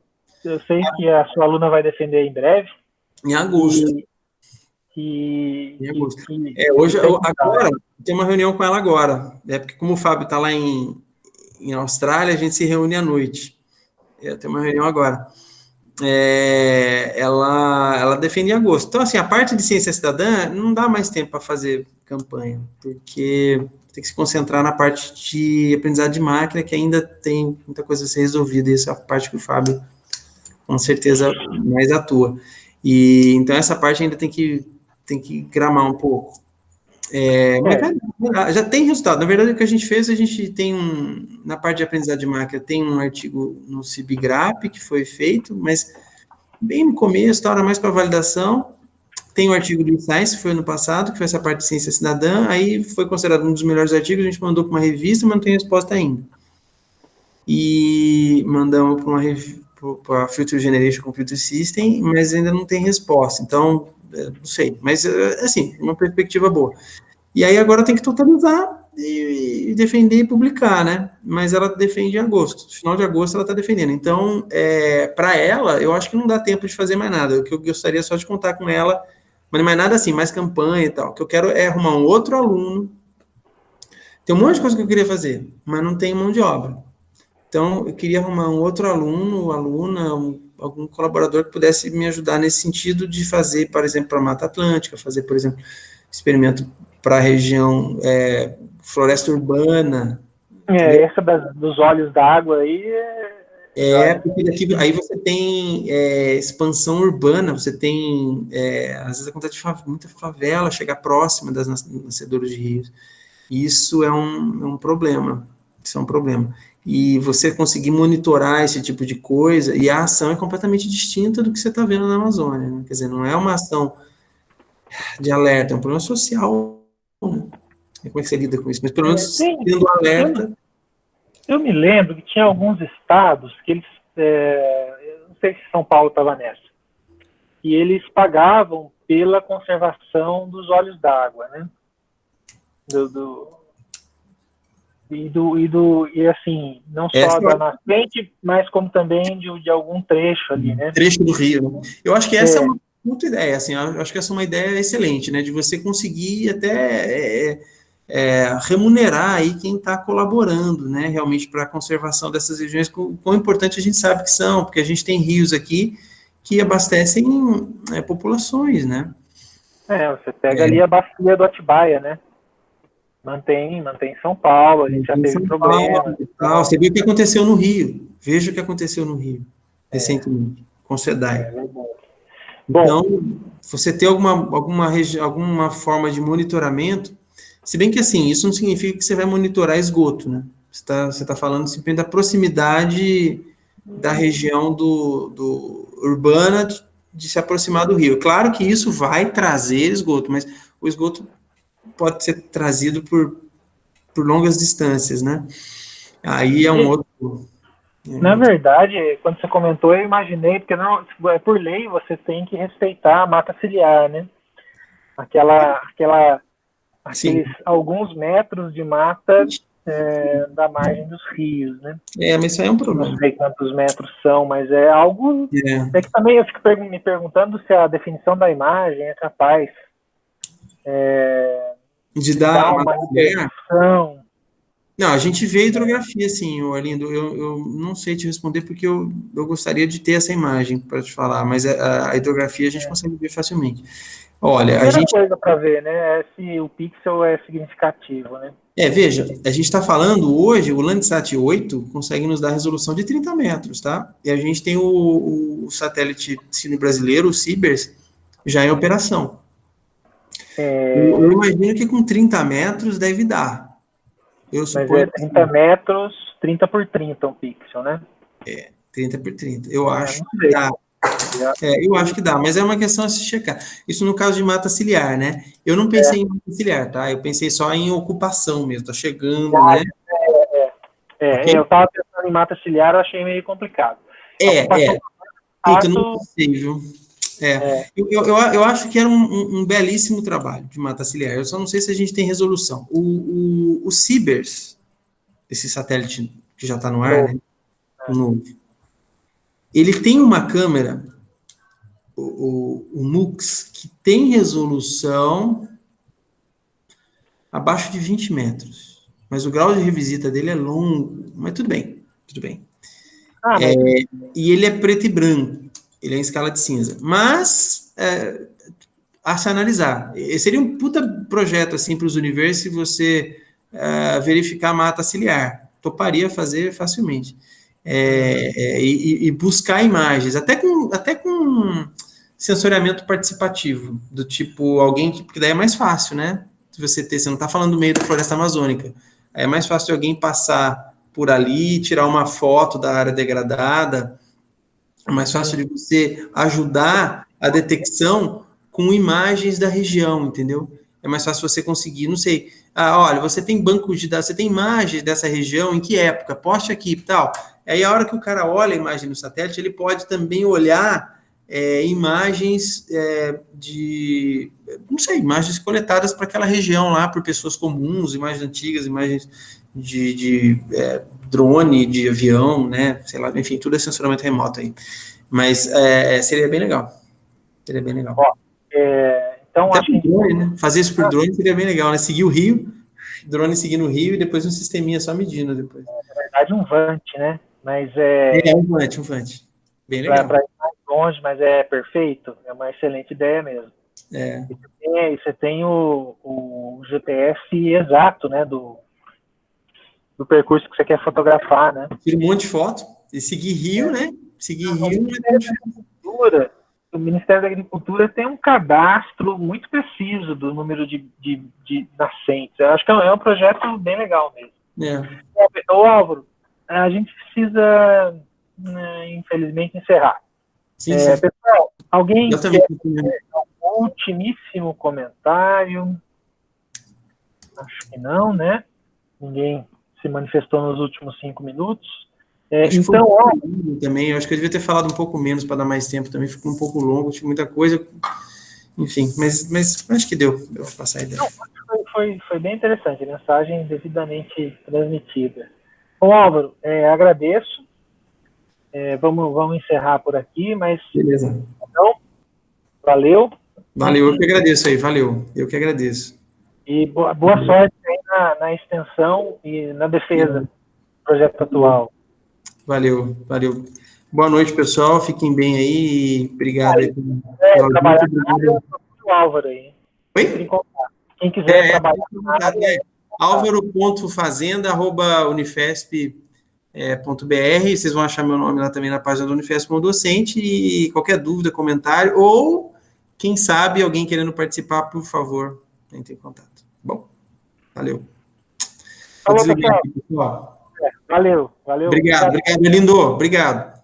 Eu sei que a sua aluna vai defender em breve. Em agosto. Hoje, agora, tem uma reunião com ela agora. Porque como o Fábio está lá em Austrália, a gente se reúne à noite. Tem uma reunião agora. Ela defende em agosto. Então, assim, a parte de ciência cidadã não dá mais tempo para fazer campanha, porque tem que se concentrar na parte de aprendizado de máquina, que ainda tem muita coisa a ser resolvida, e essa é a parte que o Fábio, com certeza, mais atua. E, então, essa parte ainda tem que gramar um pouco. Mas já tem resultado. Na verdade, o que a gente fez, a gente tem na parte de aprendizado de máquina, tem um artigo no CIBGRAP que foi feito, mas bem no começo, era mais para validação. Tem um artigo do Science, que foi ano passado, que foi essa parte de ciência cidadã, aí foi considerado um dos melhores artigos, a gente mandou para uma revista, mas não tem resposta ainda. E mandamos para a Future Generation Computer System, mas ainda não tem resposta. Então, não sei, mas, assim, uma perspectiva boa. E aí agora tem que totalizar e defender e publicar, né? Mas ela defende em agosto. Final de agosto ela está defendendo. Então, para ela, eu acho que não dá tempo de fazer mais nada. O que eu gostaria só de contar com ela, mas não é nada assim, mais campanha e tal. O que eu quero é arrumar um outro aluno. Tem um monte de coisa que eu queria fazer, mas não tem mão de obra. Então, eu queria arrumar um outro aluno, aluna, algum colaborador que pudesse me ajudar nesse sentido de fazer, por exemplo, para a Mata Atlântica, fazer, por exemplo, experimento para a região floresta urbana. Essa dos olhos d'água aí... porque daqui, aí você tem expansão urbana, você tem, às vezes acontece muita favela chegar próxima das nascedoras de rios. Isso é um problema. Isso é um problema. e você conseguir monitorar esse tipo de coisa, e a ação é completamente distinta do que você está vendo na Amazônia, né? Quer dizer, não é uma ação de alerta, é um problema social, né? Como é que você lida com isso? Mas pelo menos tendo alerta... Eu me lembro que tinha alguns estados que eles, eu não sei se São Paulo estava nessa, que eles pagavam pela conservação dos olhos d'água, né? E assim, não só da nascente, mas como também de algum trecho ali, né? Trecho do rio, né? Eu acho que essa é uma puta ideia, assim, eu acho que essa é uma ideia excelente, né? De você conseguir até remunerar aí quem está colaborando, né? Realmente para a conservação dessas regiões, quão importante a gente sabe que são, porque a gente tem rios aqui que abastecem populações, né? Você pega ali a bacia do Atibaia, né? Mantém São Paulo, a gente já teve problemas. Você viu o que aconteceu no Rio. Veja o que aconteceu no Rio, recentemente, com o SEDAI. Então, você ter alguma forma de monitoramento, se bem que, assim, isso não significa que você vai monitorar esgoto, né? Você tá falando simplesmente da proximidade da região urbana de se aproximar do rio. Claro que isso vai trazer esgoto, mas o esgoto pode ser trazido por longas distâncias, né? Aí é um outro... Na verdade, quando você comentou, eu imaginei, porque não, por lei você tem que respeitar a mata ciliar, né? Aqueles alguns metros de mata da margem dos rios, né? Mas isso aí é um problema. Não sei quantos metros são, mas é algo... É que também eu fico me perguntando se a definição da imagem é capaz de dar uma interpretação. Não, a gente vê a hidrografia, sim, Arlindo. Eu não sei te responder porque eu gostaria de ter essa imagem para te falar, mas a hidrografia a gente consegue ver facilmente. Olha, a gente... coisa para ver, né, é se o pixel é significativo, né? Veja, a gente está falando hoje, o Landsat 8 consegue nos dar resolução de 30 metros, tá? E a gente tem o satélite sino-brasileiro, o CIBERS, já em operação. Eu imagino que com 30 metros deve dar. Mas é 30 metros, 30 por 30 um pixel, né? 30 por 30. Eu acho que dá. Eu acho que dá, mas é uma questão a se checar. Isso no caso de mata ciliar, né? Eu não pensei em mata ciliar, tá? Eu pensei só em ocupação mesmo, tá chegando, né? Okay? Eu tava pensando em mata ciliar, eu achei meio complicado. Puta, não sei, viu? Eu acho que era um belíssimo trabalho de mata ciliar. Eu só não sei se a gente tem resolução. O CIBERS, esse satélite que já está no ar, né? O novo. Ele tem uma câmera, o MUX, que tem resolução abaixo de 20 metros. Mas o grau de revisita dele é longo. Mas tudo bem, tudo bem. E ele é preto e branco. Ele é em escala de cinza. Mas, a se analisar. Seria um puta projeto, assim, para os universos se você verificar a mata ciliar. Toparia fazer facilmente. E buscar imagens, até com sensoriamento participativo, do tipo, porque daí é mais fácil, né? Se você não está falando do meio da floresta amazônica. Aí é mais fácil de alguém passar por ali, tirar uma foto da área degradada. É mais fácil de você ajudar a detecção com imagens da região, entendeu? É mais fácil você conseguir, não sei, olha, você tem bancos de dados, você tem imagens dessa região, em que época? Poste aqui e tal. Aí a hora que o cara olha a imagem no satélite, ele pode também olhar imagens não sei, imagens coletadas para aquela região lá, por pessoas comuns, imagens antigas, imagens de drone, de avião, né, sei lá, enfim, tudo é sensoramento remoto aí. Mas seria bem legal. Seria bem legal. Então, até por drone, né? Fazer isso por drone seria bem legal, né? Seguir o rio, drone seguindo o rio e depois um sisteminha só medindo depois. Na verdade, um VANT, né? Mas um VANT. Bem legal. Para ir mais longe, mas é perfeito. É uma excelente ideia mesmo. E você tem o GPS exato, né? Do percurso que você quer fotografar, né? Tira um monte de foto e seguir rio, né? Seguir rio. O Ministério da Agricultura tem um cadastro muito preciso do número de nascentes. Eu acho que é um projeto bem legal mesmo. Ô, Álvaro, a gente precisa, infelizmente, encerrar. Sim. Pessoal, alguém Eu quer também. um ultimíssimo comentário? Acho que não, né? Ninguém se manifestou nos últimos 5 minutos. Então, também, eu acho que eu devia ter falado um pouco menos para dar mais tempo também, ficou um pouco longo, tinha muita coisa, enfim, mas acho que deu para passar a ideia. Não, foi bem interessante, a mensagem devidamente transmitida. Bom, Álvaro, agradeço, vamos encerrar por aqui, mas... Beleza. Então, valeu. Valeu, eu que agradeço aí, valeu, eu que agradeço. E boa sorte aí na extensão e na defesa do projeto atual. Valeu. Boa noite, pessoal. Fiquem bem aí. Obrigado aí pela trabalhar na área, o Álvaro aí. Oi? Quem quiser trabalhar na área, álvaro.fazenda@unifesp.br. Vocês vão achar meu nome lá também na página do Unifesp como docente. E qualquer dúvida, comentário, ou quem sabe alguém querendo participar, por favor, entre em contato. Bom, valeu. Vou desligar aqui, pessoal. Valeu. Obrigado, lindo. Obrigado.